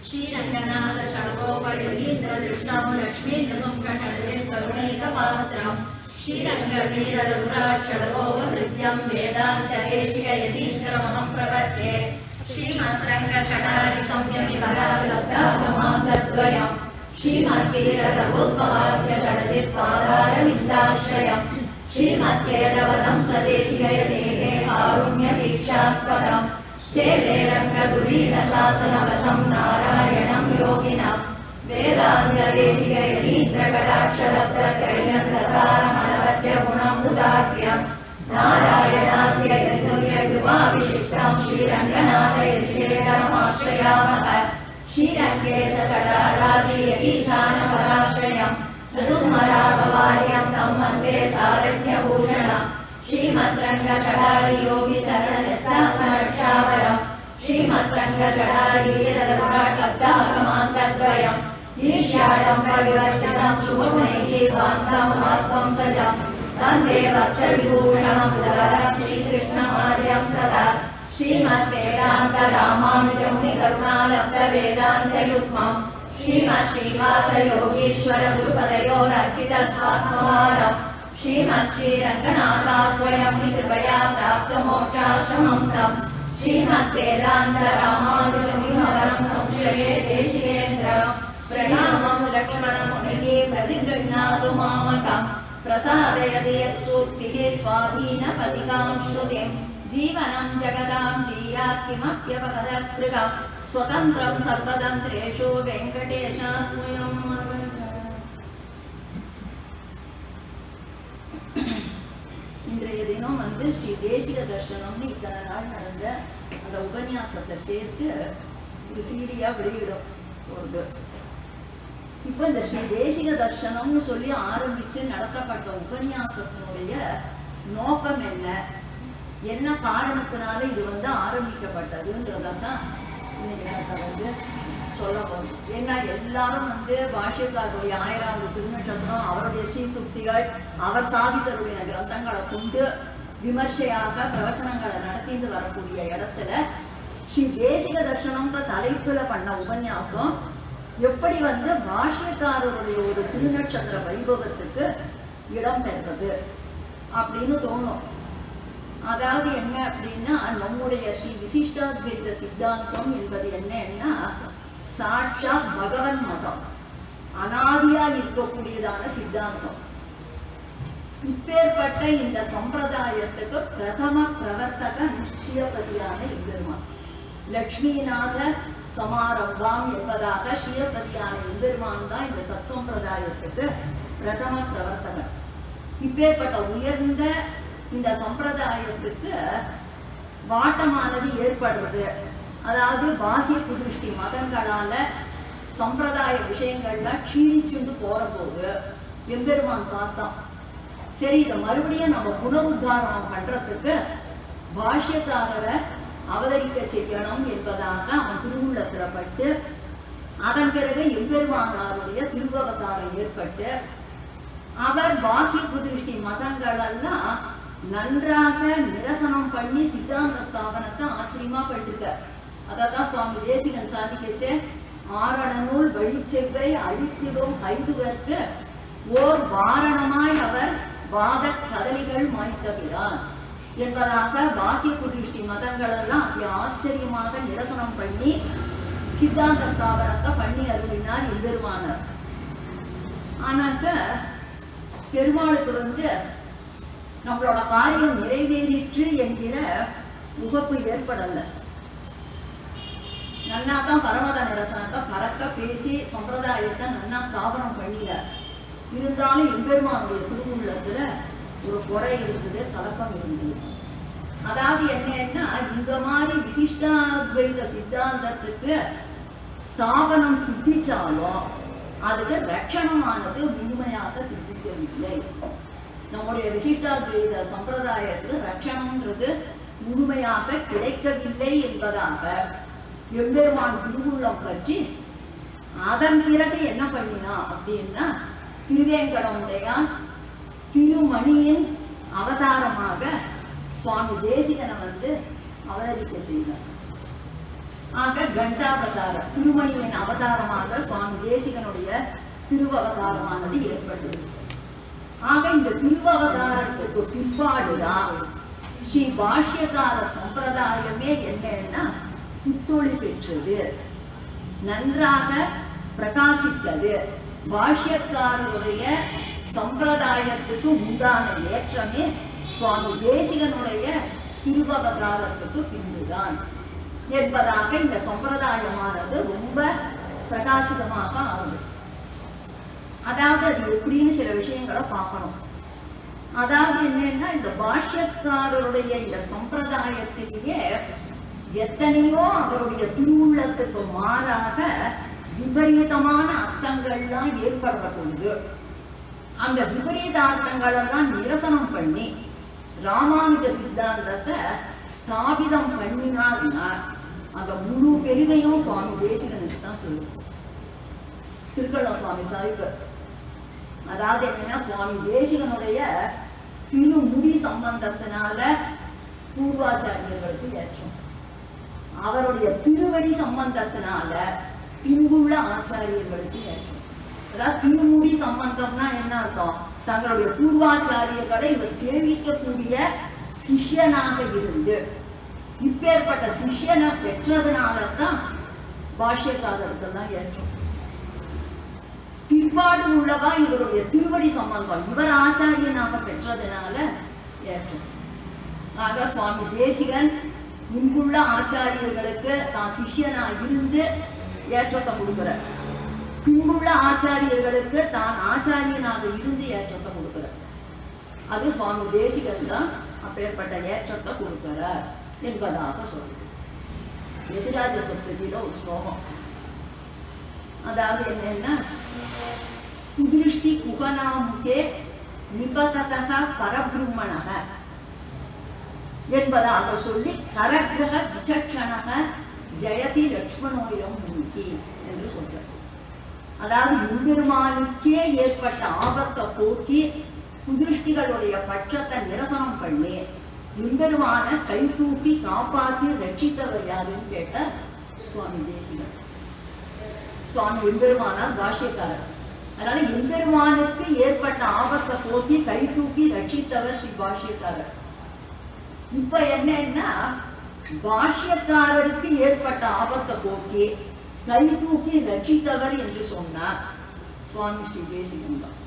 श्रीरंगनाथ षडगोपयुगीन्द्र दृष्टं लक्ष्मी सुंकटले करुणैकपात्रं श्रीरंगवीररुद्राक्ष षडगोपहृद्यं वेदान्तदेशिकयतीन्द्रमहं प्रपद्ये श्रीमद्रङ्गचटारि संयमिवरासब्दागमान्तद्वयं श्रीमद्वीररघुत्महाद्य जडजित्पादारविन्दाश्रयं श्रीमद्वेदवदं सदेशिकयतेः कारुण्यवीक्षास्पदम् सेवे रङ्गधुरीणशासनवशं नारायणं योगिनं वेदान्त्यदेशिकयतीन्द्रकटाक्षलब्धत्रयन्तसारमनवद्यगुणमुदाग्र्यं नारायणाद्ययतुर्यकृपाभिषिक्तं श्रीरङ्गनाथयशेखरमाश्रयामः श्रीरङ्गेशकटारादियतीशानपदाश्रयं सुस्मरागवार्यं तं वन्दे सारज्ञभूषणम् श्रीमद्रङ्गचटारि योगिचरणनिस्तात्मरक्षावरम् श्रीमद्रङ्गचटारिवीररघुराट्लब्धागमान्तद्वयम् ईशाडम्बविवर्जितं शुभगुणैः वान्तं मात्वंसजं वन्दे वत्सविभूषणमुदरं श्रीकृष्णमार्यं सदा श्रीमद्वेदान्तरामानुजमुनिकरुणालब्धवेदान्तयुग्मम् श्रीमच्छ्रीवासयोगीश्वरगुरुपदयोरर्पितस्वात्मभारम् श्रीमच्छ्रीरङ्गनाथास्वयं कृपया प्राप्तमोक्षाश्रमं तं श्रीमद्वेदान्तरामानुजमुनिवरं संश्रये देशिकेन्द्रं प्रणामं लक्ष्मणमुनिः प्रतिगृह्णातु मामकं प्रसादयति यत्सूक्तिः स्वाधीनपदिकां श्रुतिं जीवनं जगदां जीयात् किमप्यपदस्पृहं स्वतन्त्रं सर्वतन्त्रेषु वेङ्कटेशात्मयम् இன்றைய தினம் ஸ்ரீ தேசிக தர்சனம்னு இத்தனை நாள் நடந்த அந்த உபன்யாசத்தை சேர்த்து ஒரு சீடியா வெளியிடும் போகுது. இப்போ இந்த ஸ்ரீ தேசிக தர்சனம்னு சொல்லி ஆரம்பிச்சு நடத்தப்பட்ட உபன்யாசத்தினுடைய நோக்கம் என்ன, என்ன காரணத்தினால இது ஆரம்பிக்கப்பட்டதுன்றதான் இன்னைக்கு சொல்ல போகுது. ஏன்னா எல்லாரும் பாஷ்யக்காரருடைய 1000வது திருநட்சத்திரம், அவருடைய ஸ்ரீசுக்திகள், அவர் சாதித்தருடைய கிரந்தங்களை கொண்டு விமர்சையாக பிரவச்சனங்களை நடத்திட்டு வரக்கூடிய இடத்துல ஸ்ரீ தேசிக தர்சனம்ன்ற தலைப்புல பண்ண உபன்யாசம் எப்படி பாஷ்யக்காரருடைய ஒரு திருநட்சத்திர வைபவத்துக்கு இடம் பெற்றது அப்படின்னு தோணும். அதாவது என்ன அப்படின்னா, நம்முடைய ஸ்ரீ விசிஷ்டாத்வைத சித்தாந்தம் என்பது என்னன்னா சாட்சாத் பகவன் மதம், அனாதியா இருக்கக்கூடியதான சித்தாந்தம். இப்பேற்பட்ட இந்த சம்பிரதாயத்துக்கு பிரதம பிரவர்த்தகன் ஸ்ரீபதியான எம்பெருமான். லக்ஷ்மிநாத சமாரம்பாம் என்பதாக ஸ்ரீபதியான எம்பெருமான் தான் இந்த சத் சம்பிரதாயத்துக்கு பிரதம பிரவர்த்தகன். இப்பேற்பட்ட உயர்ந்த இந்த சம்பிரதாயத்துக்கு வாட்டமானது ஏற்படுறது. அதாவது பாகிய குதிருஷ்டி மதங்களால சம்பிரதாய விஷயங்கள்லாம் கீழிச்சுண்டு போற போது எம்பெருமான் பார்த்தான், சரி இதை மறுபடியும் நம்ம புனருத்தாரணம் பண்றதுக்கு பாஷ்யக்காரரை அவதரிக்க செய்யணும் என்பதாக அவன் திருவுள்ளத்துல பட்டு, அதன் பிறகு எம்பெருமானாருடைய திருவவதாரம் ஏற்பட்டு அவர் பாக்கிய குதிருஷ்டி மதங்களெல்லாம் நன்றாக நிரசனம் பண்ணி சித்தாந்த ஸ்தாபனத்தை ஆச்சரியமா பண்ணிருக்க. அதான் சுவாமி தேசிகன் சாதிக்கச்சே, ஆரணநூல் வழிச்செவ்வை அழித்திடும் கைதுவர்க்கு ஓர் வாரணமாய் அவர் வாத கதலிகள் மாய்த்தவிரான் என்பதாக பாக்கிய குதிருஷ்டி மதங்கள் எல்லாம் ஆச்சரியமாக நிரசனம் பண்ணி சித்தாந்த ஸ்தாபனத்தை பண்ணி அருளினார் எம்பெருமானார். ஆனாக்க பெருமாளுக்கு நம்மளோட காரியம் நிறைவேறிற்று என்கிற உகப்பு ஏற்படல. நன்னா தான் பரமத நிரசனத்தை பறக்க பேசி சம்பிரதாயத்தை நன்னா ஸ்தாபனம் பண்ணிட, இருந்தாலும் எம்பெருமானுடைய திருவுள்ளத்துல ஒரு குறை இருந்தது, கலக்கம் இருந்தது. அதாவது என்னன்னா, இந்த மாதிரி விசிஷ்டாத்வைத சித்தாந்தத்துக்கு ஸ்தாபனம் சித்திச்சாலும் அதுக்கு ரட்சணமானது முழுமையாக சித்திக்கவில்லை. நம்முடைய விசிஷ்டாத்வைத சம்பிரதாயத்துக்கு ரட்சணம்ன்றது முழுமையாக கிடைக்கவில்லை என்பதாக எம்பெருமான் திருவுள்ளம் பற்றி அதன் பிறகு என்ன பண்ணினா அப்படின்னா, திருவேங்கடமுடையான் திருமணியின் அவதாரமாக சுவாமி தேசிகனை அவதரிக்க செய்தார். ஆக கண்டாவதார திருமணியின் அவதாரமாக சுவாமி தேசிகனுடைய திருவவதாரமானது ஏற்பட்டது. ஆக இந்த திருவவதாரத்துக்கு பிற்பாடுதான் ஸ்ரீ பாஷ்யகார சம்பிரதாயமே என்னன்னா புத்தொளி பெற்றது, நன்றாக பிரகாசித்தது. பாஷ்யக்காரருடைய சம்பிரதாயத்துக்கு உண்டான ஏற்றமே சுவாமி தேசிகனுடைய திருவவதாரத்துக்கு பின்புதான் என்பதாக இந்த சம்பிரதாயமானது ரொம்ப பிரகாசிதமாக ஆகுது. அதாவது அது எப்படின்னு சில விஷயங்களை பார்க்கணும். அதாவது என்னன்னா, இந்த பாஷ்யக்காரருடைய இந்த சம்பிரதாயத்திலேயே எத்தனையோ அவருடைய திருவுள்ளத்துக்கு மாறாக விபரீதமான அர்த்தங்கள்லாம் ஏற்படுற பொழுது அந்த விபரீத அர்த்தங்களெல்லாம் நிரசனம் பண்ணி ராமானுஜ சித்தாந்தத்தை ஸ்தாபிதம் பண்ணினார்னா அந்த முழு பெருமையும் சுவாமி தேசிகனுக்கு தான் சொல்லுவோம். திருக்கள்ள சுவாமி சாஹிப் அதாவது என்னன்னா, சுவாமி தேசிகனுடைய திருமுடி சம்பந்தத்தினால பூர்வாச்சாரியர்களுக்கு ஏற்றம், அவருடைய திருவடி சம்பந்தத்தினால பின்புள்ள ஆச்சாரியர்களுக்கு ஏற்றம். அதாவது திருமுடி சம்பந்தம்னா என்ன அர்த்தம்? தங்களுடைய பூர்வாச்சாரியர்களை இவர் சேவிக்கக்கூடிய சிஷ்யனாக இருந்து இப்பேற்பட்ட சிஷ்யனை பெற்றதுனாலதான் பாஷ்யக்காரர்கள்தான் ஏற்றம். பிற்பாடு உள்ளவா இவருடைய திருவடி சம்பந்தம் இவர் ஆச்சாரியனாக பெற்றதுனால ஏற்றம். ஆக சுவாமி தேசிகன் முன்புள்ள ஆச்சாரியர்களுக்கு தான் சிஷ்யனா இருந்து ஏற்றத்தை கொடுக்கிறார், பின்புள்ள ஆச்சாரியர்களுக்கு தான் ஆச்சாரியனாக இருந்து ஏற்றத்தை கொடுக்கிறார். அது சுவாமி தேசிகன் தான் அப்பேற்பட்ட ஏற்றத்தை கொடுக்கிறார் என்பதாக சொல்லுது. எதிராஜ சப்தத்தில ஒரு ஸ்லோகம். அதாவது என்னன்னா, குதிருஷ்டி குகனாமுகே நிபததக பரபிரம்மணக என்பதாக சொல்லி கரகிரக விசக்ஷணக ஜெயதி லக்ஷ்மணோயம் மூக்கி என்று சொல்றார். அதாவது எம்பெருமானுக்கே ஏற்பட்ட ஆபத்தை போக்கி குதிருஷ்டிகளுடைய பட்சத்தை நிரசனம் பண்ணி எம்பெருமான கை தூக்கி காப்பாற்றி ரட்சித்தவர் யாருன்னு கேட்ட சுவாமி தேசிகன். சுவாமி எம்பெருமானார் பாஷ்யக்காரர். அதனால எம்பெருமானுக்கு ஏற்பட்ட ஆபத்தை போக்கி கை தூக்கி ரட்சித்தவர் ஸ்ரீ பாஷ்யக்காரர். இப்ப என்னன்னா, பாஷ்யக்காரருக்கு ஏற்பட்ட ஆபத்தை போக்கி கை தூக்கி ரட்சித்தவர் என்று சொன்னார் சுவாமி ஸ்ரீ தேசிகன் தான்.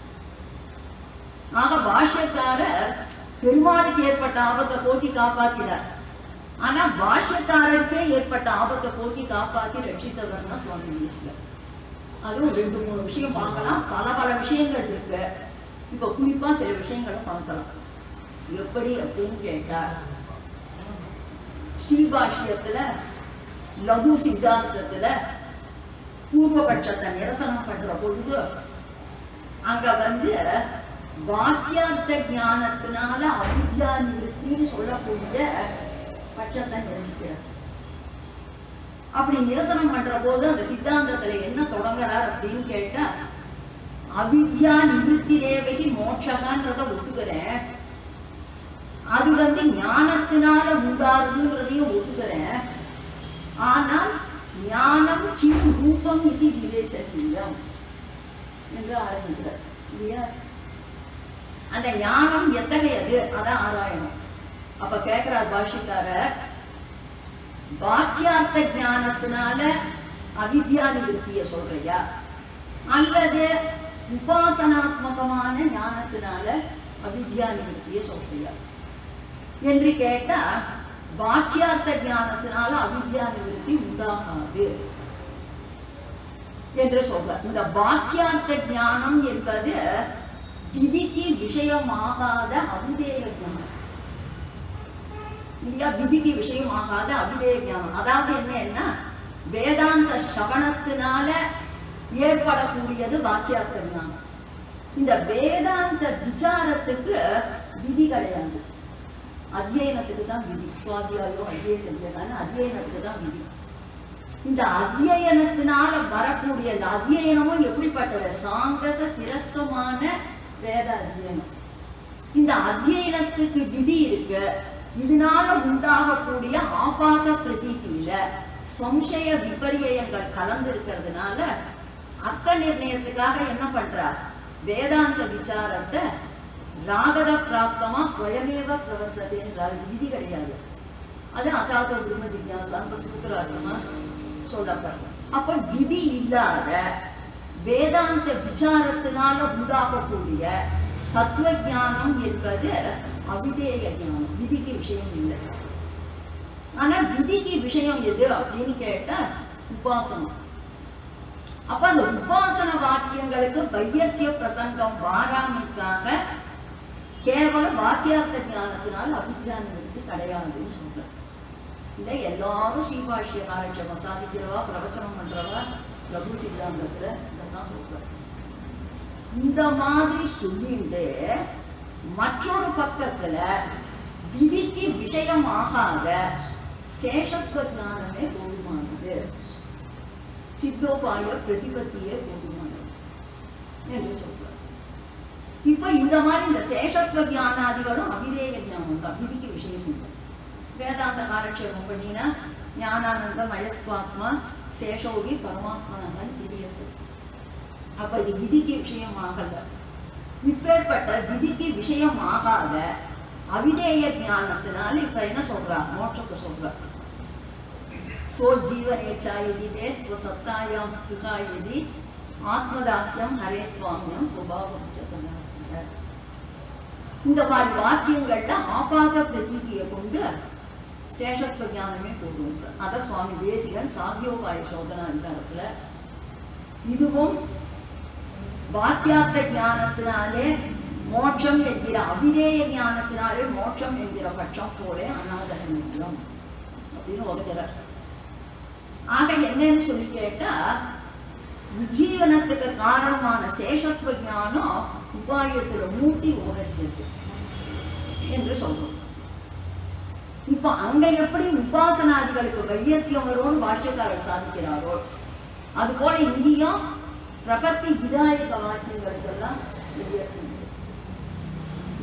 ஆக பாஷ்யக்காரர் பெருமாளுக்கு ஏற்பட்ட ஆபத்தை போக்கி காப்பாற்றினார். ஆனா பாஷ்யக்காரருக்கே ஏற்பட்ட ஆபத்தை போக்கி காப்பாற்றி ரட்சித்தவர்னா சுவாமி தேசிகன். அதுவும் 2-3 விஷயம் பார்க்கலாம். பல விஷயங்கள் இருக்கு. இப்ப குறிப்பா சில விஷயங்களை பார்க்கலாம். எப்படி அப்படின்னு கேட்டா, ஸ்ரீபாஷ்யத்துல லகு சித்தாந்தத்துல பூர்வபட்சத்தை நிரசனம் பண்ற பொழுது அங்க வாக்கியார்த்த ஞானத்தினால அவித்யா நிவர்த்தின்னு சொல்லக்கூடிய பட்சத்தை நிரசிக்கிறார். அப்படி நிரசனம் பண்ற போது அந்த சித்தாந்தத்துல என்ன தொடங்குறார் அப்படின்னு கேட்டா, அவித்யா நிவர்த்தி ரேவகி மோட்சகான்றத ஒத்துக்கிறேன், அது ஞானத்தினால உண்டாருதுன்றதையும் ஒத்துக்கிறேன். ஆனால் ஞானம் கிம் ரூபம் இது விவேச்சம் என்று ஆரம்பிக்கிறார் இல்லையா? அந்த ஞானம் எத்தகையது அதான் ஆராயணும். அப்ப கேட்கிறார் பாஷ்யக்காரர், வாக்கியார்த்த ஞானத்தினால அவித்யா நிவர்த்திய சொல்றியா அல்லது உபாசனாத்மகமான ஞானத்தினால அவித்யா நிவர்த்திய சொல்றியா என்று கேட்டா, வாக்கியார்த்த ஞானத்தினால அவித்யா நிவர்த்தி உண்டாகாது என்று சொல்ற. இந்த வாக்கியார்த்த ஞானம் என்பது விதிக்கு விஷயமாகாத அவிதேய ஞானம் இல்லையா? விதிக்கு விஷயமாகாத அவிதேய ஞானம். அதாவது என்னன்னா, வேதாந்த சவணத்தினால ஏற்படக்கூடியது வாக்கியார்த்த ஞானம். இந்த வேதாந்த விசாரத்துக்கு விதி கிடையாது, அத்தியனத்துக்கு தான் விதி. சுவாத்தியாயம் அத்தியனம், அத்தியனத்துக்கு தான் விதி. இந்த அத்தியனத்தினால வரக்கூடிய இந்த அத்தியனமும் எப்படிப்பட்டது? சாங்கச சிரஸ்கமான வேத அத்தியனம். இந்த அத்தியனத்துக்கு விதி இருக்கு. இதனால உண்டாகக்கூடிய ஆபாத பிரதீதியில சம்சய விபரியங்கள் கலந்து இருக்கிறதுனால அர்த்த நிர்ணயத்துக்காக என்ன பண்றா, வேதாந்த விசாரத்தை ராகத பிராப்தமா ஸ்வயமேவ பிரவர்த்ததேன்றால் விதி கிடையாது. அது அதாவது பிரம்ம ஜிக்யாசான்னு சூத்திரார்த்தமா சொல்லப்படுறது. அப்ப விதி இல்லாத வேதாந்த விசாரத்தினால உண்டாகக்கூடிய தத்துவ ஞானம் என்பது அவிதேய ஞானம், விதிக்கு விஷயம் இல்லை. ஆனா விதிக்கு விஷயம் எது அப்படின்னு கேட்டா உபாசனம். அப்ப அந்த உபாசன வாக்கியங்களுக்கு வையத்திய பிரசங்கம் வாராமைக்காக கேவல வாக்கியார்த்த ஞானத்தினால் அபிஜானிக்கு கிடையாதுன்னு சொல்றேன். இல்ல எல்லாரும் ஸ்ரீபாஷ்ய காலட்சேபம் சாதிக்கிறவா, பிரவச்சனம் பண்றவா லகு சித்தாந்தத்துல இதெல்லாம் சொல்றேன். இந்த மாதிரி சொல்லிட்டு மற்றொரு பக்கத்துல விதிக்கு விஷயம் ஆகாத சேஷத்துவ ஞானமே போதுமானது, சித்தோபாய பிரதிபத்தியே போதுமானது என்று சொல்ற. இப்ப இந்த மாதிரி இந்த சேஷத்துவ ஞானாதிகளும் அவிதேய ஞானம் தான், விதிக்கு விஷயம் இல்லை. வேதாந்த காலட்சேபம் பண்ணினா ஞானானந்த மயஸ்வாத்மா சேஷோகி பரமாத்மனன் தெரியது. அப்ப இது விதிக்கு விஷயம் ஆகல. இப்பேற்பட்ட விதிக்கு விஷயம் ஆகாத அவிதேய ஞானத்தினால இப்ப என்ன சொல்றா, மோட்சத்தை சொல்றா. சோ ஜீவனேச்சா எதிதே ஸ்வசத்தாயாம் ஸ்துகா எதி ஆத்மதாசியம் ஹரே சுவாமியம் சுபாவம் சதாசிய. இந்த மாதிரி வாக்கியங்கள்ல ஆபாத பிரதீதியை கொண்டு சேஷத்துவ ஞானமே போடுவோம். அத சுவாமி தேசிகன் சாத்தியோபாய சோதனா அதிகாரத்துல இதுவும் வாக்கியார்த்த ஞானத்தினாலே மோட்சம் என்கிற அவிதேய ஞானத்தினாலே மோட்சம் என்கிற பட்சம் போல அநாதனம் அப்படின்னு ஒதுக்கிறார். ஆக என்னன்னு சொல்லி கேட்டா உஜ்ஜீவனத்துக்கு காரணமான சேஷத்துவ ஞானம் உபாயத்துல மூட்டி உணர்ந்தது என்று சொல்றோம். இப்ப அங்க எப்படி உபாசனாதிகளுக்கு வையத்தியம் வரும்னு பாஷ்யக்காரர் சாதிக்கிறாரோ அது போல இங்கேயும் பிரபத்தி விதாயக வாக்கியங்களுக்கெல்லாம் வையத்தியம்.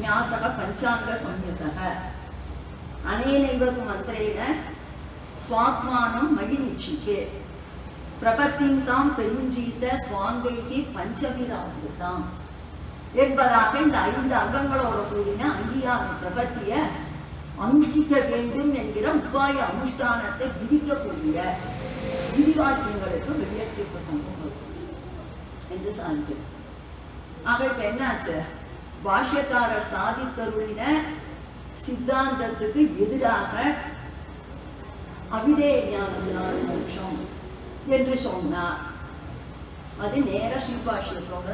ஞாசக பஞ்சாங்க சம்யுதக அனேனைவது மந்திரேன ஸ்வாத்மானம் மயி நிக்ஷிபே பிரபத்திந்தாம் பெருஞ்சீத சுவாங்கைக்கு பஞ்சமிராம் என்பதாக இந்த 5 அங்கங்களோட கூடின அங்கீகார பிரபத்திய அனுஷ்டிக்க வேண்டும் என்கிற உபாய அனுஷ்டானத்தை விதிக்கக்கூடிய விதிவாக்கியங்களுக்கு வெளியேற்றிய பிரசங்கம் என்று சாதிக்கிறது. ஆக இப்ப என்னாச்சு, பாஷ்யக்காரர் சாதித்தருளின சித்தாந்தத்துக்கு எதிராக அவிதேய ஞானத்தினால் மோட்சம் என்று சொன்னார். அது நேர ஸ்ரீபாஷ்யத்தோட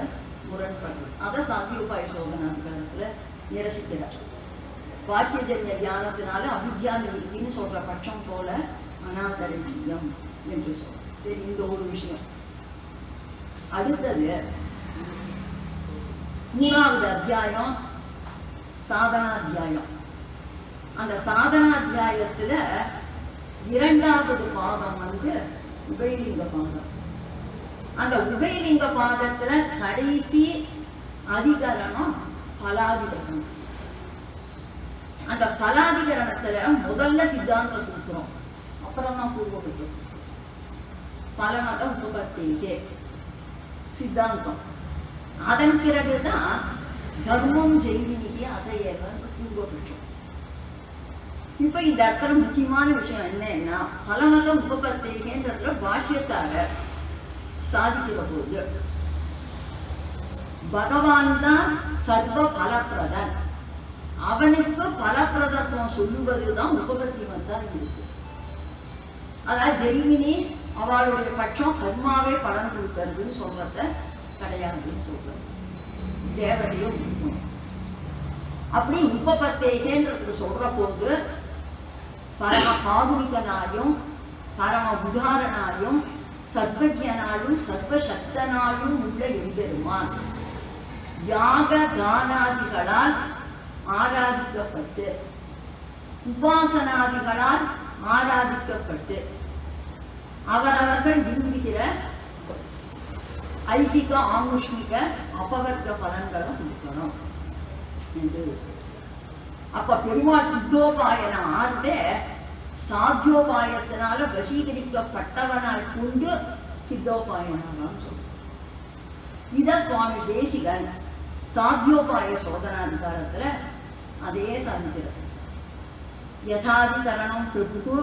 முரண்படுறது. அதை சாத்தியோபாய சோதனாதிகாரத்துல நிரசிக்கிறார். வாக்கியஜன்ய ஞானத்தினால அவித்யா நிவர்த்தின்னு சொல்ற பட்சம் போல அநாதரீயம் என்று சொல்ற. சரி, இந்த ஒரு விஷயம். அடுத்தது 3வது அத்தியாயம் சாதனாத்தியாயம். அந்த சாதனாத்தியாயத்துல 2வது பாதம் உபயலிங்க பாதம். அந்த உபயலிங்க பாதத்துல கடைசி அதிகரணம் பலாதிகரணம். அந்த பலாதிகரணத்துல முதல்ல சித்தாந்த சூத்திரம், அப்புறம் தான் பூர்வபட்ச சூத்திரம். பலமத உபபத்திகே சித்தாந்தம். அதன் பிறகுதான் தர்மம் ஜெய்வினிக்கு அதையேவ பூர்வபட்சம். இப்ப இந்த இடத்துல முக்கியமான விஷயம் என்னன்னா, பலமத உபபத்திகேன்றதுல பாஷ்யக்காரர் சாதிக்கிற போது பகவான் தான் சர்வ பலப்பிரதன், அவனுக்கு பலப்பிரதத்துவம் சொல்லுவதுதான் உபபத்தி தான் இருக்கு. அதாவது ஜெய்மினி அவளுடைய பட்சம் கர்மாவே பலன் கொடுக்கறதுன்னு சொல்றத கிடையாதுன்னு சொல்றது. தேவதையும் அப்படி உபபத்தேகேன்றதுக்கு சொல்ற போது பரம காருணிகனாயும் பரம உதாரணாயும் சர்வஜனாயும் சர்வசக்தனாயும் உள்ள எம்பெருமான் யாக தானாதிகளால் ஆராதிக்கப்பட்டு உபாசனாதிகளால் ஆராதிக்கப்பட்டு அவரவர்கள் விரும்புகிற ஐகிக ஆமுஷ்மிக அபவர்க்க பலன்களும் இருக்கணும் என்று. அப்ப பெருமாள் சித்தோபாயன ஆறுட சாத்தியோபாயத்தினால வசீகரிக்கப்பட்டவனாய் கொண்டு சித்தோபாயனான்னு சொல்ற. இத சுவாமி தேசிகன் சாத்தியோபாய சோதனாதிகாரத்துல அதே சாதிக்கிறார். யதாதிகரணம் பிரபு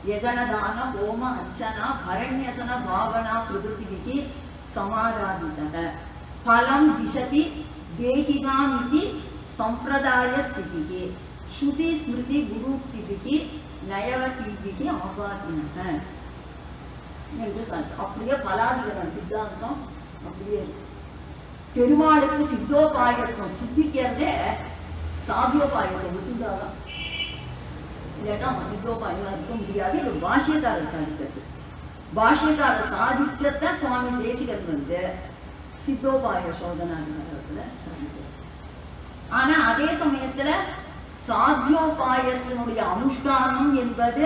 யஜனதான ஹோம அர்ச்சனா பரண்யசன பாவனா பிரபுதிவிகி சமாராதிதக பலம் திசதி தேகிகாமிதி சம்பிரதாய ஸ்திதிகி ஸ்ருதி ஸ்மிருதி குருக்திவிகி நயவதிவிகி ஆபாதினக என்று அப்படியே பலாதிகரண சித்தாந்தம் அப்படியே. பெருமாளுக்கு சித்தோபாயத்துவம் சித்திக்கிறதே சாத்தியோபாயத்தை விட்டுண்டாதான், இல்லைன்னா அவன் சித்தோபாயம் இருக்க முடியாது. இது பாஷ்யக்காரர் சாதிக்கிறது. பாஷ்யக்காரர் சாதிச்சத சுவாமி தேசிகன் சித்தோபாய சோதனாதிகாரத்துல சாதிக்கிறார். ஆனா அதே சமயத்துல சாத்தியோபாயத்தினுடைய அனுஷ்டானம் என்பது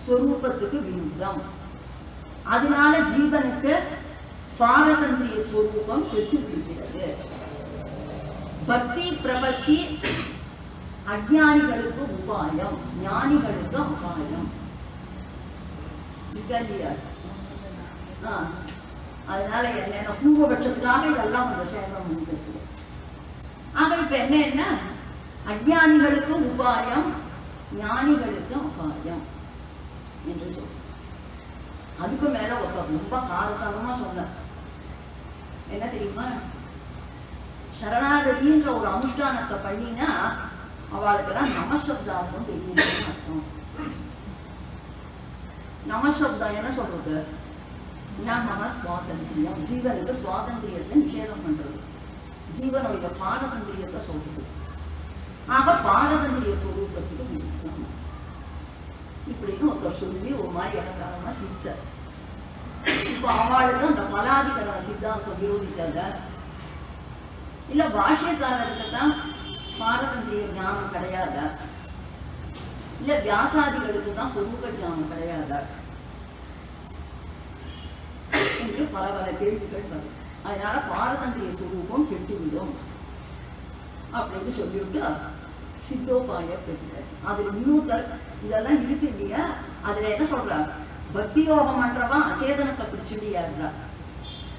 ஸ்வரூபத்துக்கு விருத்தம். அதனால ஜீவனுக்கு பாரதந்திரிய ஸ்வரூபம் கெட்டு பிடிக்கிறது. பக்தி பிரபத்தி அஞ்ஞானிகளுக்கு உபாயம், ஞானிகளுக்கு அபாயம். அதனால என்ன பூர்வபட்சத்துக்காக இதெல்லாம் கொஞ்சம் சேதம் பண்ணிக்கிறது. ஆக இப்ப என்ன, அஞ்ஞானிகளுக்கு உபாயம், ஞானிகளுக்கு அபாயம் என்று சொல்ற. அதுக்கு மேல ஒருத்தர் ரொம்ப காரசாரமா சொன்ன என்ன தெரியுமா, சரணாகதின்ற ஒரு அனுஷ்டானத்தை பண்ணினா அவளுக்குதான் நமசப்தார்த்தம் தெரியும்னு அர்த்தம். நமசப்தம் என்ன சொல்றது, நம சுவாதந்திரியம், ஜீவனுக்கு சுவாதந்திரியத்தை நிஷேதம் பண்றது, ஜீவனுடைய பாரதந்திரியத்தை சொல்றது. ஆக பாரதந்திரிய ஸ்வரூபத்துக்கு விருத்தம் இப்படின்னு ஒருத்தர் சொல்லி ஒரு மாதிரி இலக்காரமா சிரிச்சார். இப்ப அவளுக்கு அந்த பலாதிகரண சித்தாந்தம் விரோதிக்காத, இல்ல பாஷ்யக்காரருக்கு தான் பாரதந்திரிய ஞானம் கிடையாதா, இல்ல வியாசாதிகளுக்கு தான் சொரூப ஞானம் கிடையாதா என்று பல பல கேள்விகள் வரும். அதனால பாரதந்திரிய சுரூபம் கெட்டுவிடும் அப்படின்னு சொல்லிவிட்டு சித்தோபாய பெற்றார். அதுல இன்னொருத்தர் இதெல்லாம் இருக்கு இல்லையா, அதுல என்ன சொல்றாங்க, பக்தி யோகம் பண்றவா அச்சேதனத்தை பிடிச்சிட்டியா இருந்தா,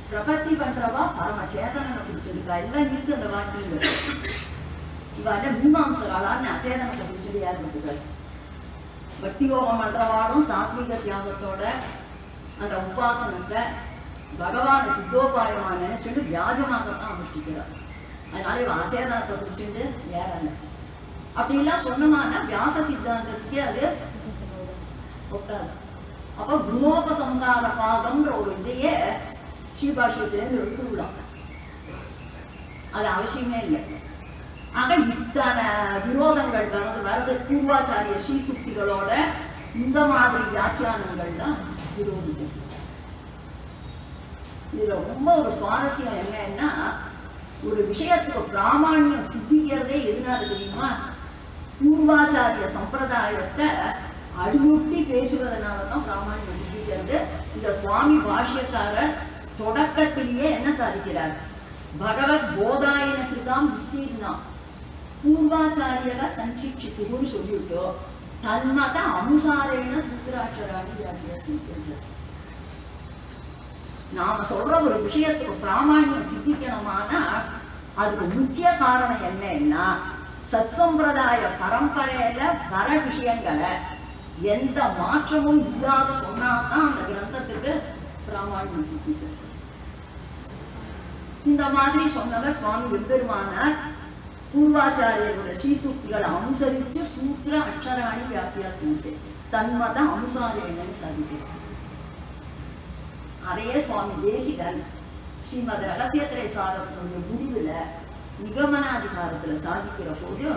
பிரபத்தி பண்றவா பரம சேதனத்தை பிடிச்சிருக்கா, எல்லாம் இருக்கு அந்த வாக்கியங்கள். இவாட மீமாம்சகாலான்னு அச்சேதனத்தை பிடிச்சிட்டியா இருந்துக்கள். பக்தி யோகம் பண்றவாடும் சாத்விக தியாகத்தோட அந்த உபாசனத்தை பகவான சித்தோபாயமா நினைச்சுட்டு வியாஜமாகத்தான் அனுஷ்டிக்கிறார். அதனால இவன் அச்சேதனத்தை பிடிச்சிட்டு ஏறாங்க. அப்படிலாம் சொன்னோம்னா வியாச சித்தாந்தத்துக்கு அது ஒட்டாது. அப்ப குணோபசம்ஹார பாதம்ன்ற ஒரு இதையே ஸ்ரீபாஷ்யத்திலேருந்து எடுத்து விடலாம், அது அவசியமே இல்லை. ஆக இத்தனை விரோதங்கள் வரது பூர்வாச்சாரிய ஸ்ரீசுக்திகளோட இந்த மாதிரி வியாக்கியானங்கள் தான் விரோதிக்கும். இதுல ரொம்ப ஒரு சுவாரஸ்யம் என்னன்னா, ஒரு விஷயத்துக்கு பிராமணியம் சித்திக்கிறதே எதுனால தெரியுமா, பூர்வாச்சாரிய சம்பிரதாயத்தை அடியொட்டி பேசுவதனாலதான் பிராமணியம் சித்திக்கிறது. இந்த சுவாமி பாஷ்யக்காரர் தொடக்கத்திலேயே என்ன சாதிக்கிறார், பகவத் போதாயனுக்கு தான் விஸ்தீர்ணா பூர்வாச்சாரியக சஞ்சிக்ஷித்துன்னு சொல்லிவிட்டு தன்மத அனுசாரேன சூத்திராட்சராணி வியாக்கியாசிக்கிறது. நாம சொல்ற ஒரு விஷயத்துக்கு பிராமணியம் சித்திக்கணுமானா அதுக்கு முக்கிய காரணம் என்னன்னா, சத் சம்பிரதாய பரம்பரையில வர விஷயங்களை எந்த மாற்றமும் இல்லாத சொன்னாதான் அந்த கிரந்தத்துக்கு பிராமணியம் சித்திக்கிறது. இந்த மாதிரி சொன்னவர் சுவாமி எம்பெருமானார் பூர்வாச்சாரியர்களோட ஸ்ரீசூக்திகளை அனுசரிச்சு சூத்திர அக்ஷராணி வியாக்கியாசித்து தன்மத அனுசாரேன்னு சாதிக்கிறார். அதையே சுவாமி தேசிகன் ஸ்ரீமத் ரகசியத்திரை சாதத்தினுடைய முடிவுல நிகமனாதிகாரத்துல சாதிக்கிற போது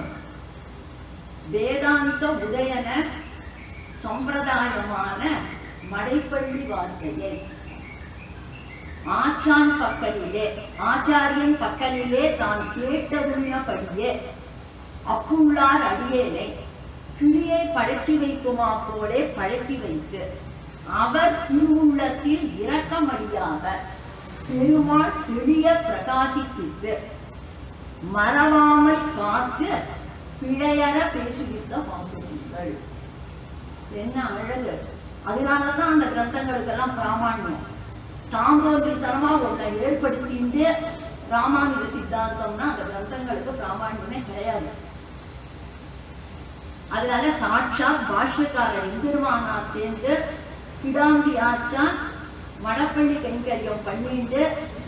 வேதாந்த உதயன சம்பிரதாயமான மடைப்பள்ளி வாழ்க்கையை ஆச்சான் பக்கலிலே ஆச்சாரியன் பக்கலிலே தான் கேட்டதுள்ளபடியே அப்புள்ளார் அடியேனை கிளியை பழக்கி வைக்குமா போலே பழக்கி வைத்து அவர் திருவுள்ளத்தில் இரக்கமடியாக பெருமாள் தெளிய பிரகாசிப்பித்து மறவாமல் காண பிழையற பேசுகித்த பாசுரங்கள். என்ன அழகு! அதனாலதான் அந்த கிரந்தங்களுக்கெல்லாம் பிராமணியம். தாந்தோன்றித்தனமா ஒன்றை ஏற்படுத்திட்டு ராமானுஜ சித்தாந்தம்னா அந்த கிரந்தங்களுக்கு பிராமணியமே கிடையாது. அதனால சாட்சாத் பாஷ்யக்காரர் எம்பெருமானார் தேர்ந்து கிடாம்பி ஆச்சா மடப்பள்ளி கைங்கரியம் பண்ணிட்டு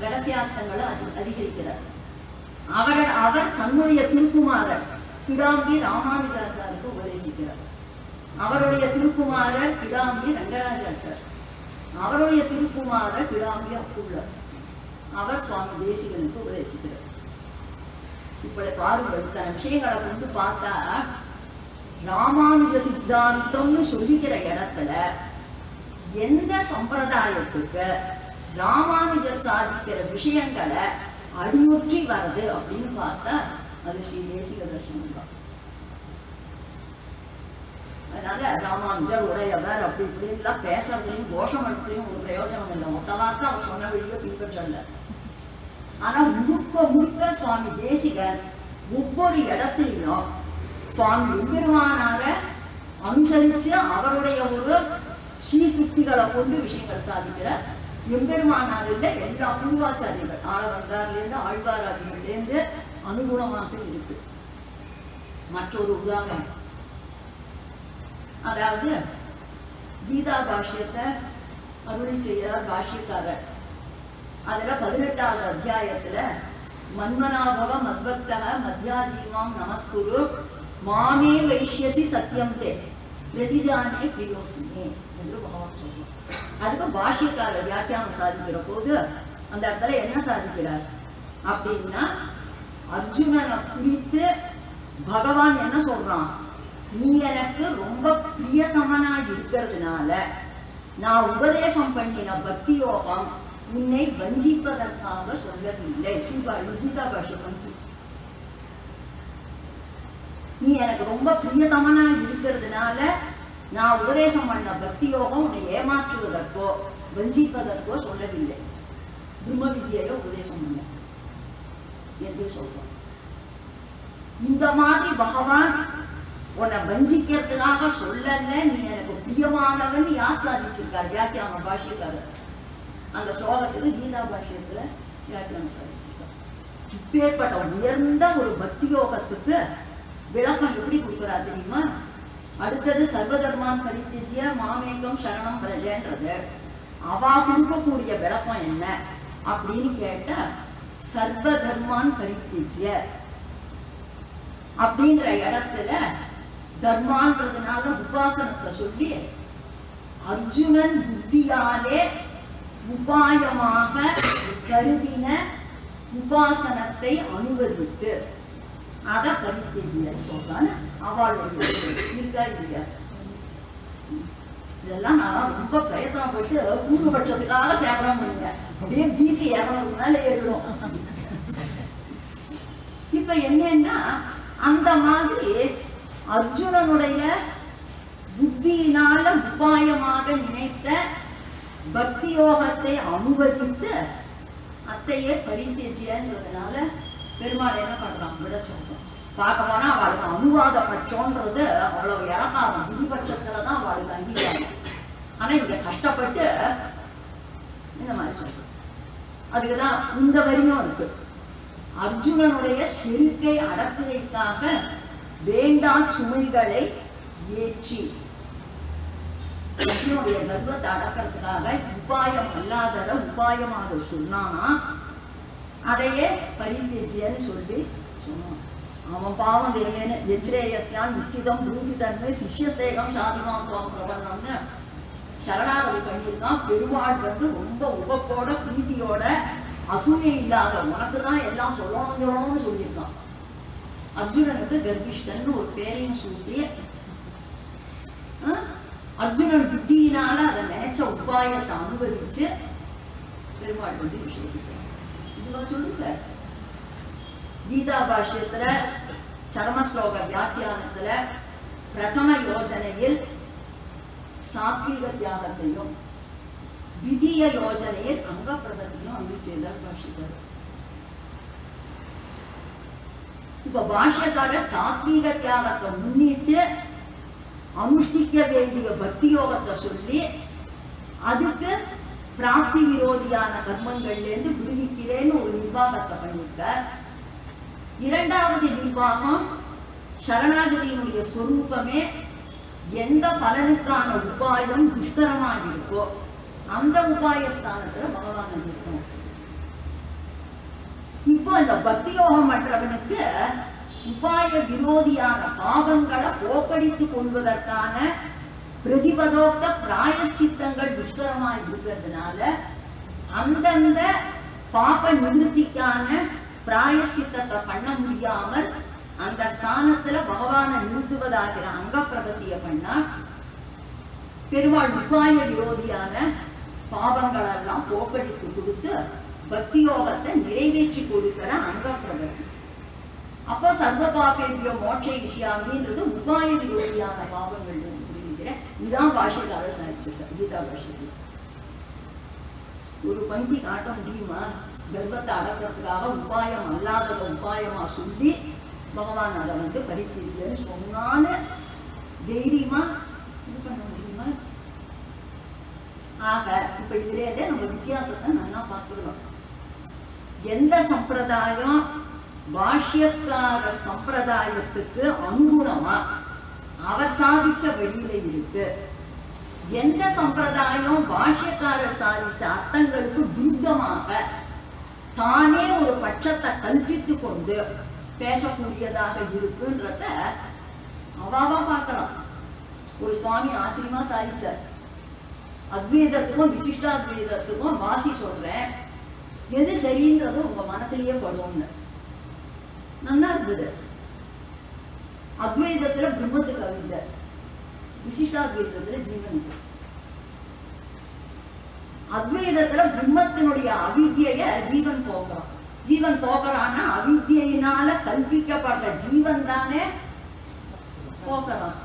ரகசியார்த்தங்களை அதிகரிக்கிறார். அவர் தன்னுடைய திருக்குமாரர் கிடாம்பி ராமானுஜாச்சாருக்கு உபதேசிக்கிறார். அவருடைய திருக்குமாரர் கிடாம்பி ரங்கராஜாச்சார், அவருடைய திருக்குமாரர் கிடாம்பி அப்புள்ளர், அவர் சுவாமி தேசிகனுக்கு உபதேசிக்கிறார். இப்படி பாருங்கள், இத்தனை விஷயங்களை கொண்டு பார்த்தா ராமானுஜ சித்தாந்தம்னு சொல்லிக்கிற இடத்துல எந்த சம்பிரதாயத்துக்கு ராமானுஜர் சாதிக்கிற விஷயங்களை அடியொற்றி வருது அப்படின்னு பார்த்தா அது ஸ்ரீ தேசிக தர்சனம் தான். அதனால ராமானுஜர் உடையவர் அப்படி இப்படின்லாம் பேசுறதுலையும் கோஷம் எடுத்துலையும் ஒரு பிரயோஜனம் இல்லை. மொத்தமாக அவர் சொன்ன வழியோ பின்பற்றல. ஆனா முழுக்க முழுக்க சுவாமி தேசிகன் ஒவ்வொரு இடத்துலையும் சுவாமி எம்பெருமானார அனுசரிச்சு அவருடைய ஒரு ஸ்ரீசுக்திகளை கொண்டு விஷயங்களை சாதிக்கிறார். எம்பெருமானாரில் எல்லா பூர்வாச்சாரியர்கள் ஆளவந்தார்லேருந்து ஆழ்வாராதிகள்லேருந்து அனுகுணமாக இருக்கு. மற்றொரு உதாரணம், அதாவது கீதா பாஷ்யத்தை அருளி செய்கிறார் பாஷ்யக்காரர். அதுல 18வது அத்தியாயத்துல மன்மனாபவ மத்பக்தக மத்யாஜீவாம் நமஸ்குரு மாமே வைஷ்யசி சத்தியம் தே பிரதிஜானே பிரியோசினே என்று பகவான் சொல்றார். அதுக்கு பாஷ்யக்காரர் வியாக்கியானம் சாதிக்கிற போது அந்த இடத்துல என்ன சாதிக்கிறார் அப்படின்னா, அர்ஜுனனை குறித்து பகவான் என்ன சொல்றான், நீ எனக்கு ரொம்ப பிரியதமனா இருக்கிறதுனால நான் உபதேசம் பண்ணின பக்தி யோகம் உன்னை வஞ்சிப்பதற்காக சொல்லவில்லை. கீதா பாஷ்யம், நீ எனக்கு ரொம்ப பிரியதமனா இருக்கிறதுனால நான் உபதேசம் பண்ண பக்தி யோகம் உன்னை ஏமாற்றுவதற்கோ வஞ்சிப்பதற்கோ சொல்லவில்லை. பிரம்ம வித்யையோ உபதேசம் பண்ண என்று சொல்றோம். இந்த மாதிரி பகவான் உன்னை வஞ்சிக்கிறதுக்காக சொல்லல, நீ எனக்கு பிரியமானவன் யார் சாதிச்சிருக்கார்? வியாக்கியான பாஷ்யக்காரர் அந்த ஸ்லோகத்துக்கு கீதா பாஷ்யத்துல வியாக்கியானம் சாதிச்சிருக்கார். இப்பேற்பட்ட உயர்ந்த ஒரு பக்தி யோகத்துக்கு விளக்கம் எப்படி கொடுக்குறா தெரியுமா? அடுத்தது சர்வதர்மான் பரித்திஜ்ய மாமேகம் சரணம் பிரஜன்றது. அவா கொடுக்கக்கூடிய விளக்கம் என்ன அப்படின்னு கேட்ட, சர்வதர்மான் பரித்திஜ்ய அப்படின்ற இடத்துல தர்மான்றதுனால உபாசனத்தை சொல்லி அர்ஜுனன் புத்தியாலே உபாயமாக கருதின உபாசனத்தை அனுவதித்து அதை பரித்திஜ்யன்னு சொல்றான்னு அவளுடைய இருக்கா இல்லையா? இதெல்லாம் நான் ரொம்ப பிரயத்தனப்பட்டு பூர்வபட்சத்துக்காக சேகரம் பண்ணுங்க. அப்படியே வீட்டு 200 மேல ஏறிடும். இப்ப என்னன்னா, அந்த மாதிரி அர்ஜுனனுடைய புத்தியினால உபாயமாக நினைத்த பக்தி யோகத்தை அனுவதித்து அத்தையே பரித்திஜ்யன்றதுனால பெருமாள் என்ன பண்றான், விட சொல்றான். பார்க்க போனா அவளுக்கு அனுவாத பட்சம்ன்றது அவ்வளவு இறக்காரம், விதிபட்சத்துலதான் அவளுக்கு அங்கீகாரம். ஆனா இங்க கஷ்டப்பட்டு இந்த மாதிரி சொல்றோம். அதுக்குதான் இந்த வரியும் இருக்கு. அர்ஜுனனுடைய செருக்கை அடக்குவதற்காக வேண்டா சுமைகளை ஏற்றி அர்ஜுனுடைய கர்வத்தை அடக்கிறதுக்காக உபாயம் அல்லாதத உபாயமாக சொன்னானா அதையே பரித்திஜ்யன்னு சொல்லி சொன்னான். அவன் பாவம் தேவேன்னு எஜ்ரேயஸ்யான் நிஷ்டிதம் பூமி தன்மை சிஷ்யசேகம் சாதிமாத்துவம் பிரபந்தம்னு சரணாகதி பண்ணியிருக்கான். பெருமாள் ரொம்ப உபப்போட பிரீத்தியோட அசூயை இல்லாத உனக்கு தான் எல்லாம் சொல்லணும்னு சொல்லியிருக்கான். அர்ஜுனனுக்கு கர்ப்பிஷ்டன்னு ஒரு பேரையும் சூட்டி அர்ஜுனன் புத்தியினால அதை நினைச்ச உபாயத்தை அனுவதிச்சு பெருமாள் விஷயத்துக்கு இதுவா சொல்லுங்க. கீதா பாஷ்யத்துல சரமஸ்லோக வியாக்கியானத்துல பிரதம யோஜனையில் சாத்வீக தியாகத்தையும் திதிய யோஜனையில் அங்க பிரகத்தையும் அங்கு செய்தார் பாஷ்யக்காரர். இப்ப பாஷ்யக்காரர் சாத்வீக தியாகத்தை முன்னிட்டு அனுஷ்டிக்க வேண்டிய பக்தி யோகத்தை சொல்லி அதுக்கு பிராப்தி விரோதியான கர்மங்கள்ல இருந்து விடுவிக்கிறேன்னு ஒரு நிர்வாகத்தை பண்ணிருக்க. இரண்டாவது நிர்வாகம் சரணாகதியினுடைய ஸ்வரூபமே எந்த பலனுக்கான உபாயம் துஷ்கரமாக இருக்கோ அந்த உபாய ஸ்தானத்துல பகவான் இருக்கும். இப்போ இந்த பக்தி யோகம் மற்றவனுக்கு உபாய விரோதியான பாவங்களை போக்கடித்துக் கொள்வதற்கான பிரதிபதோக்த பிராயச்சித்தங்கள் துஷ்கரமா இருக்கிறதுனால அந்தந்த பாப நிவர்த்திக்கான பிராயச்சித்தத்தை பண்ண முடியாமல் அந்த ஸ்தானத்துல பகவானை நிறுத்துவதாகிற அங்க பிரகத்திய பண்ணா பெருமாள் உபாய விரோதியான பாவங்களெல்லாம் போக்கடித்து கொடுத்து பக்தி யோகத்தை நிறைவேற்றி கொடுக்கிற அங்க பிரகதி. அப்போ சர்வ பாபேபியோ மோட்ச விஷயாமின்றது உபாய விரோதியான பாவங்கள் புரிவிக்கிற. இதான் பாஷ்யக்காரர் சாதிச்சிருக்க கீதா பாஷ்யத்தில். ஒரு பங்கி காட்ட முடியுமா? கர்ப்பத்தை அடக்கிறதுக்காக உபாயம் அல்லாதத உபாயமா சொல்லி பகவான் அதை பரித்திருச்சுன்னு சொன்னான்னு தைரியமா இது பண்ண முடியுமா? ஆக இப்ப இதுலேயே நம்ம வித்தியாசத்தை நல்லா பார்த்துக்கலாம். எந்த சம்பிரதாயம் பாஷ்யக்கார சம்பிரதாயத்துக்கு அனுகுணமா அவர் சாதிச்ச வழியில இருக்கு, எந்த சம்பிரதாயம் பாஷ்யக்காரர் சாதிச்ச அர்த்தங்களுக்கு விருத்தமாக தானே ஒரு பட்சத்தை கல்பித்து கொண்டு பேசக்கூடியதாக இருக்குன்றத அவாவா பார்க்கலாம். ஒரு சுவாமி ஆச்சரியமா சாதிச்சார். அத்வைதத்துக்கும் விசிஷ்டாத்வைதத்துக்கும் வாசி சொல்றேன், எது சரின்றது உங்க மனசிலேயே படும்னு. நல்லா இருந்தது. அத்வைதத்துல பிரம்மத்துக்கு அவித்தை, விசிஷ்டாத்வைதத்துல ஜீவனுக்கு. அத்வைதத்துல பிரம்மத்தினுடைய அவித்திய ஜீவன் போக்குறான். ஜீவன் போக்குறான்னா அவித்தியினால கல்பிக்கப்பட்ட ஜீவன் தானே போக்குறான்.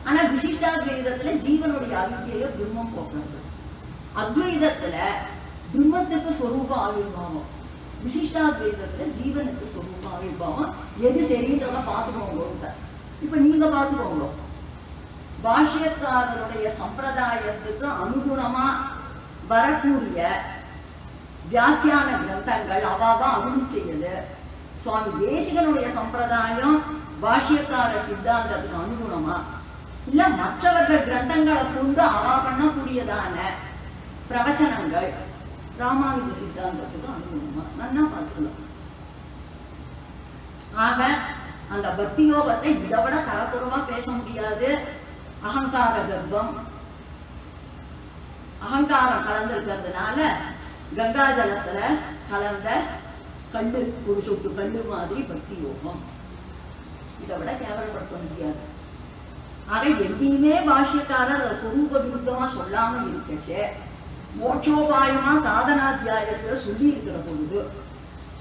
ஆனா விசிஷ்டாத்வைதத்துல ஜீவனுடைய அவித்திய பிரம்மம் போக்குறது. அத்வைதத்துல பிரம்மத்துக்கு சொரூப ஆவிர்வாவம், விசிஷ்டாத்வைதத்துல ஜீவனுக்கு சொரூப ஆவிர்வாவம். எது சரின்றத பார்த்துக்கோங்க. இப்ப நீங்க பார்த்துக்கோங்க, பாஷ்யக்காரருடைய சம்பிரதாயத்துக்கு அனுகுணமா வரக்கூடிய வியாக்கியான கிரந்தங்கள் அவாவா அருளி செய்யுது. சுவாமி தேசிகனுடைய சம்பிரதாயம் பாஷ்யக்கார சித்தாந்தத்துக்கு அனுகுணமா, இல்ல மற்றவர்கள் கிரந்தங்களை கொண்டு அவா பண்ணக்கூடியதான பிரவச்சனங்கள் ராமானுஜ சித்தாந்தத்துக்கு அனுகுணமா நல்லா பார்த்துக்கலாம். ஆக அந்த பக்தி யோகத்தை இதை விட தரக்குறவா பேச முடியாது. அகங்கார கர்ப்பம், அகங்காரம் கலந்திருக்கிறதுனால கங்கா ஜலத்துல கலந்த கல்லு, ஒரு சொட்டு கல்லு மாதிரி பக்தி யோகம். இதை விட கேவலப்படுத்த முடியாது. ஆக எங்கேயுமே பாஷ்யக்காரர் சொரூப விருத்தமா சொல்லாம இருக்கச்சே மோட்சோபாயமா சாதனாத்தியாயத்துல சொல்லி இருக்கிற பொழுது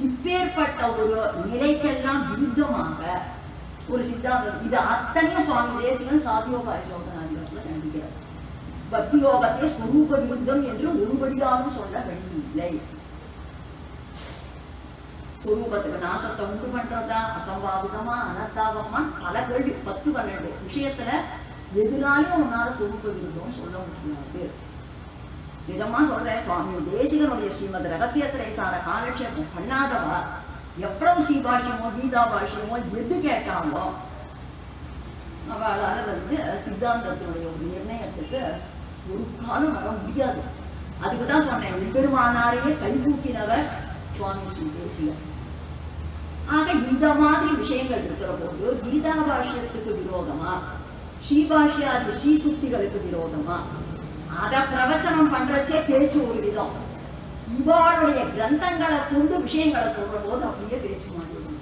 இப்பேற்பட்ட ஒரு நிலைக்கெல்லாம் விருத்தமாக ஒரு சித்தாந்தம் இது அத்தனையும் சுவாமி தேசிகன் சாத்தியோபாய சோதனாதிகாரத்துல கண்டிக்கிறார். பக்தி யோகத்தை ஸ்வரூப விருத்தம் என்று ஒருபடியாலும் சொல்ல வழியில்லை. ஸ்வரூபத்துக்கு நாசத்தை உண்டு பண்றதா, அசம்பாவிதமா, அனர்த்தாபமா, பல கேள்வி 10-12 விஷயத்துல எதிராலையும் உன்னால ஸ்வரூப விருத்தம் சொல்ல முடியாது. நிஜமா சொல்றேன், சுவாமி தேசிகனுடைய ஸ்ரீமத் ரகசியத்திரைசார காலட்சேபம் பண்ணாதவா எவ்வளவு ஸ்ரீபாஷ்யமோ கீதா பாஷ்யமோ எது கேட்டாலோ அவளால சித்தாந்தத்தினுடைய ஒரு நிர்ணயத்துக்கு ஒரு காலம் வர முடியாது. அதுக்குதான் சொன்னேன், எம்பெருமானாரையே கைதூக்கினவர் சுவாமி ஸ்ரீ தேசிகன். ஆக இந்த மாதிரி விஷயங்கள் இருக்கிற போது கீதா பாஷ்யத்துக்கு விரோதமா, ஸ்ரீபாஷ்யாதி ஸ்ரீசுக்திகளுக்கு விரோதமா அத பிரவச்சனம் பண்றச்சே பேச்சு ஒரு விதம், இவாளுடைய கிரந்தங்களை கொண்டு விஷயங்களை சொல்ற போது அப்படியே பேச்சு மாறிடும்.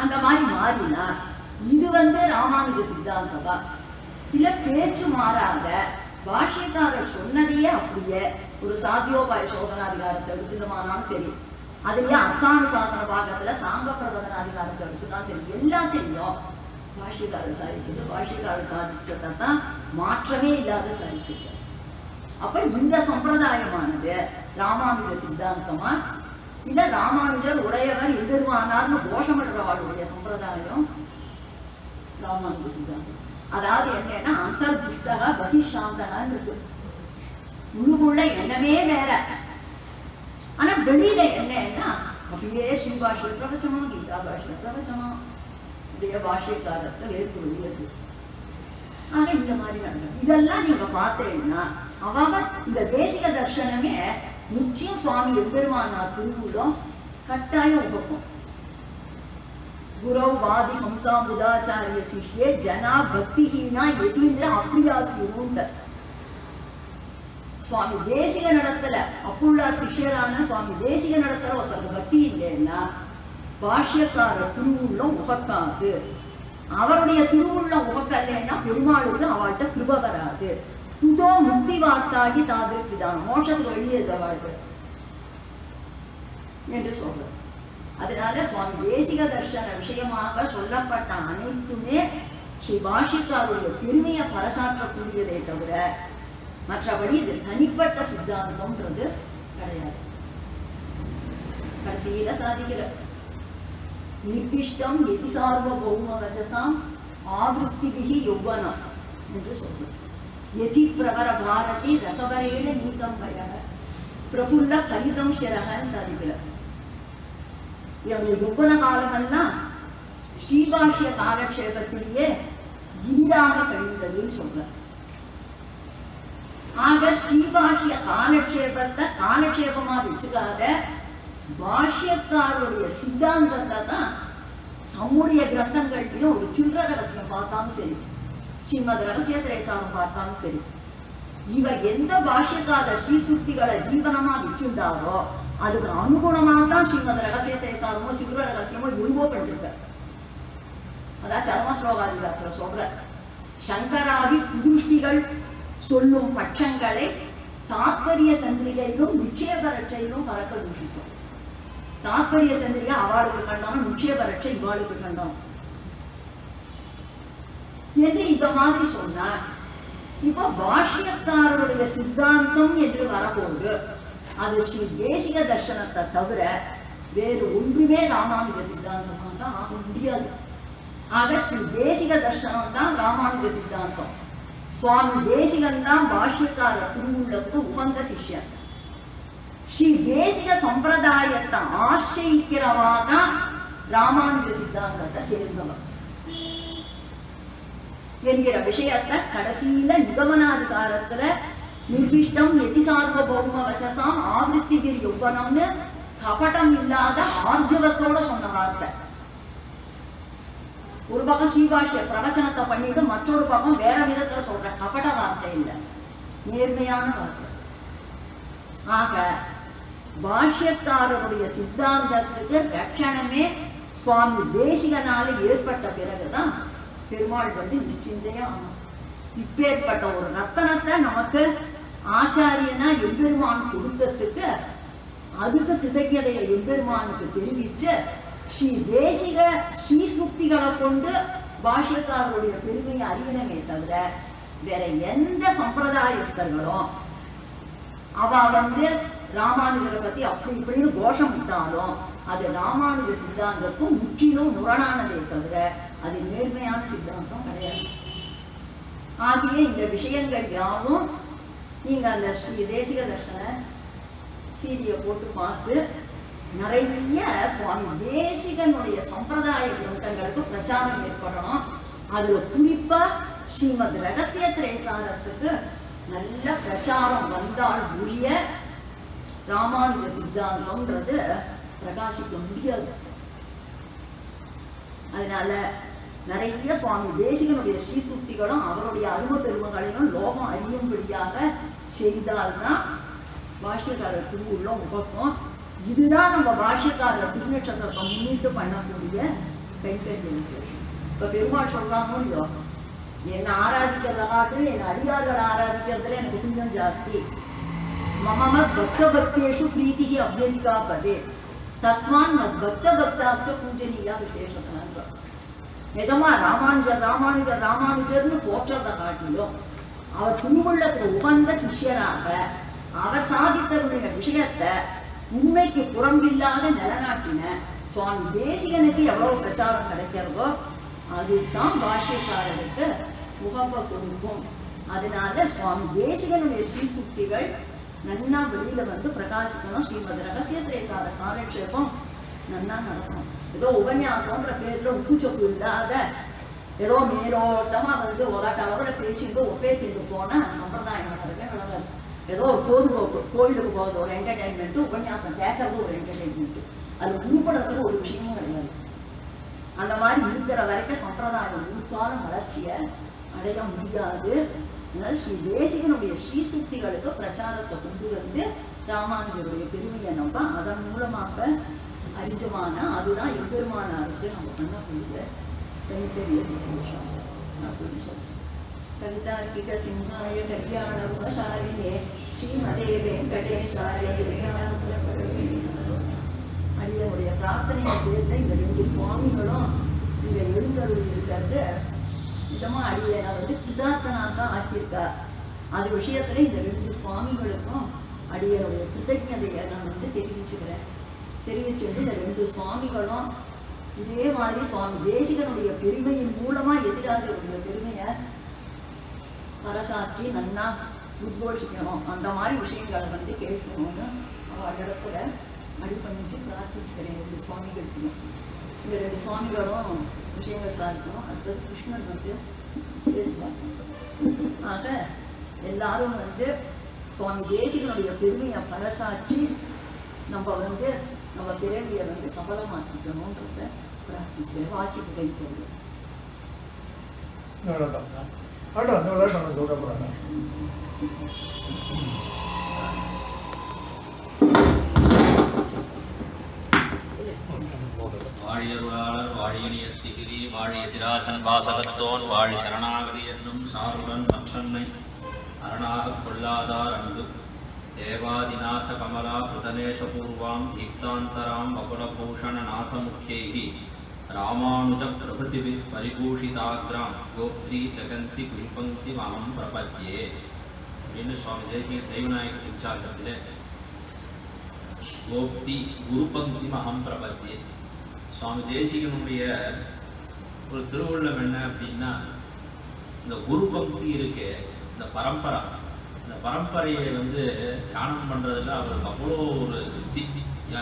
அந்த மாதிரி மாறினா இது ராமானுஜ சித்தாந்தமா இல்ல பேச்சு மாறாத பாஷ்யக்காரர் சொன்னதையே அப்படியே ஒரு சாத்தியோபாய சோதனாதிகாரத்தை எடுத்துமானாலும் சரி, அதுலயே அர்த்தானுசாசன பாகத்துல சாங்க பிரபதனாதிகாரத்தை எடுத்துனாலும் சரி, எல்லாத்தையும் பாஷ்யக்காரர் சாதிச்சது, பாஷ்யக்காரர் சாதிச்சதான் மாற்றமே இல்லாத சாதிச்சிருக்க. அப்ப இந்த சம்பிரதாயமானது ராமானுஜ சித்தாந்தமா இல்ல ராமானுஜர் உடையவர் எம்பெருமானார்னு கோஷமிடுறவாளுடைய சம்பிரதாயம் ராமானுஜ சித்தாந்தம். அதாவது என்னன்னா அந்தர்திஷ்டகா பகிஷாந்தகான்னு இருக்கு. உள்ளுக்குள்ள என்னமே வேற, ஆனா வெளியில என்னன்னா அப்படியே ஸ்ரீபாஷ்ய பிரவச்சனம், கீதா பாஷ்ய பிரவச்சனம், அப்படியே பாஷ்யக்காரத்தை வேர்த்து வெளியது. ஆனா இந்த மாதிரி நடக்கும். இதெல்லாம் நீங்க பார்த்தீங்கன்னா அவங்க இந்த தேசிக தர்சனமே நிச்சயம் சுவாமி எம்பெருமானார் திருவுள்ளம் கட்டாயம் உபக்கும். குரவ் வாதி ஹம்சா புதாச்சாரிய சிஷ்யே ஜனா பக்திஹீனா எதீந்திர அப்ரியாசியுண்ட சுவாமி தேசிக நடத்தல அப்புள்ளார் சிஷ்யரான சுவாமி தேசிக நடத்தல ஒருத்தருக்கு பக்தி இல்லைன்னா பாஷ்யக்காரர் திருவுள்ளம் உகக்காது. அவருடைய திருவுள்ளம் உகக்கல்லைன்னா பெருமாளுக்கு அவள்கிட்ட கிருப வராது. புதோ முக்தி வார்த்தாகி தாதிருப்பிதான் மோட்சத்துக்கு வெளியேது அவளுக்கு என்று சொல்றார். அதனால சுவாமி தேசிக தர்சன விஷயமாக சொல்லப்பட்ட அனைத்துமே ஸ்ரீ பாஷ்யக்காருடைய பெருமையை பறைசாற்றக்கூடியதே தவிர மற்றபடி இது தனிப்பட்ட சித்தாந்தம்ன்றது கிடையாது. கடைசியில சாதிக்கிற நிர்திஷ்டம் எதி சார்வபௌம வச்சசாம் ஆவிருத்திபிகி யௌவனம் என்று சொல்றது. எதி பிரபர பாரதி ரசவரேன நீதம் பயக பிரபுல்ல கலிதம் சிரகன்னு சாதிக்கிற. யௌவன காலமெல்லாம் ஸ்ரீபாஷ்ய காலக்ஷேபத்திலேயே இனிதாக கழிந்ததுன்னு சொல்ற. ஆக ஸ்ரீபாஷ்ய காலக்ஷேபத்தை காலக்ஷேபமா வச்சுக்காத பாஷ்யக்காரருடைய சித்தாந்தத்தை தான் நம்முடைய கிரந்தங்கள்லையும் ஒரு சில்லற ரகசியம் பார்த்தாலும் சரி, ஸ்ரீமத் ரகசிய திரேசாரம் பார்த்தாலும் சரி, இவ எந்த பாஷ்யக்கார ஸ்ரீசுக்திகளை ஜீவனமா வச்சுட்டாரோ அதுக்கு அனுகுணமாக தான் ஸ்ரீமத் ரகசிய திரேசாரமோ சில்லற ரகசியமோ எதுவோ பண்ணிருக்க. அதான் சர்ம ஸ்லோகாதிகாரத்துல சொல்ற சங்கராதி குதுஷ்டிகள் சொல்லும் பட்சங்களை தாத்பரிய சந்திரிகையிலும் நிச்சயபரட்சையிலும் பறக்க தூஷிக்கும். தாத்பரிய சந்திரிகை அவளுக்கு கண்டாலும் நிச்சயபரட்சை இவாளுக்கு கண்டாலும் என்று இந்த மாதிரி சொன்னார். இப்போ பாஷ்யக்காரருடைய சித்தாந்தம் என்று வரபோது அது ஸ்ரீ தேசிக தர்சனத்தை தவிர வேறு ஒன்றுமே ராமானுஜ சித்தாந்தமாக தான் ஆக முடியாது. ஆக ஸ்ரீ தேசிக தர்சனம் தான் ராமானுஜ சித்தாந்தம். சுவாமி தேசிகன் தான் பாஷ்யக்கார திருவுள்ளத்துக்கு உகந்த சிஷ்யன். ஸ்ரீ தேசிக சம்பிரதாயத்தை ஆசிரிக்கிறவா தான் ராமானுஜ சித்தாந்தத்தை சேர்ந்தவர் என்கிற விஷயத்தை கடைசியில நிகமனாதிகாரத்துல நிர்விஷ்டம் எதி சார்வபௌம வச்சசாம் ஆவிருத்திபிர் யௌவனம்னு கபடம் இல்லாத ஆர்ஜவத்தோட சொன்ன வார்த்தை. ஒரு பக்கம் ஸ்ரீபாஷ்ய பிரவச்சனத்தை பண்ணிட்டு மற்றொரு பக்கம் வேற விதத்துல சொல்ற கபட வார்த்தை இல்லை, நேர்மையான வார்த்தை. ஆக பாஷ்யக்காரருடைய சித்தாந்தத்துக்கு ரட்சணமே சுவாமி தேசிகனால ஏற்பட்ட பிறகுதான் பெருமாள் நிச்சயந்தையா ஆகும். இப்பேற்பட்ட ஒரு ரத்தனத்தை நமக்கு ஆச்சாரியனா எம்பெருமான் கொடுத்ததுக்கு அதுக்கு கிருதஜதையை எம்பெருமானுக்கு தெரிவிச்சு ஸ்ரீ தேசிக ஸ்ரீசுக்திகளை கொண்டு பாஷ்யக்காரருடைய பெருமையை அறியணுமே தவிர வேற எந்த சம்பிரதாயஸ்தர்களும் அவ ராமானுஜரை பத்தி அப்படி இப்படின்னு கோஷம் விட்டாலும் அது ராமானுஜ சித்தாந்தத்துக்கும் முற்றிலும் முரணானதே தவிர அது நேர்மையான சித்தாந்தம் கிடையாது. ஆகிய இந்த விஷயங்கள் யாவும் நீங்க அந்த ஸ்ரீ தேசிக தர்சன சீடியை போட்டு பார்த்து நிறைய சுவாமி தேசிகனுடைய சம்பிரதாய கிரந்தங்களுக்கு பிரச்சாரம் ஏற்படணும். அதுல குறிப்பா ஸ்ரீமத் ரகசிய திரேசாரத்துக்கு நல்ல பிரச்சாரம் வந்தால் உரிய ராமானுஜ சித்தாந்தம்ன்றது பிரகாசிக்க முடியாது. அதனால நிறைய சுவாமி தேசிகனுடைய ஸ்ரீசுக்திகளும் அவருடைய அரும பெருமங்களையும் லோகம் அறியும்படியாக செய்தால்தான் பாஷ்யக்காரர் திருவுள்ளம் உபக்கும். இதுதான் நம்ம பாஷ்யக்காரர் திருநட்சத்திரத்தை முன்னிட்டு பண்ணக்கூடிய கைங்கரிய விசேஷம். இப்ப பெருமாள் சொல்றாமோ இல்லையோ, என்னை ஆராதிக்கிறத காட்டு என் அடியார்கள் ஆராதிக்கிறதுல எனக்கு புண்ணியம் ஜாஸ்தி. மம பக்த பக்தேஷு பிரீத்திகி அபியதிகா பதே தஸ்மான் பக்த பக்தாஷ்ட பூஜனீயா விசேஷத்தான். நிஜமா ராமானுஜர் ராமானுஜர் ராமானுஜர்னு போற்றதை காட்டிலும் அவர் திருவுள்ளத்துக்கு உகந்த சிஷ்யராக அவர் சாதித்தருடைய விஷயத்தை உண்மைக்கு புறம்பில்லாத நிலநாட்டின சுவாமி தேசிகனுக்கு எவ்வளவு பிரச்சாரம் கிடைக்கிறதோ அதுதான் பாஷ்யக்காரருக்கு உகப்ப கொடுக்கும். அதனால சுவாமி தேசிகனுடைய ஸ்ரீசுக்திகள் நன்னா வெளியில வந்து பிரகாசிக்கணும். ஸ்ரீமத் ரகசிய திரேசார காலட்சேபம் நன்னா நடக்கணும். ஏதோ உபன்யாசம்ன்ற பேர்ல உப்பு சொப்பு இல்லாத ஏதோ மேலோட்டமா வந்து ஒதாட்ட அளவுல பேசிட்டு ஒப்பேத்திட்டு போனா சம்பிரதாயம் நடக்காது. ஏதோ ஒரு பொழுதுபோக்கு, கோயிலுக்கு போகிறது ஒரு என்டர்டைன்மெண்ட்டு, உபன்யாசம் கேட்கறது ஒரு என்டர்டைன்மெண்ட்டு, அது உருப்படுறதுக்கு ஒரு விஷயமும் கிடையாது. அந்த மாதிரி இருக்கிற வரைக்கும் சம்பிரதாயம் உருக்கான வளர்ச்சியை அடைய முடியாது. அதனால ஸ்ரீ தேசிகனுடைய ஸ்ரீசுக்திகளுக்கு பிரச்சாரத்தை கொண்டு வந்து ராமானுஜருடைய பெருமையை நம்ம அதன் மூலமாக அறிஞ்சமான அதுதான் எம்பெருமானாருக்கு நம்ம பண்ணக்கூடிய கைத்தறிய விசேஷம் அப்படின்னு சொல்றோம். கவிதார்க்கிக சிம்ஹாய கல்யாண குணசாலினே ஸ்ரீமதே வெங்கடேசாய அடியனுடைய பிரார்த்தனை பேர்ல இந்த 2 சுவாமிகளும் இங்க எழுந்தருள் இருக்கிறது விதமா அடியனை வந்து கிருதார்த்தனாக ஆக்கியிருக்கார். அது விஷயத்துல இந்த 2 சுவாமிகளுக்கும் அடியனுடைய கிருத்தஜதையை நான் வந்து தெரிவிச்சுட்டு இந்த 2 சுவாமிகளும் இதே மாதிரி சுவாமி தேசிகனுடைய பெருமையின் மூலமா எதிராஜருடைய பெருமையை பரசாற்றி நன்னா உத்கோஷிக்கணும். அந்த மாதிரி விஷயங்களை வந்து கேட்கணும்னு இடத்துல அடிப்பணிச்சு பிரார்த்திச்சுக்கிறேன். 2 சுவாமிகளுக்கு இந்த 2 சுவாமிகளும் விஷயங்கள் சாதிக்கணும். அடுத்தது கிருஷ்ணன் வந்து பேசுவாங்க. ஆக எல்லாரும் வந்து சுவாமி தேசிகனுடைய பெருமையை பரசாற்றி நம்ம வந்து நம்ம பிறவியை வந்து சபலமாக்கிக்கணும்ன்றத பிரார்த்திச்சு வாட்சிக்கு கை போகுது. வாழியருளாளர் வாழியனியத்திகிரி வாழிய திராசன் வாசகத்தோன் வாழி சரணாகதி என்னும் சாருடன் நற்சன்னை அரணாகக் கொள்ளாதார் அன்பு தேவாதிநாச கமலா கிருதநேசபூர்வாம் தீப்தாந்தராம் வகுலபூஷண நாதமுக்கியைஹி ராமானுஜ பிரபுதிவி பரிபூஷிதாக்ராம் கோப்திரி ஜெகந்தி குருபங்கி மாமம் பிரபத்யே அப்படின்னு சுவாமி தேசிய தெய்வநாயக உச்சாரணத்திலே கோப்தி குருபங்கி மகம் பிரபத்யே. சுவாமி தேசிகனுடைய ஒரு திருவுள்ளம் என்ன அப்படின்னா, இந்த குரு பக்தி இருக்கு, இந்த பரம்பரை, இந்த பரம்பரையை வந்து தியானம் பண்றதுல அவருக்கு அவ்வளோ ஒரு திருப்தி.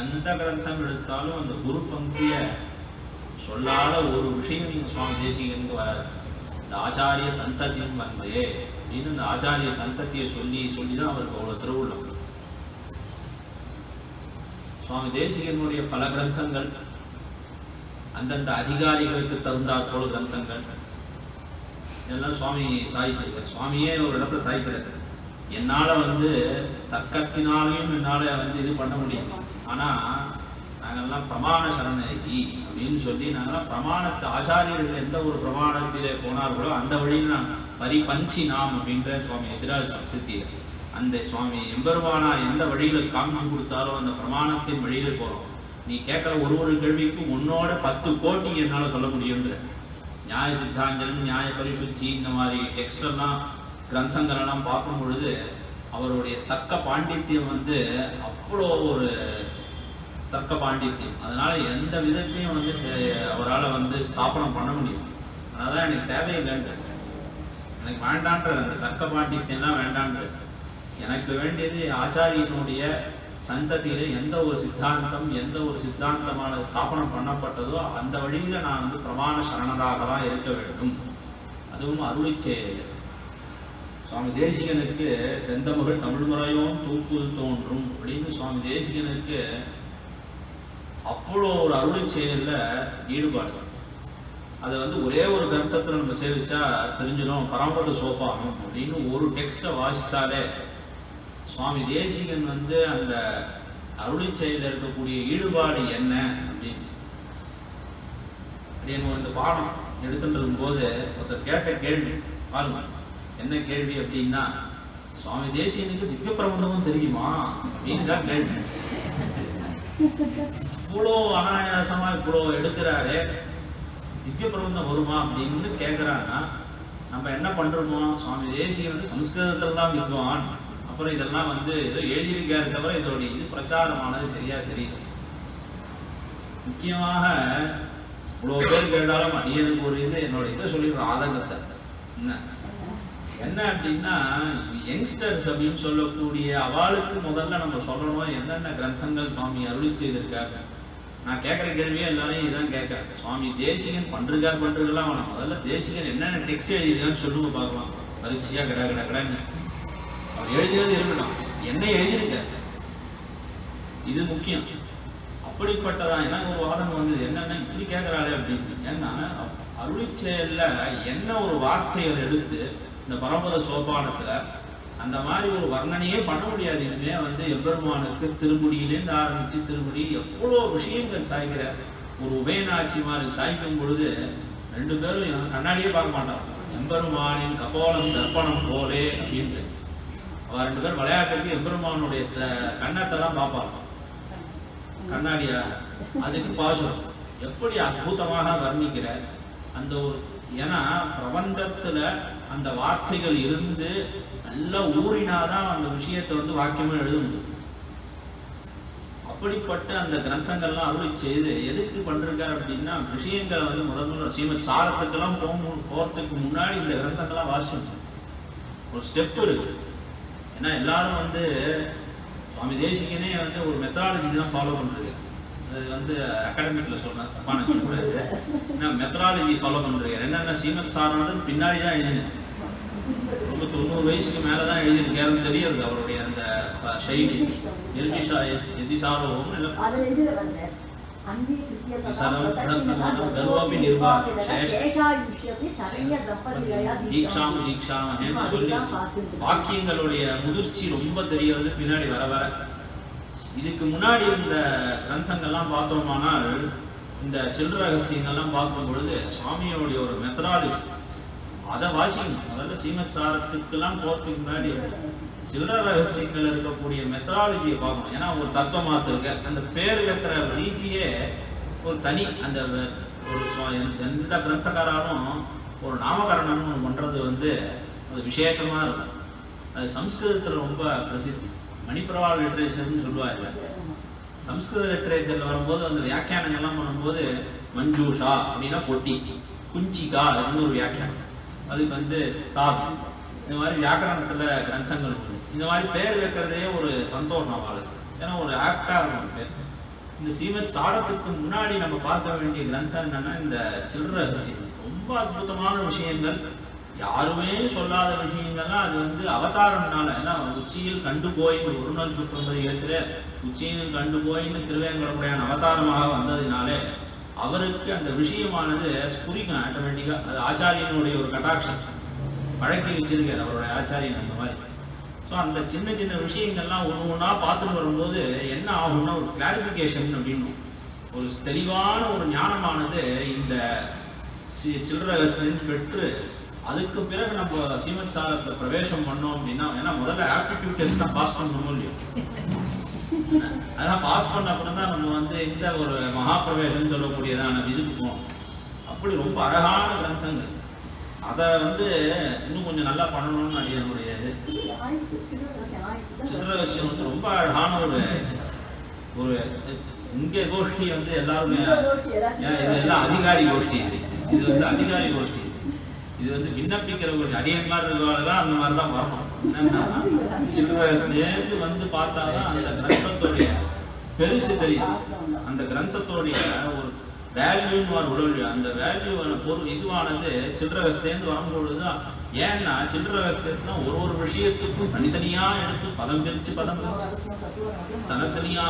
எந்த கிரந்தம் எடுத்தாலும் அந்த குரு பக்தியை சொல்லாத ஒரு விஷயம் சுவாமி தேசிகனுக்கு வராது. இந்த ஆச்சாரிய சந்ததியின் வந்தே அப்படின்னு இந்த ஆச்சாரிய சந்ததியை சொல்லி தான் அவருக்கு அவ்வளோ திருவுள்ளம். சுவாமி தேசிகனுடைய பல கிரந்தங்கள் அந்தந்த அதிகாரிகளுக்கு தகுந்தாற் போல கிரந்தங்கள் இதெல்லாம் சுவாமி சாதிச்சிருக்கார். சுவாமியே ஒரு இடத்துல சாதிக்கிறார். என்னால் வந்து தர்க்கத்தினாலையும் என்னால் வந்து இது பண்ண முடியும், ஆனால் நாங்கள்லாம் பிரமாண சரணி அப்படின்னு சொல்லி நாங்கள்லாம் பிரமாணத்தை ஆச்சாரியர்கள் எந்த ஒரு பிரமாணத்திலே போனார்களோ அந்த வழியில் நான் பரிபஞ்சி நாம் அப்படின்ற சுவாமி எதிராக சப்தியில் அந்த சுவாமி எம்பெருமானா எந்த வழியில் காமிச்சு கொடுத்தாரோ அந்த பிரமாணத்தின் வழியில் போகிறோம். நீ கேட்குற ஒரு கேள்விக்கும் உன்னோட 10 கோடி என்னால் சொல்ல முடியுன்ற நியாய சித்தாஞ்சலம், நியாய பரிசுத்தி இந்த மாதிரி டெக்ஸ்டெல்லாம் கிரந்தங்களெல்லாம் பார்க்கும் பொழுது அவருடைய தக்க பாண்டித்யம் வந்து அவ்வளோ ஒரு தக்க பாண்டித்யம். அதனால எந்த விதத்தையும் வந்து அவரால் வந்து ஸ்தாபனம் பண்ண முடியும். அதனால எனக்கு தேவையில்லைன்ற, எனக்கு வேண்டான்ற அந்த தக்க பாண்டித்யம்லாம் வேண்டான்ற, எனக்கு வேண்டியது ஆச்சாரியனுடைய சந்ததியில எந்த ஒரு சித்தாந்தம் எந்த ஒரு சித்தாந்தமான ஸ்தாபனம் பண்ணப்பட்டதோ அந்த வழியில நான் வந்து பிரமாண சரணராக தான் இருக்க வேண்டும். அதுவும் அருளி செயல். சுவாமி தேசிகனுக்கு செந்தமிழ் தமிழ் முறையும் தூக்குள் தோன்றும் அப்படின்னு சுவாமி தேசிகனுக்கு அவ்வளோ ஒரு அருளி செயல்ல ஈடுபாடு. அதை வந்து ஒரே ஒரு கிரந்தத்தில் நம்ம சேவிச்சா தெரிஞ்சிடும். பரம்பரை சோபானம் அப்படின்னு ஒரு டெக்ஸ்ட்டை வாசிச்சாலே சுவாமி தேசிகன் வந்து அந்த அருளி செயலில் இருக்கக்கூடிய ஈடுபாடு என்ன அப்படின்னு இந்த பாடம் எடுத்துட்டு இருக்கும்போது ஒருத்தர் கேட்ட கேள்வி பாருங்க. என்ன கேள்வி அப்படின்னா, சுவாமி தேசிகனுக்கு திவ்ய பிரபந்தமும் தெரியுமா அப்படின்னு தான் கேள்வி. இவ்வளோ அனாயாசமா இவ்வளோ எடுக்கிறாரு, திவ்ய பிரபந்தம் வருமா அப்படின்னு கேட்குறாங்கன்னா நம்ம என்ன பண்றோமோ, சுவாமி தேசிகன் வந்து சம்ஸ்கிருதத்தில் தான் வித்வான் அப்புறம் இதெல்லாம் வந்து ஏதோ எழுதியிருக்காரு தவிர இதோடைய இது பிரச்சாரமானது சரியா தெரியுது. முக்கியமாக இவ்வளோ பேர் கேட்டாலும் எனக்கு ஒரு இது என்னோட இதை சொல்லிடுற ஆதங்கத்தை என்ன அப்படின்னா, யங்ஸ்டர்ஸ் அப்படின்னு சொல்லக்கூடிய அவளுக்கு முதல்ல நம்ம சொல்லணும் என்னென்ன கிரந்தங்கள் சுவாமி அருளி செய்திருக்காங்க. நான் கேட்குற கேள்வியே எல்லாரையும் இதான் கேட்குறேன். சுவாமி தேசிகன் பண்றதுலாம் வேணும், முதல்ல தேசிகன் என்னென்ன டெக்ஸ்ட் எழுதியிருக்கான்னு சொல்லுங்க பார்க்கலாம். வரிசையா கிடன்னு அவர் எழுதியது இருக்கணும், என்ன எழுதியிருக்க, இது முக்கியம். அப்படிப்பட்டதான் எனக்கு ஒரு வாதம் வந்தது, என்னன்னா இப்படி கேட்குறாரு அப்படின்னு. ஏன்னா அருளி செயல்ல என்ன ஒரு வார்த்தையை எடுத்து இந்த பரமபத சோபானத்துல அந்த மாதிரி ஒரு வர்ணனையே பண்ண முடியாது. இனிமே வந்து எம்பெருமானுக்கு திருமுடியிலேருந்து ஆரம்பிச்சு திருமுடி எவ்வளோ விஷயங்கள் சாய்க்கிற ஒரு உபயநாச்சிமாருக்கு சாய்க்கும் பொழுது ரெண்டு பேரும் கண்ணாடியே பார்க்க மாட்டாங்க. எம்பெருமானின் கபோலம் தர்ப்பணம் போலே அப்படின்ட்டு அவ ரெண்டு பேரும் விளையாட்டுக்கு எம்பெருமானுடைய கண்ணத்தை தான் பார்ப்பாங்க, கண்ணாடியா. அதுக்கு பாசம் எப்படி அற்புதமாக வர்ணிக்கிற அந்த ஒரு, ஏன்னா பிரபந்தத்துல அந்த வார்த்தைகள் இருந்து நல்லா ஊறினாதான் அந்த விஷயத்தை வந்து வாக்கியமா எழுத முடியும். அப்படிப்பட்ட அந்த கிரந்தங்கள்லாம் அருளி செய்து எதுக்கு பண்றாரு அப்படின்னா, விஷயங்களை வந்து முதல்ல ஸ்ரீமத் சாரத்துக்கெல்லாம் போறதுக்கு முன்னாடி இந்த கிரந்தங்கள்லாம் வாசிச்சோம். ஒரு ஸ்டெப் இருக்கு. ஏன்னா எல்லாரும் வந்து சுவாமி தேசிகனே வந்து ஒரு மெத்தடாலஜி தான் ஃபாலோ பண்றது. அது வந்து அகாடமிக்ல சொல்றேன், தப்பான கூடாது. மெத்தடாலஜி ஃபாலோ பண்றீங்க. என்னென்ன ஸ்ரீமத் சாரணம் பின்னாடி தான் எழுதினேன். ரொம்ப 90 வயசுக்கு மேலதான் எழுதியிருக்காருன்னு தெரியாது அவருடைய அந்த சைலி. நிர்மிஷா எதிசாரோகம் வாக்கியங்களுடைய முதிர்ச்சி ரொம்ப தெரியறது பின்னாடி வர வர. இதுக்கு முன்னாடி இந்த கிரந்தங்கள்லாம் பார்த்தோமானால் இந்த சில்லற ரகசியங்கள்லாம் பார்க்கும் பொழுது சுவாமியோடைய ஒரு மெத்தடாலஜி அதை வாசிக்கணும். முதல்ல ஸ்ரீமத் சாரத்துக்கெல்லாம் போறதுக்கு முன்னாடி சில்லற ரகசியங்கள் இருக்கக்கூடிய மெத்தடாலஜியை பார்க்கணும். ஏன்னா ஒரு தத்துவமாத்து இருக்க அந்த பேர் இருக்கிற ரீதியே ஒரு தனி, அந்த ஒரு எந்த கிரந்தக்காராலும் ஒரு நாமகரணம் பண்றது வந்து அது விசேஷமா இருக்கும். அது சம்ஸ்கிருதத்துல ரொம்ப பிரசித்தி. மணிப்பிரவா லிட்ரேச்சர்னு சொல்லுவாங்க. சம்ஸ்கிருத லிட்ரேச்சர்ல வரும்போது அந்த வியாக்கியானங்கள்லாம் பண்ணும்போது மஞ்சூஷா அப்படின்னா பொட்டி, குஞ்சிகா அப்படின்னு ஒரு வியாக்கியானம், அதுக்கு வந்து சாபி, இந்த மாதிரி வியாக்கரணத்துல கிரந்தங்கள் உண்டு. இந்த மாதிரி பேர் வைக்கிறதே ஒரு சந்தோஷம் அவளுக்கு. ஏன்னா ஒரு ஆக்டா இருக்கும் பேர். இந்த ஸ்ரீமத் சாரத்துக்கு முன்னாடி நம்ம பார்க்க வேண்டிய கிரந்தம் என்னன்னா இந்த சில்லற ரகசியம். ரொம்ப அற்புதமான விஷயங்கள், யாருமே சொல்லாத விஷயங்கள்லாம். அது வந்து அவதாரம்னால, ஏன்னா உச்சியில் கண்டு போய் ஒரு நாள் சுற்றும்பது ஏற்ற உச்சியில் கண்டு போயின்னு திருவேங்கடமுடையான் அவதாரமாக வந்ததுனாலே அவருக்கு அந்த விஷயமானது புரிக்கும் ஆட்டோமேட்டிக்கா. அது ஆச்சாரியனுடைய ஒரு கட்டாட்சம் வழக்கி வச்சிருக்காரு அவருடைய ஆச்சாரியன் அந்த மாதிரி. ஸோ அந்த சின்ன சின்ன விஷயங்கள்லாம் ஒன்று ஒன்றா பார்த்துட்டு வரும்போது என்ன ஆகும்னா ஒரு கிளாரிஃபிகேஷன் அப்படின்னு ஒரு தெளிவான ஒரு ஞானமானது இந்த சில்லற ரகசியம் பெற்று அதுக்கு பிறகு நம்ம ஸ்ரீமத் சாரத்தை பிரவேசம் பண்ணோம் அப்படின்னா, ஏன்னா முதல்ல ஆப்டிடியூட் டெஸ்ட் தான் பாஸ் பண்ணணும் இல்லையோ, அதெல்லாம் பாஸ் பண்ண அப்புறம் தான் நம்ம வந்து இந்த ஒரு மகா பிரவேசம் சொல்லக்கூடியதான இதுக்கு போகணும். அப்படி ரொம்ப அழகான கிரந்தங்கள். அதை வந்து இன்னும் கொஞ்சம் நல்லா பண்ணணும்னு என்னுடைய இது. சில்லற ரகசியம் வந்து ரொம்ப அழகான ஒரு இங்க கோஷ்டி வந்து எல்லாருமே இதெல்லாம் அதிகாரி கோஷ்டி. இது வந்து அதிகாரி கோஷ்டி. இது வந்து விண்ணப்பிக்கிற ஒரு அடியன் மாதிரி இருக்கிறவங்க அந்த மாதிரி தான் வரணும். என்னன்னா சில்லற சேர்ந்து வந்து பார்த்தாதான் அந்த கிரந்தத்துடைய பெருசு தெரியும். அந்த கிரந்தத்துடைய ஒரு வேல்யூன்னு உடல் அந்த வேல்யூவான பொருள் இதுவானது சில்லற சேர்ந்து வரும்பொழுதுதான். ஏன்னா சில்லற ரகசியத்துல ஒரு விஷயத்துக்கும் தனித்தனியா எடுத்து பதம் பிரிச்சு தனித்தனியா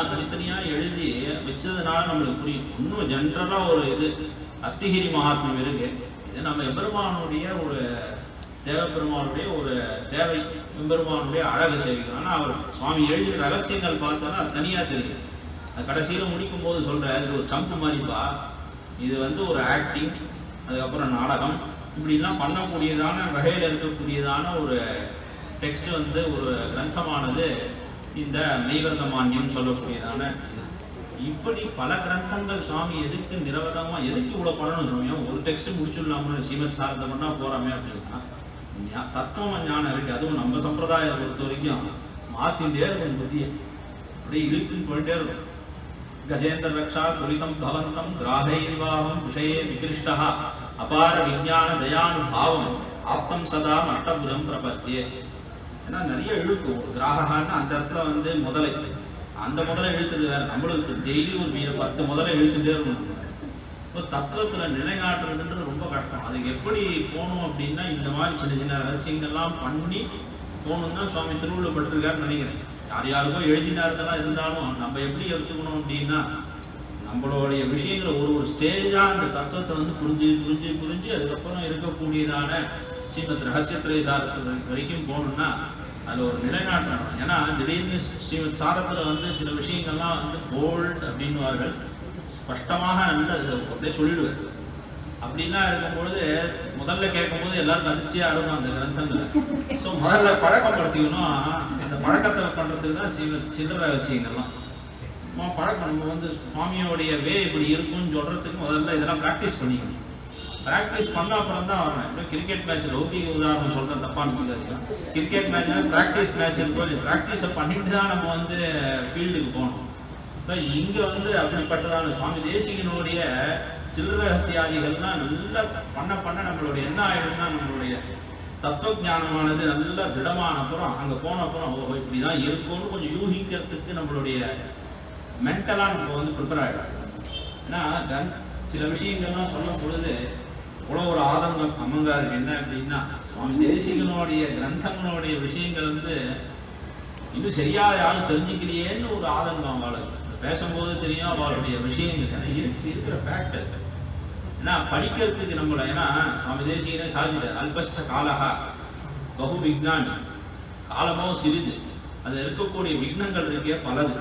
எழுதி வச்சதுனால நம்மளுக்கு புரியும். இன்னும் ஜென்ரலா ஒரு இது அஸ்திகிரி மகாத்மியம் இருக்கு. இது நம்ம எம்பெருமானுடைய ஒரு தேவபெருமானுடைய ஒரு சேவை, எம்பெருமானுடைய அழகு சேவைகள். ஆனால் அவர் சுவாமி எழுதிய ரகசியங்கள் பார்த்தோன்னா அது தனியா தெரியும். அது கடைசியில் முடிக்கும் போது சொல்ற இது ஒரு சம்பு மாதிரிப்பா, இது வந்து ஒரு ஆக்டிங், அதுக்கப்புறம் நாடகம், இப்படிலாம் பண்ணக்கூடியதான வகையில் இருக்கக்கூடியதான ஒரு டெக்ஸ்ட் வந்து ஒரு கிரந்தமானது இந்த மெய்வர்த்தமான்யம் சொல்லக்கூடியதான. இப்படி பல கிரந்தங்கள் சுவாமி எதுக்கு நிரவதமா எதுக்கு இவ்வளவு பண்ணணும் சொல்லுவோம். ஒரு டெக்ஸ்ட் முடிச்சுடலாம்னு ஸ்ரீமத் சாரத்தை பண்ணா போறாமே அப்படின்னா தத்துவ ஞானம் இருக்கு. அதுவும் நம்ம சம்பிரதாயம் பொறுத்த வரைக்கும் மாத்தின்றே இருக்கும் புத்தியை, அப்படியே இழுத்துன்னு போயிட்டே இருக்கும். கஜேந்திர ரக்ஷா துரிதம் பவந்தம் கிராகைர்வாகம் விஷயே விகிருஷ்டா அபார விஞ்ஞான தயானுபாவம் ஆப்தம் சதா மட்டபுரம் பிரபத்தியே. ஏன்னா நிறைய இழுக்கும். கிராகான்னு அந்த இடத்துல வந்து முதலை, அந்த முதலை இழுத்துது வேற. நம்மளுக்கு டெய்லி ஒரு 10 முதலை இழுத்துட்டே இருக்கணும். இப்போ தத்துவத்தில் நிலைநாட்டுறதுன்றது ரொம்ப கஷ்டம். அதுக்கு எப்படி போகணும் அப்படின்னா இந்த மாதிரி சின்ன சின்ன ரகசியங்கள்லாம் பண்ணி போகணும் தான் சுவாமி திருவுள்ளப்பட்டிருக்காருன்னு நினைக்கிறேன். யார் யாருக்கோ எழுதினாருந்தெல்லாம் இருந்தாலும் நம்ம எப்படி எடுத்துக்கணும் அப்படின்னா நம்மளுடைய விஷயங்களை ஒரு ஸ்டேஜாக அந்த தத்துவத்தை வந்து புரிஞ்சு புரிஞ்சு புரிஞ்சு அதுக்கப்புறம் இருக்கக்கூடியதான ஸ்ரீமத் ரகசியத்திரை சாரத்து வரைக்கும் போகணும்னா அது ஒரு நிலைநாட்டணும். ஏன்னா திடீர்னு ஸ்ரீமத் சாரத்தில் வந்து சில விஷயங்கள்லாம் வந்து போல்ட் அப்படின்னுவார்கள், ஸ்பஷ்டமாக வந்து அது அப்படியே சொல்லிடுவார். அப்படிலாம் இருக்கும்பொழுது முதல்ல கேட்கும்போது எல்லாருக்கும் அதிர்ச்சியாக இருக்கும் அந்த கிரந்தங்களை. ஸோ முதல்ல பழக்கப்படுத்திக்கணும். அந்த பழக்கத்தை பண்ணுறதுக்கு தான் சில்லற ரகசியங்கள்லாம் பழக்கம். நம்ம வந்து சுவாமியோடைய வே இப்படி இருக்குன்னு சொல்கிறதுக்கு முதல்ல இதெல்லாம் ப்ராக்டிஸ் பண்ணிக்கணும். ப்ராக்டிஸ் பண்ண அப்புறம் தான் வரணும். இப்போ கிரிக்கெட் மேட்ச் லௌகிக உதாரணம் சொல்கிறேன், தப்பான்னு சொல்லியிருக்கேன். கிரிக்கெட் மேட்ச் ப்ராக்டிஸ் மேட்ச்னு சொல்லி ப்ராக்டிஸை பண்ணிட்டு தான் நம்ம வந்து ஃபீல்டுக்கு போகணும். இப்போ இங்கே வந்து அப்படிப்பட்டதான சுவாமி தேசிகனுடைய சில்லற ரகசியாதிகள்லாம் நல்லா பண்ண நம்மளுடைய என்ன ஆகிடும்னா நம்மளுடைய தத்துவ ஞானமானது நல்லா திடமான அப்புறம் அங்கே போன அப்புறம் இப்படி தான் இருக்கும்னு கொஞ்சம் யூகிக்கிறதுக்கு நம்மளுடைய மென்டலாக நம்ம வந்து ப்ரிப்பேர் ஆகிடும். ஏன்னா சில விஷயங்கள்லாம் சொல்லும் பொழுது இவ்வளோ ஒரு ஆதங்கம் அம்மங்காருக்கு என்ன அப்படின்னா சுவாமி தேசிகனுடைய கிரந்தங்களுடைய விஷயங்கள் வந்து இன்னும் சரியாக யாரும் தெரிஞ்சுக்கலையேன்னு ஒரு ஆதங்கம் அவளுக்கு. பேசும்போது தெரியும் அவளுடைய விஷயங்கள் ஏன்னா இருக்கிற ஃபேக்டர். ஏன்னா படிக்கிறதுக்கு நம்மளை, ஏன்னா சுவாமி தேசிகனே சாதிச்சார், அல்பஸ்ட காலகா பகு விக்னானி, காலமோ சிறிது, அதில் இருக்கக்கூடிய விக்னங்கள் இருக்கே பலது.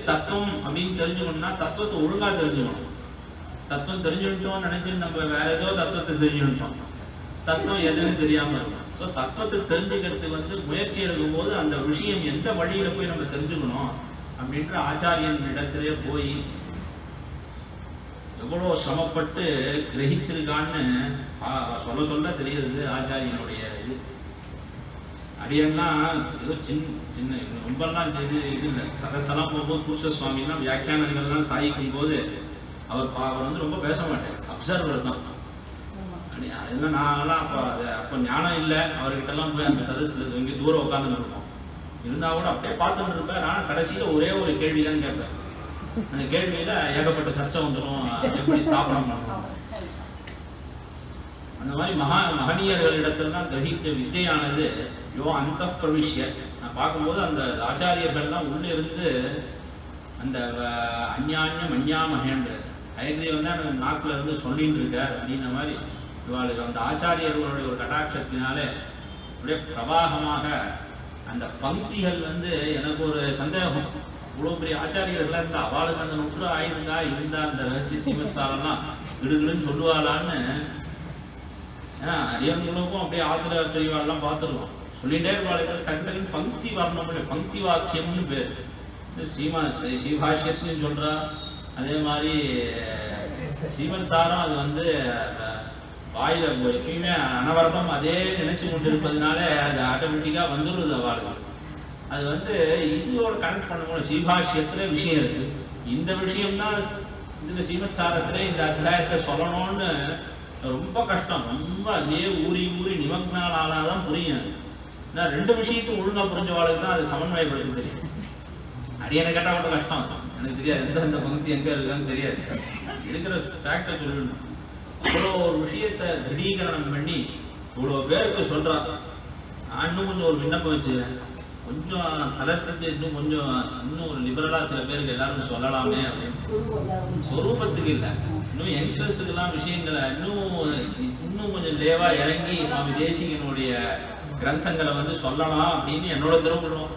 தத்துவம் அப்படின்னு தெரிஞ்சுக்கணும்னா தத்துவத்தை ஒழுங்காக தெரிஞ்சுக்கணும். தத்துவம் தெரிஞ்சுக்கிட்டோம்னு நினைச்சு நம்ம வேற ஏதோ தத்துவத்தை தெரிஞ்சுக்கிட்டோம், தத்துவம் எதுன்னு தெரியாமல் இருக்கும். ஸோ தத்துவத்தை தெரிஞ்சுக்கிறதுக்கு வந்து முயற்சி எடுக்கும்போது அந்த விஷயம் எந்த வழியில போய் நம்ம தெரிஞ்சுக்கணும் அப்படின்ற ஆச்சாரியன் இடத்திலே போய் எவ்வளோ சிரமப்பட்டு கிரகிச்சிருக்கான்னு சொல்ல தெரியுது ஆச்சாரியனுடைய இது. அடியெல்லாம் ஏதோ சின்ன ரொம்பலாம் இது இல்லை. சதசெல்லாம் போகும்போது பூச சுவாமிலாம் வியாக்கியானங்கள்லாம் சாய்க்கும் போது அவர் வந்து ரொம்ப பேச மாட்டார், அப்சர்வர் தான். அதெல்லாம் நான்லாம் அப்போ ஞானம் இல்லை அவர்கிட்டலாம் போய் அந்த சதஸில் இங்கே தூரம் உட்காந்துன்னு இருப்போம். இருந்தால் கூட அப்படியே பார்த்துட்டு இருப்பேன். ஆனால் கடைசியில் ஒரே ஒரு கேள்வி தான் கேட்பேன். அந்த கேள்வியில் ஏகப்பட்ட சர்ச்சை வந்துடும், எப்படி ஸ்தாபனம் பண்ணணும். அந்த மாதிரி மகனீயர்களிடத்தில்தான் கிரகித்த வித்தையானது யோ அந்த பிரவிஷ்ய. நான் பார்க்கும்போது அந்த ஆச்சாரியர்கள்லாம் உள்ளே இருந்து அந்த அந்யான்யம் அந்யாமகேன்ற ஹயக்ரீவன் தான் எனக்கு நாக்கில் இருந்து சொல்லின்னு இருக்கார் அப்படின்ற மாதிரி இவாளுக்கு அந்த ஆச்சாரியர்களுடைய ஒரு கட்டாட்சத்தினாலே அப்படியே பிரவாகமாக அந்த பங்கிகள் வந்து எனக்கு ஒரு சந்தேகம். இவ்வளோ பெரிய ஆச்சாரியர்களாக இருந்தால் அவளுக்கு அந்த நுற்று ஆயிருந்தா அந்த ரகசிய ஸ்ரீமத் சாரெல்லாம் விடுகளுன்னு சொல்லுவாளான்னு. ஏன்னா அரியவங்களுக்கும் அப்படியே ஆத்திர பெரியவாள்லாம் பார்த்துருவோம், சொல்லிகிட்டே இருப்பாளுக்கு டக்குன்னு பங்கி வரணும். பங்கி வாக்கியம்னு பேர். ஸ்ரீபாஷ்யத்தையும் சொல்கிறா, அதே மாதிரி ஸ்ரீமத் சாரம் அது வந்து வாயில எப்பயுமே அனவரதம் அதே நினைச்சு கொண்டு இருப்பதுனால அது ஆட்டோமேட்டிக்காக வந்துடுறது அவளுக்கு. அது வந்து இதோட கனெக்ட் பண்ணணும். ஸ்ரீபாஷ்யத்துல விஷயம் இருக்கு, இந்த விஷயம்தான் இதுல ஸ்ரீமத் சாரத்துல இந்த அத்தியாயத்தை சொல்லணும்னு ரொம்ப கஷ்டம். ரொம்ப அதே ஊறி நிமக்னால் ஆனாதான் புரியும். ஏன்னா ரெண்டு விஷயத்தையும் ஒழுங்கா புரிஞ்சவாளுக்கு தான் அது சமன்வயப்படுத்த தெரியும். அடியனை கேட்டால் கூட கஷ்டம், எனக்கு தெரியாது எந்த பங்கு எங்கே இருக்கான்னு தெரியாது. இருக்கிற ஃபேக்டை சொல்லணும். அவ்வளோ ஒரு விஷயத்தை திடீகரணம் பண்ணி இவ்வளோ பேருக்கு சொல்கிறா. நான் இன்னும் கொஞ்சம் ஒரு விண்ணப்பம் வச்சுக்கிறேன், கொஞ்சம் கலர்த்துக்கு இன்னும் ஒரு லிபரலாக சில பேருக்கு எல்லாருக்கும் சொல்லலாமே அப்படின்னு. சொரூபத்துக்கு இல்லை, இன்னும் யங்ஸ்டர்ஸுக்கெல்லாம் விஷயங்களை இன்னும் கொஞ்சம் லேவாக இறங்கி சுவாமி தேசிகனுடைய கிரந்தங்களை வந்து சொல்லலாம் அப்படின்னு என்னோட திரும்புகிறோம்.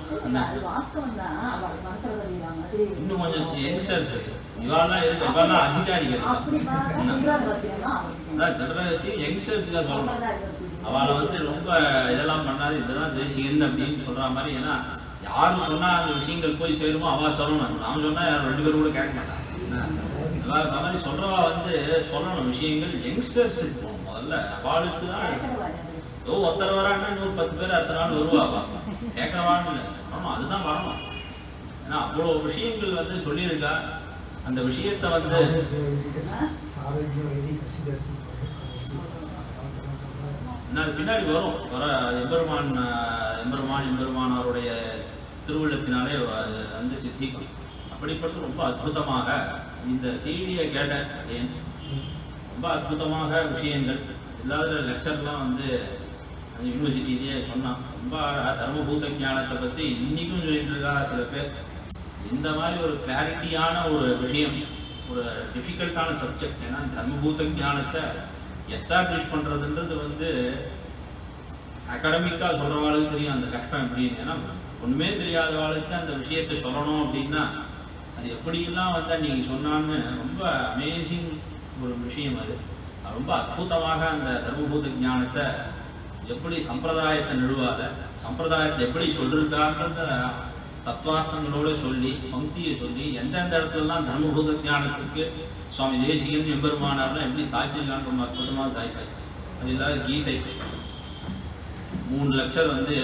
இன்னும் கொஞ்சம் யங்ஸ்டர்ஸ் இவாள்லாம் இருக்கு, இவாள்லாம் அதிகாரிகள் ஜெனரேஷன் யங்ஸ்டர்ஸ்ல சொல்லணும். அவளை வந்து ரொம்ப இதெல்லாம் பண்ணாது, இதெல்லாம் தேசிகன் அப்படின்னு சொல்ற மாதிரி. ஏன்னா யாரும் சொன்னா அந்த விஷயங்கள் போய் சேருமோ அவ சொல்லணும். நான் சொன்னா யாரும் 2 பேரும் கூட கேட்க மாட்டாங்க. அந்த மாதிரி சொல்றவா வந்து சொல்லணும் விஷயங்கள் யங்ஸ்டர்ஸுக்கு போகணும். முதல்ல அவளுக்கு தான் ஏதோ ஒருத்தர் வரான்னா இன்னொரு 10 பேர் அடுத்த நாள் வருவாப்பா, கேட்கவான்னு இல்லை, வரணும், அதுதான் வரணும். ஏன்னா அவ்வளோ விஷயங்கள் வந்து சொல்லியிருக்கா. அந்த விஷயத்தை வந்து பின்னாடி வரும் வர எம்பெருமானாருடைய திருவுள்ளத்தினாலே வந்து சித்திக்கும். அப்படிப்பட்டு ரொம்ப அற்புதமாக இந்த செய்தியை கேட்டேன். ரொம்ப அற்புதமாக விஷயங்கள் இல்லாத லெக்சர்லாம் வந்து அந்த யூனிவர்சிட்டியிலேயே சொன்னான். ரொம்ப தர்மபூத ஞானத்தை பற்றி இன்றைக்கும் சொல்லிட்டு இருக்கா சில பேர். இந்த மாதிரி ஒரு கிளாரிட்டியான ஒரு விஷயம், ஒரு டிஃபிகல்ட்டான சப்ஜெக்ட். ஏன்னா தர்மபூத ஞானத்தை எஸ்டாப்ளிஷ் பண்ணுறதுன்றது வந்து அகாடமிக்காக சொல்கிறவாளுக்கு தெரியும் அந்த கஷ்டம் எப்படின்னு. ஏன்னா ஒன்றுமே தெரியாத வாழ்க்கை அந்த விஷயத்தை சொல்லணும் அப்படின்னா அது எப்படிலாம் வந்தால் நீங்கள் சொன்னான்னு ரொம்ப அமேசிங் ஒரு விஷயம். அது ரொம்ப அற்புதமாக அந்த தர்மபூத ஞானத்தை எப்படி சம்பிரதாயத்தை நிறுவாத, சம்பிரதாயத்தை எப்படி சொல்லியிருக்கான்றத தத்துவார்த்தங்களோடு சொல்லி பக்தியை சொல்லி எந்தெந்த இடத்துலலாம் தர்மபூத ஞானத்துக்கு சுவாமி தேசிகன் எம்பெருமானார்லாம் எப்படி சாட்சியிருக்கான்னு ரொம்ப அற்புதமாக சாய்ச்சார். அது இல்லாத கீதை 3 லெக்சர் வந்து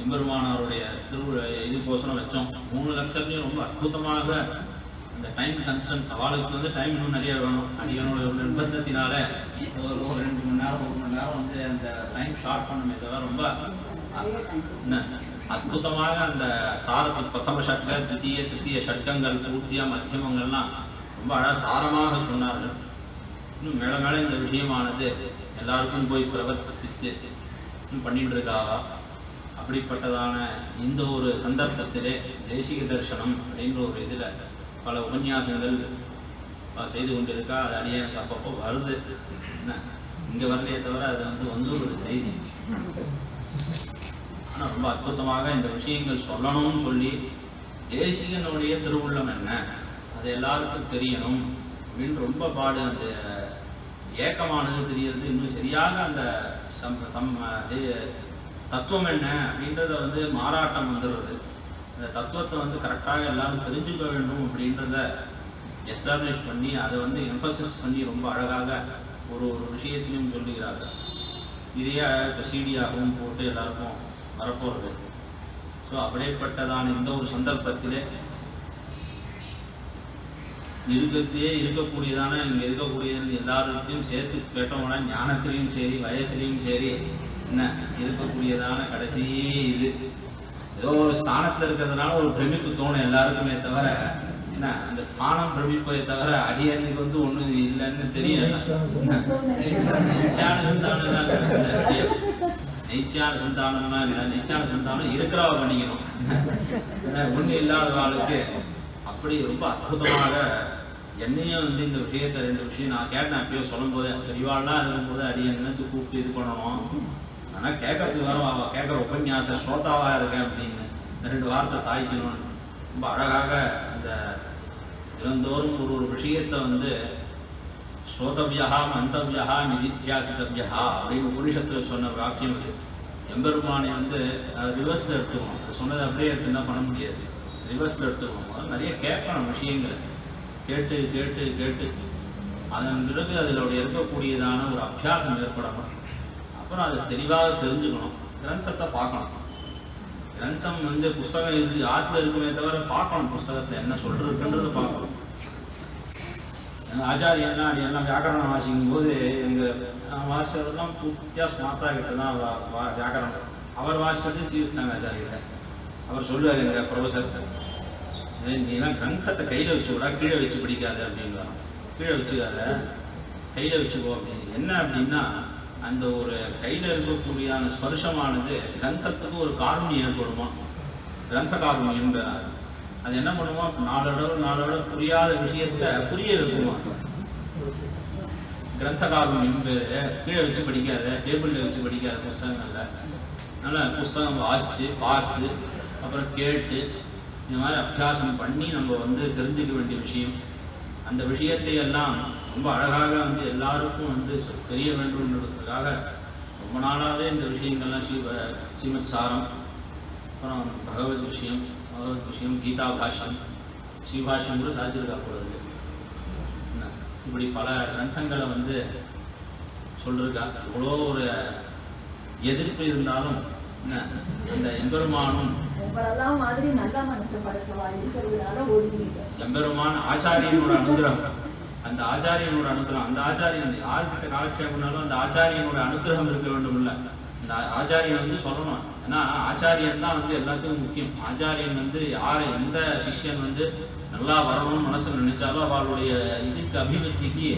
எம்பெருமானாருடைய இதுக்கோசரம் வச்சோம். 3 லெக்சர்லையும் ரொம்ப அற்புதமாக அந்த டைம் கன்ஸ்டன்ட் அவளுக்கு வந்து டைம் இன்னும் நிறைய வேணும். அடிக்கனோட நிர்பந்தத்தினால ஒரு 2 மணி நேரம் 1 மணி நேரம் வந்து அந்த டைம் ஷார்ட் பண்ணமே தவிர ரொம்ப அற்புதமாக அந்த சாரத்துக்கு பிரதம ஷட்க திருத்திய ஷட்கங்கள் பூர்த்தியாக மத்தியமங்கள்லாம் ரொம்ப அழகாக சாரமாக சொன்னார்கள். இன்னும் மேலே மேலே இந்த விஷயமானது எல்லாருக்கும் போய் பிரவர்த்தித்து பண்ணிட்டு இருக்காவா. அப்படிப்பட்டதான இந்த ஒரு சந்தர்ப்பத்திலே தேசிக தரிசனம் அப்படின்ற ஒரு இதில் பல உபன்யாசங்கள் செய்து கொண்டிருக்கா. அது அடியே அப்பப்போ வருது. என்ன இங்கே வரலையே தவிர அது வந்து ஒரு செய்தி. ஆனால் ரொம்ப அற்புதமாக இந்த விஷயங்கள் சொல்லணும்னு சொல்லி தேசிகனுடைய திருவுள்ளம் என்ன அது எல்லாருக்கும் தெரியணும் அப்படின்னு ரொம்ப பாடு. அந்த ஏக்கமானது தெரியறது இன்னும் சரியாக அந்த தத்துவம் என்ன அப்படின்றத வந்து மாறாட்டம் வந்துடுறது. அந்த தத்துவத்தை வந்து கரெக்டாக எல்லாரும் தெரிஞ்சுக்க வேண்டும் அப்படின்றத எஸ்டாப்ளிஷ் பண்ணி அதை வந்து எம்பசிஸ் பண்ணி ரொம்ப அழகாக ஒரு விஷயத்தையும் சொல்லுகிறார்கள். இதையே இப்போ சிடியாகவும் போட்டு எல்லாருக்கும் வரப்போகிறது. ஸோ அப்படிப்பட்டதான இந்த ஒரு சந்தர்ப்பத்திலே இருக்கக்கூடியதான இங்கே இருக்கக்கூடியது எல்லாருக்கும் சேர்த்து கேட்டோம்னா ஞானத்திலையும் சரி வயசுலையும் சரி என்ன இருக்கக்கூடியதான கடைசி இது ஏதோ ஒரு ஸ்தானத்தில் இருக்கிறதுனால ஒரு பிரமிப்பு தோணும் எல்லாருக்குமே தவிர என்ன அந்த ஸ்தானம் பிரமிப்பை தவிர அடியனுக்கு வந்து ஒன்றும் இல்லைன்னு தெரியல. நெய்ச்சான சந்தானம்னா இல்லை, நெய்ச்சான சந்தானம் இருக்கிறவா பண்ணிக்கணும். ஒன்றும் இல்லாத ஆளுக்கு அப்படி ரொம்ப அற்புதமாக என்னையும் வந்து இந்த விஷயத்தை 2 விஷயம் நான் கேட்டேன். அப்பயோ சொல்லும் போது பெரியவாள்லாம் இருக்கும்போது அடியன்னு கூப்பிட்டு இது பண்ணணும். ஆனால் கேட்கறதுக்கு வரும் அவள் கேட்குற உபன்யாச ஸ்ரோதாவாக இருக்கேன் அப்படின்னு 2 வார்த்தை சாய்க்கணும்னு ரொம்ப அழகாக அந்த தினந்தோறும் ஒரு விஷயத்தை வந்து ஸ்ரோதவியா மந்தவியா நிதித்தியாசித்தவியா அப்படின்னு உபனிஷத்தில் சொன்ன வாக்கியம் இது. எம்பெருமானை வந்து ரிவர்ஸில் எடுத்துக்கணும். அது சொன்னதை அப்படியே எடுத்து என்ன பண்ண முடியாது, ரிவர்ஸில் எடுத்துக்கணும். நிறைய கேட்கணும் விஷயங்களை கேட்டு கேட்டு கேட்டு அதன் பிறகு அதில் இருக்கக்கூடியதான ஒரு அபியாசம் ஏற்படணும். அப்புறம் அதை தெளிவாக தெரிஞ்சுக்கணும். கிரந்தத்தை பார்க்கணும். கிரந்தம் வந்து புஸ்தகம் இது ஆற்றுல இருக்குமே தவிர பார்க்கணும். புஸ்தகத்தை என்ன சொல்றதுன்றதை பார்க்கணும். ஆச்சாரியெல்லாம் எல்லாம் வியாக்கரணம் வாசிக்கும் போது எங்கள் வாசிச்சதெல்லாம் பூர்த்தியாக ஸ்மார்த்தா கிட்ட தான் வியாக்கரணம். அவர் வாசிச்சது சீவசாமி ஆச்சாரியர். அவர் சொல்லுவார் எங்கள் ப்ரொஃபஸர், நீலாம் கிரந்தத்தை கையில் வச்சு விடா, கீழே வச்சு பிடிக்காது அப்படின்றாங்க. கீழே வச்சுக்காத, கையில் வச்சுக்கோ அப்படின்னு. என்ன அப்படின்னா அந்த ஒரு கையில் இருக்கக்கூடியான ஸ்பர்ஷமானது கிரந்தத்துக்கு ஒரு காரணியம் ஏற்படுமா, கிரந்த காரணியம். அது என்ன பண்ணுமா, நாளோட புரியாத விஷயத்தை புரிய வைக்குமா. கிரந்த காரணியம் கீழே வச்சு படிக்காத, டேபிளில் வச்சு படிக்காத புஸ்தகங்கள்ல. அதனால் புஸ்தகம் வாசித்து பார்த்து அப்புறம் கேட்டு இந்த மாதிரி அபியாசம் பண்ணி நம்ம வந்து தெரிஞ்சுக்க வேண்டிய விஷயம். அந்த விஷயத்தை எல்லாம் ரொம்ப அழகாக வந்து எல்லாருக்கும் வந்து தெரிய வேண்டும்ன்றதுக்காக ரொம்ப நாளாகவே இந்த விஷயங்கள்லாம் ஸ்ரீமத் சாரம், அப்புறம் பகவத் விஷயம் கீதா பாஷ்யம், ஸ்ரீபாஷ்யம் கூட சாதிச்சிருக்கா போகிறது. இப்படி பல கிரந்தங்களை வந்து சொல்லிருக்கா. இவ்வளோ ஒரு எதிர்ப்பு இருந்தாலும் இந்த எம்பெருமானும் உங்களெல்லாம் மாதிரி நல்ல மனசு படைச்சவா இருக்கிறதுனால ஒழுங்குங்க. எம்பெருமான் ஆச்சாரியனோட அனுகிரகம், அந்த ஆச்சாரியனோட அனுகிரகம், அந்த ஆச்சாரியன் யார்கிட்ட காலட்சேபம்னாலும் அந்த ஆச்சாரியனோட அனுகிரகம் இருக்க வேண்டும். இல்லை, இந்த ஆச்சாரியன் சொல்லணும். ஏன்னா ஆச்சாரியன் தான் எல்லாத்துக்கும் முக்கியம். ஆச்சாரியன் யாரை எந்த சிஷ்யன் நல்லா வரணும்னு மனசு நினைச்சாலும் அவளுடைய இதுக்கு அபிவிருத்திக்கு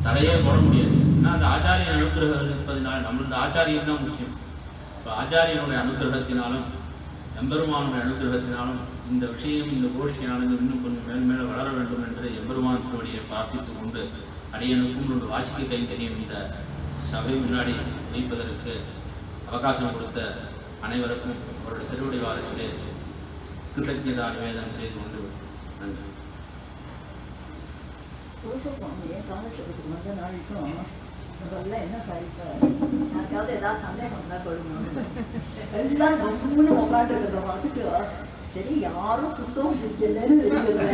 தடையே போட முடியாது. ஏன்னா அந்த ஆச்சாரியன் அனுகிரகம் இருப்பதனால நம்மளுக்கு ஆச்சாரியன் தான் முக்கியம். இப்போ ஆச்சாரியனுடைய அனுகிரகத்தினாலும் எம்பெருமானுடைய அனுகிரகத்தினாலும் இந்த விஷயம், இந்த கோஷ்டியானது இன்னும் கொஞ்சம் மேல் மேலே வளர வேண்டும் என்று எம்பெருமான் சோடியை பிரார்த்தித்துக் கொண்டு அடியனுக்கும் ஒரு வாசிக்க கைத்தறியும் இந்த சபை முன்னாடி வைப்பதற்கு அவகாசம் கொடுத்த அனைவருக்கும் அவருடைய திருவடி வாரத்திலே கிருத்தஜ்ஞதா நிவேதனம் செய்து கொண்டு நன்றி. சுவாமியை காலட்சேபத்துக்கு வந்த நாளைக்கும் முதல்ல என்ன சாதிச்சார், யாருக்காவது ஏதாவது சந்தேகம் இருந்தா கொள்ளுங்க. எல்லாம் கம்முன்னு உட்காந்துருக்கிறத பார்த்துட்டு சரி யாரும் புஸ்தகம் பிரிக்கலன்னு தெரியுது.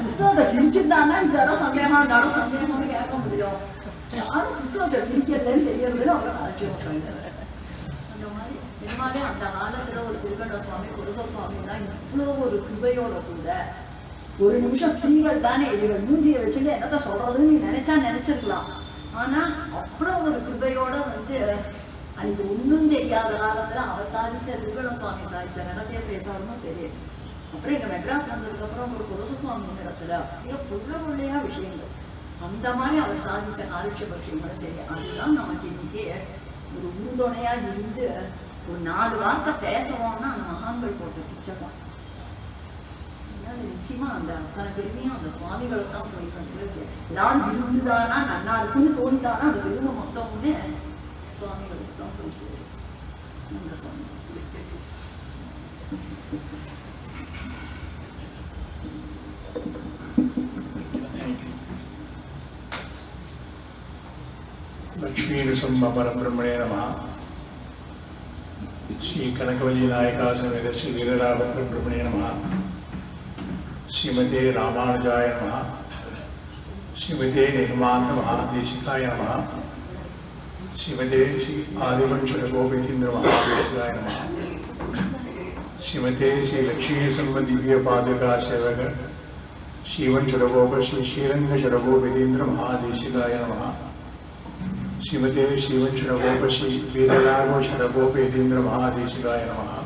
புஸ்தகத்தை பிரிச்சுட்டானா இந்த இடம் சந்தேகமா இருந்தாலும் சந்தேகம்னு கேட்க முடியும். யாரும் புஸ்தகத்தை பிரிக்கலன்னு தெரியறதுன்னு அவங்க காலட்சேபம் பண்ணாங்க. அந்த மாதிரி நிஜமாவே அந்த காலத்துல ஒரு திருக்கண்ட சுவாமி புருஷ சுவாமின்னா இவ்வளோ ஒரு கிருபையோட கூட ஒரு நிமிஷம் ஸ்திரீகள் தானே இவர்கள் மூஞ்சியை வச்சுட்டு என்னதான் சொல்றதுன்னு நீ நினைச்சிருக்கலாம். ஆனா அவ்வளோ ஒரு கிருபையோட அன்னைக்கு ஒன்றும் தெரியாத காலத்துல அவர் சாதிச்ச திருக்கண சுவாமி சாதிச்ச ரகசிய பேசாலும் சரி. அப்புறம் எங்க மெட்ராஸ் வந்ததுக்கு அப்புறம் ஒரு புருஷ சுவாமி இடத்துல அப்படியே புள்ளையா விஷயங்கள் அந்த மாதிரி அவர் சாதிச்ச காலட்சேப விஷயங்களும் சரி. அதுதான் நமக்கு இன்னைக்கு ஒரு உறுதுணையா இருந்து ஒரு 4 வார்த்தை பேசணும்னா அந்த மகான்கள் போட்ட பிச்சை தான். நிச்சயமா அந்த அத்தனை பெருமையும் அந்த சுவாமிகளுக்கு தான் போய் வந்து எல்லாரும் இருந்துதானா நல்லா இருக்குன்னு தோணிதானா அந்த பெருமை மொத்தமுமே சுவாமிகளுக்கு தான் போய் சேரும். அந்த சுவாமி லக்ஷ்மீ பரபிரம்மணே நமः. ஸ்ரீ கனகவல்லி நாயகா சமேத ஸ்ரீ வீரராக பிரம்மணே நமः. श्रीमते रामानुजाय नमः. श्रीमते निगमान्त महादेशिकाय नमः. श्रीमते श्री आदिवंश गोपेन्द्र महादेशिकाय नमः. श्रीमते श्री लक्ष्मी संव दिव्य पादुका सेवक श्रीवंश गोप श्री श्रीरंग गोपेन्द्र महादेशिकाय नमः. श्रीमते श्रीवंश गोप श्री वीरराघव गोपेन्द्र महादेशिकाय नमः.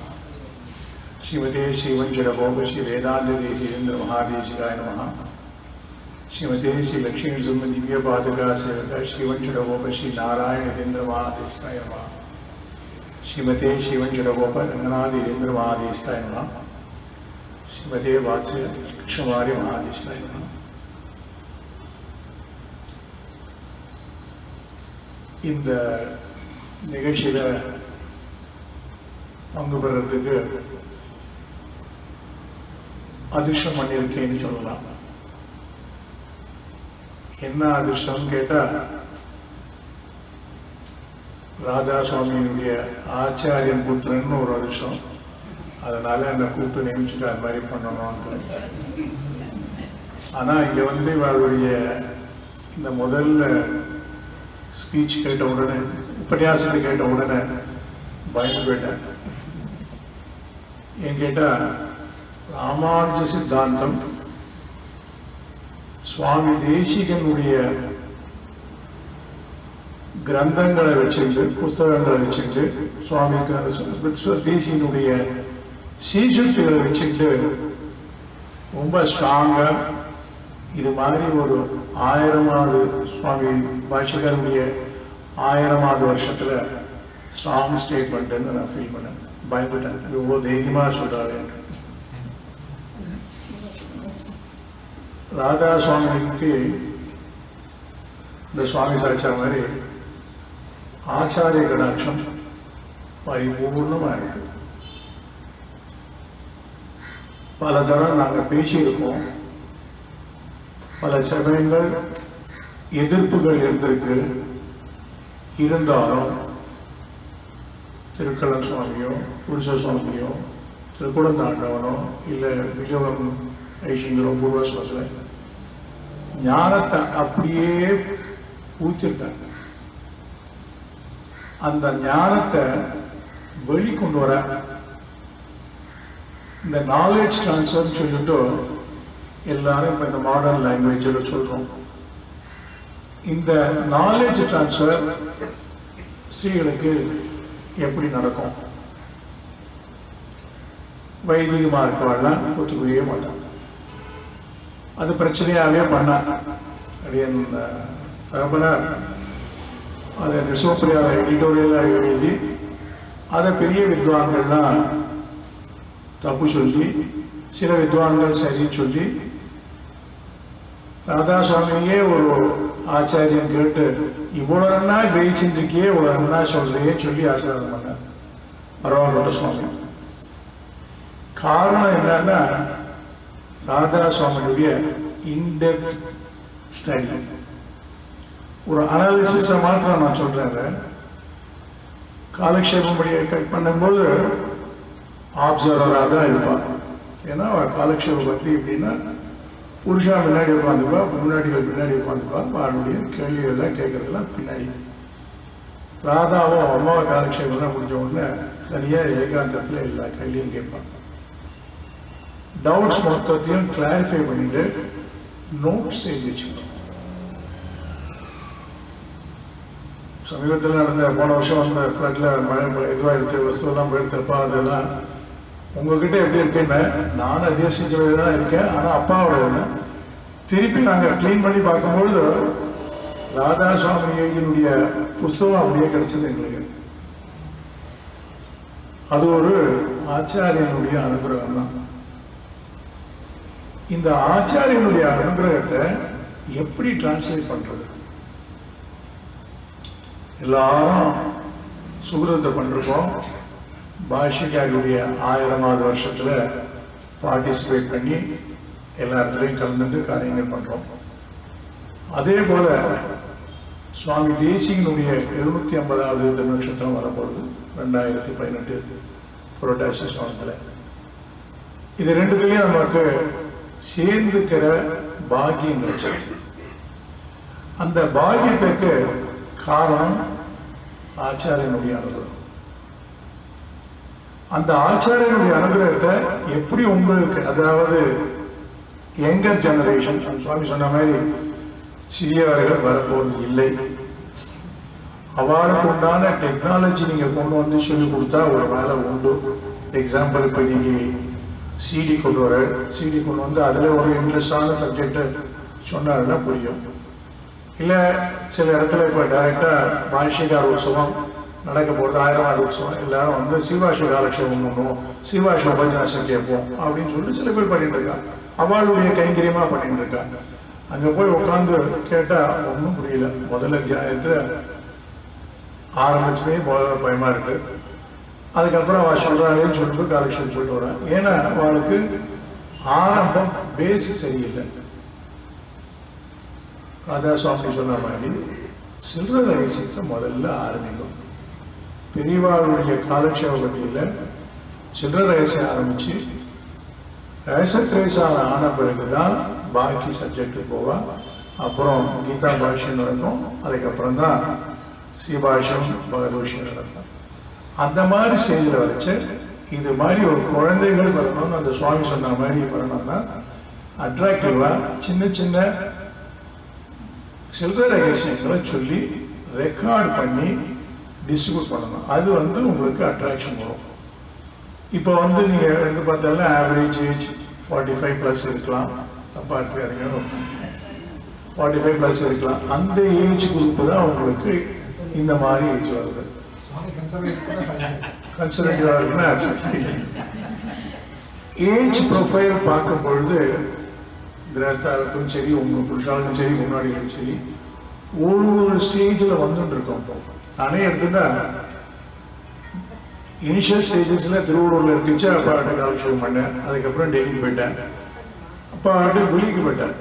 श्रीमते श्रीवंशर गोप श्री वेदांत देशीन्द्र महादेशिकाय नमः. श्रीमते श्री लक्ष्मी सुम दिव्य पादुका सेवक श्रीवंशर गोप श्री नारायण यतीन्द्र महादेशिकाय नमः. श्रीमते श्रीवंशर गोप रंगनाथ यतीन्द्र महादेशिकाय नमः. श्रीमते वात्स्य क्षमार्य महादेशिकाय नमः. இந்த நிகழ்ச்சியில பங்கு பெறதுக்கு அதிர்ஷ்டம் பண்ணியிருக்கேன்னு சொல்லலாம். என்ன அதிர்ஷ்டம் கேட்டா, ராதா சுவாமியினுடைய ஆச்சாரியன் புத்திரன்னு ஒரு அதிர்ஷ்டம். அதனால என்னை கூப்பிட்டு நியமிச்சுட்டு அது மாதிரி பண்ணணும்னு. ஆனா இங்க இவருடைய இந்த முதல்ல ஸ்பீச் கேட்ட உடனே, உபன்யாசத்தை கேட்ட உடனே பயந்து போயிட்டேன். ஏன் கேட்டா, ராமானுஜ சித்தாந்தம் சுவாமி தேசிகனுடைய கிரந்தங்களை வச்சுட்டு, புஸ்தகங்களை வச்சுட்டு, சுவாமி தேசிகனுடைய சீசுத்துகளை வச்சுட்டு ரொம்ப ஸ்ட்ராங்கா இது மாதிரி ஒரு 1000வது சுவாமி பாஷிகருடைய 1000வது வருஷத்துல ஸ்ட்ராங் ஸ்டேட்மெண்ட்னு நான் ஃபீல் பண்ணேன். பயந்துட்டேன், இவ்வளோ தைரியமா சொல்றாரு. ராதா சுவாமிக்கு இந்த சுவாமி சாட்சா மாதிரி ஆச்சாரிய கடாட்சம் பரிபூர்ணமா இருக்கு. பல தரம் நாங்கள் பேசியிருக்கோம், பல சமயங்கள் எதிர்ப்புகள் இருந்திருக்கு. இருந்தாலும் திருக்கலன் சுவாமியோ புருஷ சுவாமியோ திருக்குடந்தாண்டவனோ இல்லை மிகவும் ஐஷிங்கரோ பூர்வஸ்வத்தில் ஞானத்தை அப்படியே ஊற்றிருக்காங்க. அந்த ஞானத்தை வெளிக்கொண்டு வர இந்த நாலேஜ் ட்ரான்ஸ்ஃபர் சொல்லிட்டு எல்லாரும் இப்போ இந்த மாடர்ன் லாங்குவேஜில் சொல்கிறோம். இந்த நாலேஜ் ட்ரான்ஸ்ஃபர் ஸ்ரீகளுக்கு எப்படி நடக்கும்? வைதிகமாக இருக்கவாள்லாம் ஒத்துக்கவே மாட்டாங்க. அது பிரச்சனையாகவே பண்ணார். அப்படியே தகப்பனார் அதை நிசோப்பிரியாவை எடிட்டோரியலாக எழுதி அதை பெரிய வித்வான்கள்லாம் தப்பு சொல்லி, சில வித்வான்கள் சரின்னு சொல்லி, ராதா சுவாமியே ஒரு ஆச்சாரியன் கேட்டு இவ்வளோ நன்னா கிரகிச்சிருக்கியே, இவ்வளோ நன்னா சொல்றியே சொல்லி ஆசீர்வாதம் பண்ணார் பரவாயில்ல சுவாமி. காரணம் என்னன்னா ராதா சுவாமியுடைய இன்டெப்த் ஸ்டடி. ஒரு அனாலிசிஸை மாத்திரம் நான் சொல்றேன். காலக்ஷேபம் படியை கட் பண்ணும்போது ஆப்சர்வராக தான் இருப்பாள். ஏன்னா காலக்ஷேபம் பற்றி எப்படின்னா புருஷா முன்னாடி உட்காந்துப்பா, முன்னாடிகள் பின்னாடி உட்காந்துப்பா, அவனுடைய கேள்விகள்லாம் கேட்கறதெல்லாம் பின்னாடி. ராதாவும் அம்மாவை காலக்ஷேபம்லாம் முடிஞ்ச உடனே தனியாக ஏகாந்தத்தில் எல்லா கேள்வியும் கேட்பான். டவுட்ஸ் மொத்தத்தையும் கிளாரிஃபை பண்ணிட்டு நோட்ஸ் எழுதி வச்சுக்கணும். சமீபத்தில் நடந்த போன வருஷம் வந்த ஃப்ளட்டில் மழை இதுவாக எடுத்து வசூலாம் போயிருந்தப்பா அதெல்லாம் உங்ககிட்ட எப்படி இருக்குன்னு நானும் அதே செஞ்சது தான் இருக்கேன். ஆனால் அப்பாவோட திருப்பி நாங்கள் க்ளீன் பண்ணி பார்க்கும்பொழுது ராதா சுவாமி எழுதினுடைய புஸ்தகம் அப்படியே கிடைச்சது எங்களுக்கு. அது ஒரு ஆச்சாரியனுடைய அனுகிரகம் தான். இந்த ஆச்சாரியனுடைய அனுகிரகத்தை எப்படி டிரான்ஸ்லேட் பண்றது? எல்லாரும் சுகிருதத்தை பண்ணிருக்கோம். பாஷிகாருடைய 1000வது வருஷத்துல பார்ட்டிசிபேட் பண்ணி எல்லா இடத்துலையும் கலந்துட்டு காரியங்கள் பண்றோம். அதே போல சுவாமி தேசிகனுடைய 750வது திருநட்சத்திரம் வரப்போகுது 2018 புரட்டாசி சுவாமத்தில். இது ரெண்டுத்துலையும் நமக்கு சேர்ந்துக்கிற பாக்கியம் கிடைச்சிருக்கு. அந்த பாக்கியத்துக்கு காரணம் ஆச்சாரியனுடைய அனுகிரகம். அந்த ஆச்சாரியனுடைய அனுகிரகத்தை எப்படி உங்களுக்கு, அதாவது யங்கர் ஜெனரேஷன், சுவாமி சொன்ன மாதிரி சிறியவர்கள் வரப்போவது இல்லை. அவளுக்கு உண்டான டெக்னாலஜி நீங்க கொண்டு வந்து சொல்லி கொடுத்தா ஒரு வேலை உண்டு. எக்ஸாம்பிள் இப்போ நீங்க சிடி கொண்டு வர, சிடி கொண்டு வந்து அதில் ஒரு இன்ட்ரெஸ்டான சப்ஜெக்டை சொன்னாருன்னா புரியும். இல்லை சில இடத்துல இப்போ டைரெக்டாக பாஷிகார் உற்சவம் நடக்க போகிறது, 1000வது உற்சவம், எல்லாரும் வந்து சிவாஷி காலக்ஷேபம் பண்ணுவோம், சிவாஷி உபன்யாசம் கேட்போம் அப்படின்னு சொல்லிட்டு சில பேர் பண்ணிட்டு இருக்காங்க. அவளுடைய கைங்கரியமாக பண்ணிட்டு இருக்காங்க. அங்கே போய் உட்காந்து கேட்டால் ஒன்றும் புரியல. முதல்ல தியானத்தை ஆரம்பிச்சுமே பயமாக இருக்கு. அதுக்கப்புறம் அவள் சொல்கிறாளேன்னு சொல்லிட்டு காலக்ஷேபம் போயிட்டு வரான். ஏன்னா அவளுக்கு ஆரம்பம் பேஸ் சரியில்லை. ராதா சுவாமி சொன்ன மாதிரி சில்லற ரகசியத்தை முதல்ல ஆரம்பிக்கும். பெரியவாளுடைய காலக்ஷேப பத்தியில் சில்லற ரகசியம் ஆரம்பிச்சு ரகசியத்திரேசான ஆன பிறகுதான் பாக்கி சப்ஜெக்ட் போவா. அப்புறம் கீதா பாஷ்யம் நடக்கும். அதுக்கப்புறம் தான் ஸ்ரீபாஷ்யம் பகவத்கீதை நடக்கும். அந்த மாதிரி ஸ்டேஜில் வச்சு இது மாதிரி ஒரு குழந்தைகள் வரணும்னு அந்த சுவாமி சொன்ன மாதிரி வரணும்னா அட்ராக்டிவாக சின்ன சின்ன சில்லற ரகசியங்களை சொல்லி ரெக்கார்ட் பண்ணி டிஸ்ட்ரிபியூட் பண்ணணும். அது வந்து உங்களுக்கு அட்ராக்ஷன் வரும். இப்போ வந்து நீங்கள் எடுத்து பார்த்தாலும் ஆவரேஜ் ஏஜ் 45+ இருக்கலாம். தப்பாக எடுத்துக்காதீங்க, 45+ இருக்கலாம். அந்த ஏஜ் குரூப்பு தான் உங்களுக்கு இந்த மாதிரி ஏஜ் வருது. கன்சர்வேட்டிவாக இருக்குன்னா ஏஜ் ப்ரொஃபைல் பார்க்கும் பொழுது கிரகஸ்தாருக்கும் சரி, உங்கள் புருஷாளுக்கும் சரி, முன்னாடிகளும் சரி, ஒரு ஸ்டேஜில் வந்துட்டு இருக்கோம். நானே எடுத்துட்டா இனிஷியல் ஸ்டேஜஸில் திருவள்ளூரில் இருந்துச்சு. அப்போ காலக்ஷேபம் பண்ணேன். அதுக்கப்புறம் டெல்லிக்கு போயிட்டேன். அப்போ வெளிக்கு போயிட்டேன்.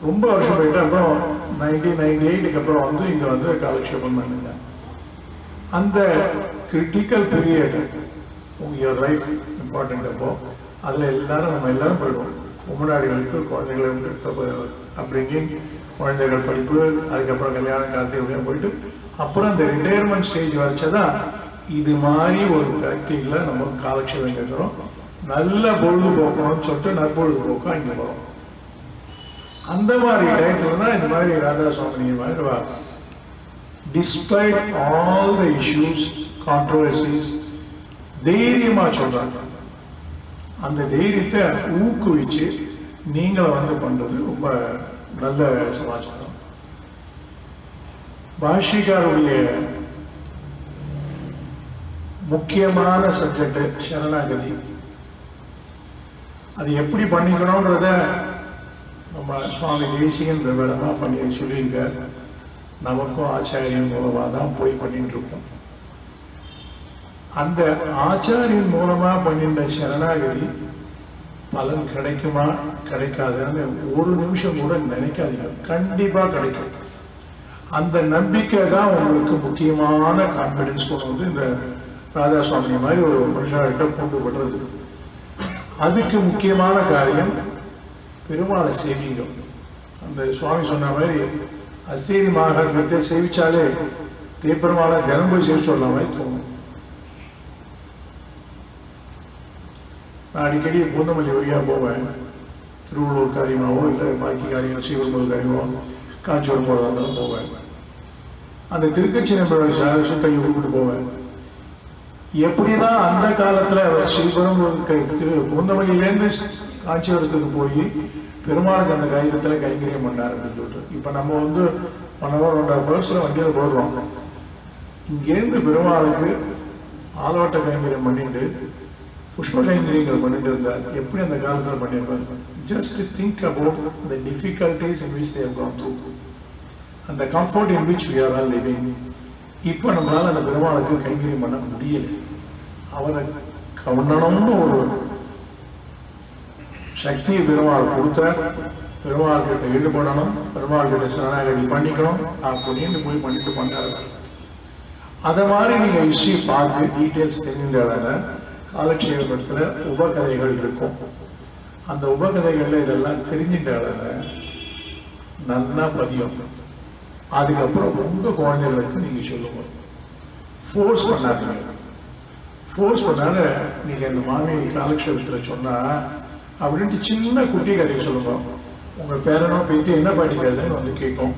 ரொம்ப வருஷம் போயிட்டேன். அப்புறம் 1998க்கு அப்புறம் வந்து இங்கே வந்து காலக்ஷேபம் பண்ணிட்டேன். அந்த critical period your life important. அப்போ அதில் எல்லாரும் நம்ம எல்லாரும் போயிடுவோம். முன்னாடிகளுக்கு குழந்தைகளை அப்படிங்க குழந்தைகள் படிப்பு, அதுக்கப்புறம் கல்யாணம் காலத்தையும் போயிட்டு அப்புறம் இந்த ரிட்டையர்மெண்ட் ஸ்டேஜ் வரைச்சதான் இது மாதிரி ஒரு ப்ராக்டிக்கல நம்ம காலக்ஷேபம் கேட்குறோம். நல்ல பொழுதுபோக்கணும்னு சொல்லிட்டு நற்பொழுதுபோக்கம் இங்கே வரும். அந்த மாதிரி டயத்துல தான் இந்த மாதிரி ராதா சுவாமி மாதிரி despite all the issues controversies தைரியமா சொல்றாங்க. அந்த தைரியத்தை ஊக்குவிச்சு நீங்களை பண்றது ரொம்ப நல்ல சமாச்சாரம். பாஷிகாருடைய முக்கியமான சப்ஜெக்ட் சரணாகதி. அது எப்படி பண்ணிக்கணும்ன்றத நம்ம சுவாமி தேசிகன் விவரமா பண்ணி சொல்லியிருக்கார். நமக்கும் ஆச்சாரியன் மூலமா தான் போய் பண்ணிட்டு இருக்கோம். அந்த ஆச்சாரியன் மூலமா பண்ணிட்ட சரணாகதி பலன் கிடைக்குமா கிடைக்காதுன்னு ஒரு நிமிஷம் கூட நினைக்காதீங்க. கண்டிப்பா கிடைக்கும். அந்த நம்பிக்கை தான் உங்களுக்கு முக்கியமான கான்பிடன்ஸ் கொண்டு வந்து இந்த ராதா சுவாமி மாதிரி ஒரு மனுஷர்கிட்ட கொண்டு விடுறது. அதுக்கு முக்கியமான காரியம் பெருமாளை சேவிங்க. அந்த சுவாமி சொன்ன மாதிரி அஸ்தேரி மகாத்மத்தை சேவிச்சாலே தேப்பெருமாளை தினம் போய் சேவிச்சு வரலாம் மாதிரி தோணும். நான் அடிக்கடி பூந்தமல்லி வழியா போவேன். திருவள்ளூர் காரியமாவோ இல்லை பாக்கி காரியம் ஸ்ரீவெரும்பூர் காரியமோ காஞ்சிபுரம் போகிறதா இருந்தாலும் போவேன். அந்த திருக்கட்சி நம்பர் கை விட்டு போவேன். எப்படிதான் அந்த காலத்துல அவர் ஸ்ரீபெரும்பூர் பூந்தமல்லியிலேருந்து காஞ்சிபுரத்துக்கு போய் பெருமாளுக்கு அந்த கைதத்துல கைங்கரியம் பண்ணார் அப்படின்னு சொல்லிட்டு இப்ப நம்ம 1 hour 1.5 hours வண்டியில போடுறோம். இங்கேருந்து பெருமாளுக்கு ஆலோட்ட கைங்கரியம் பண்ணிட்டு புஷ்ப கைங்கரியங்கள் பண்ணிட்டு இருந்தார். எப்படி அந்த காலத்துல பண்ணியிருப்பார்? Just think about the difficulties in which they have gone through and the comfort in which we are all living. இப்போ நம்மளால அந்த பெருமாளுக்கு கைங்கரியம் பண்ண முடியல. அவரை கவனம்னு ஒரு சக்தியை பெருமாள் கொடுத்தார். பெருமாள் கிட்ட ஈடுபடணும், பெருமாள் கிட்ட சரணாகதி பண்ணிக்கணும் அப்படின்னு போய் பண்ணிட்டு பண்ணாரு. அதை மாதிரி நீங்க ஹிஸ்டரி பார்த்து டீட்டெயில்ஸ் தெரிஞ்சிருந்தால காலக்ஷேபத்துல உபகதைகள் இருக்கும். அந்த உபகதைகள்ல இதெல்லாம் தெரிஞ்சிட்டால நல்லா பதியும். அதுக்கப்புறம் உங்க குழந்தைகளுக்கு நீங்க சொல்லுங்க. ஃபோர்ஸ் பண்ணாதீங்க. ஃபோர்ஸ் பண்ணாத நீங்க அந்த மாமி காலக்ஷேபத்துல சொன்னா அப்படின்ட்டு சின்ன குட்டி கதையை சொல்லுங்க. உங்க பேரனோ பேத்தி என்ன பாட்டிக்கிறதுன்னு கேட்கும்.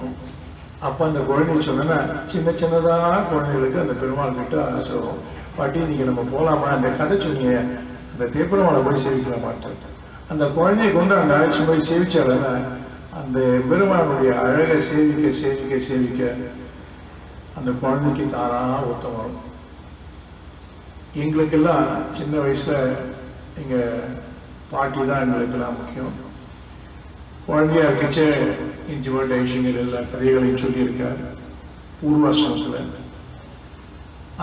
அப்ப அந்த குழந்தைய சொன்னா சின்ன சின்னதா குழந்தைகளுக்கு அந்த பெருமாள் கிட்ட சொல்லுவோம், பாட்டி நீங்க நம்ம போலாமா, அந்த கதை சொன்னீங்க, அந்த தேப்பெருமாளை போய் சேவிக்க மாட்டேன். அந்த குழந்தைய கொண்டு அந்த ஆட்சி போய் சேவிச்சாலன்னா அந்த பெருமாளுடைய அழகை சேவிக்க சேவிக்க சேவிக்க அந்த குழந்தைக்கு தானா ஒத்தம் வரும். எங்களுக்கெல்லாம் சின்ன வயசுல எங்க பாட்டி தான் எங்களுக்கெல்லாம் முக்கியம். குழந்தையா இருக்கச்சே இஞ்சிவட்ட ஐஷிங்கர் எல்லா கதைகளையும் சொல்லியிருக்கார் பூர்வாசிரமத்துல.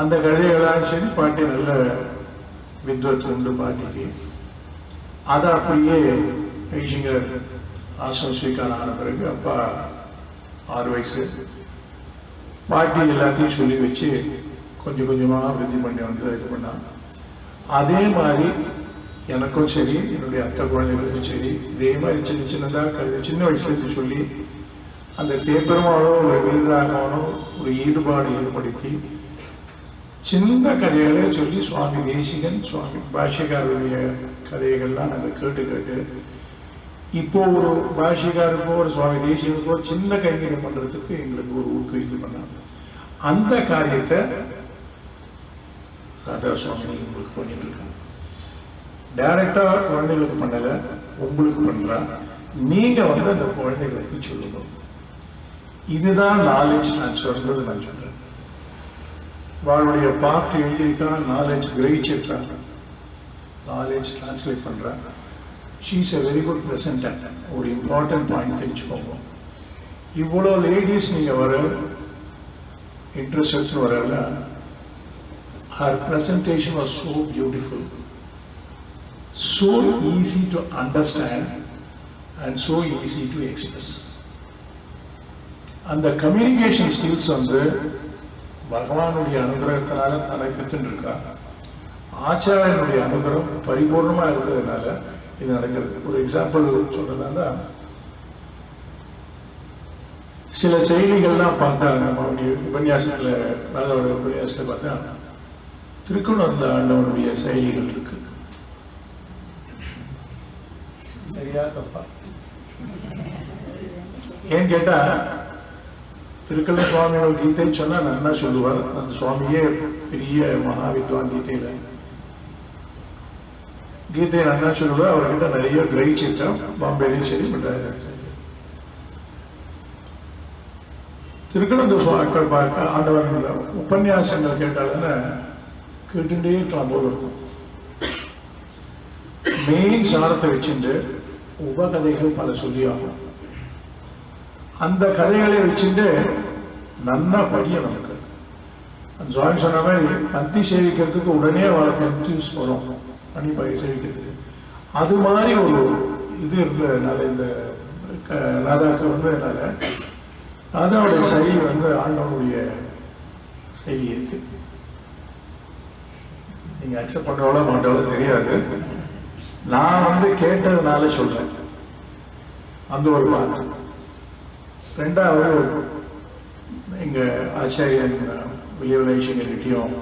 அந்த கதைகளாக சரி பாட்டி நல்ல வித்வத்து உண்டு பாட்டிக்கு. அதை அப்படியே ஐஷிங்கர் ஆசிரம் ஸ்வீகாரம் ஆன பிறகு அப்பா 6 வயசு பாட்டி எல்லாத்தையும் சொல்லி வச்சு கொஞ்சம் கொஞ்சமாக விருத்தி பண்ணி இது பண்ணாங்க. அதே மாதிரி எனக்கும் சரி என்னுடைய அத்தை குழந்தைகளுக்கும் சரி இதே மாதிரி சின்ன சின்னதாக சின்ன வயசுலேருந்து சொல்லி அந்த தேப்பெருமாளோ ஒரு வீரராகவனோ ஒரு ஈடுபாடு ஏற்படுத்தி சின்ன கதைகளே சொல்லி சுவாமி தேசிகன் சுவாமி பாஷ்யக்காரருடைய கதைகள்லாம் நாங்கள் கேட்டு கேட்டு இப்போ ஒரு பாஷிகாருக்கோ ஒரு சுவாமி தேசிகனுக்கோ சின்ன கைங்கரியம் பண்றதுக்கு எங்களுக்கு ஒரு ஊக்குவித்து பண்ணாங்க. அந்த காரியத்தை ராதா சுவாமி உங்களுக்கு பண்ணிட்டு இருக்காங்க. டைரக்டா குழந்தைகளுக்கு பண்ணல, உங்களுக்கு பண்றா. நீங்க அந்த குழந்தைகளுக்கு சொல்லுங்க. இதுதான் நாலேஜ் டிரான்ஸ்ஃபர்ன்றது நான் சொல்றேன். அவளுடைய பாட்டு எழுதியிருக்கா, நாலேஜ் கிரகிச்சிருக்காங்க, நாலேஜ் டிரான்ஸ்லேட் பண்றாங்க. She is a very good presenter. ஒரு இம்பார்ட்டன்ட் பாயிண்ட் தெரிஞ்சுக்கோங்க. இவ்வளோ லேடிஸ் நீங்க வர இன்ட்ரெஸ்ட் வரல. Her presentation was so beautiful, so easy to understand and so easy to express. அந்த கம்யூனிகேஷன் ஸ்கில்ஸ் பகவானுடைய அனுகிரகத்தினால தனக்கு இருக்கா. ஆச்சாரியனுடைய அனுகிரகம் பரிபூர்ணமா இருக்கிறதுனால இது நடக்கிறது. ஒரு எக்ஸாம்பிள் சொல்றதா, சில செய்திகள்லாம் பார்த்தா நம்ம உபன்யாசத்தில் ராதாவோட உபன்யாசத்தில் பார்த்தா திருக்குணர்ந்த ஆண்டவனுடைய செயலிகள் இருக்கு. சரியா தப்பா? ஏன்னு கேட்டா திருக்கல்ல சுவாமியோட கீதைன்னு சொன்னா நல்லா சொல்லுவார். அந்த சுவாமியே பெரிய மகாவித்வான் கீதையில கீதையை நல்லா சொல்லுவார். அவர்கிட்ட நிறைய கிரகிச்சிருக்கேன், பாம்பேலையும் சரி மெட்ராஸ். திருக்கணந்த சுவாக்கள் பார்க்க ஆண்டவன் உபன்யாசங்கள் கேட்டாலுன்னு கேட்டுட்டே இருக்கலாம் போல இருக்கும். மெயின் சாரத்தை வச்சுட்டு உபகதைகள் பல சொல்லி ஆகும். அந்த கதைகளை வச்சுட்டு நல்லா படியும். நமக்கு ஜாயின் சொன்ன மாதிரி பந்தி சேவிக்கிறதுக்கு உடனே அவளுக்கு என்த்யூஸ் வரும், பனி பயிர் சேவிக்கிறதுக்கு. அது மாதிரி ஒரு இது இருந்ததுனால இந்த ராதாவுக்கு வந்ததுனால ராதாவோட செயலி ஆண்டவனுடைய செயலி இருக்கு. நீங்க அக்செப்ட் பண்ணவளோ மாட்டவளோ தெரியாது. நான் கேட்டதுனால சொல்றேன். அந்த ஒரு பாட்டு. ரெண்டாவது எங்க ஆச்சாரியன் வில்லியம் ஐஷங்கர்கிட்டையும்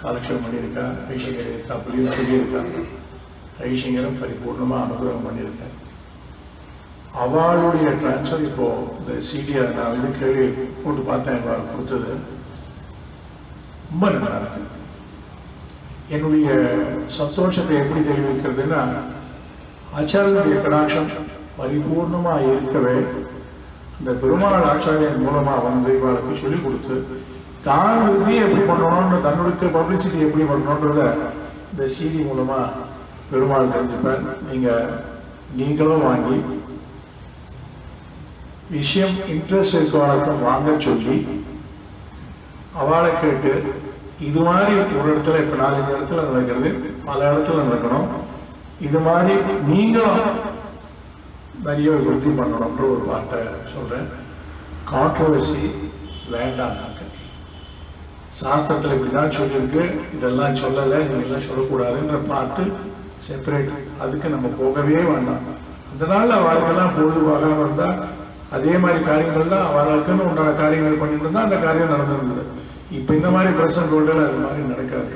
காலக்ஷேபம் பண்ணியிருக்கா. ஐஷங்கர் தாப்புலையும் சொல்லியிருக்காங்க. ஐஷங்கரும் பரிபூர்ணமா அனுகிரகம் பண்ணியிருக்கேன். அவளுடைய டிரான்ஸ்ஃபர் இப்போ இந்த சிடியை நான் கேள்வி போட்டு பார்த்தேன். கொடுத்தது ரொம்ப நல்லா இருக்கு. என்னுடைய சந்தோஷத்தை எப்படி தெரிவிக்கிறதுன்னா, ஆச்சாரியனுடைய கடாட்சம் பரிபூர்ணமா இருக்கவே இந்த பெருமாள் ஆச்சாரியன் மூலமா இவளுக்கு சொல்லிக் கொடுத்து தான் வித்தியை எப்படி பண்ணணும்னு, தன்னுடைய பப்ளிசிட்டி எப்படி பண்ணணுன்றத இந்த சிடி மூலமா பெருமாள் தெரிஞ்சுப்பேன். நீங்களும் வாங்கி விஷயம் இன்ட்ரெஸ்ட் இருக்கவங்களுக்கும் வாங்க சொல்லி அவளை கேட்டு இது மாதிரி ஒரு இடத்துல இப்ப 4-5 இடத்துல நடக்கிறது, பல இடத்துல நடக்கணும். இது மாதிரி நீங்களும் நிறைய விருத்தி பண்ணணும்ன்ற ஒரு பாட்டை சொல்றேன். கான்ட்ரோவர்சி வேண்டாம். சாஸ்திரத்தில் இப்படிதான் சொல்லியிருக்கு, இதெல்லாம் சொல்லலை, நீங்கள்லாம் சொல்லக்கூடாதுன்ற பாட்டு செப்பரேட். அதுக்கு நம்ம போகவே வேண்டாம். அதனால அவளுக்கெல்லாம் பொழுதுபாகாம இருந்தா அதே மாதிரி காரியங்கள்லாம் அவளுக்குன்னு உண்டான காரியங்கள் பண்ணிட்டு இருந்தா அந்த காரியம் நடந்திருந்தது. இப்போ இந்த மாதிரி பிரசன்ட் வேர்ல்டில் அது மாதிரி நடக்காது.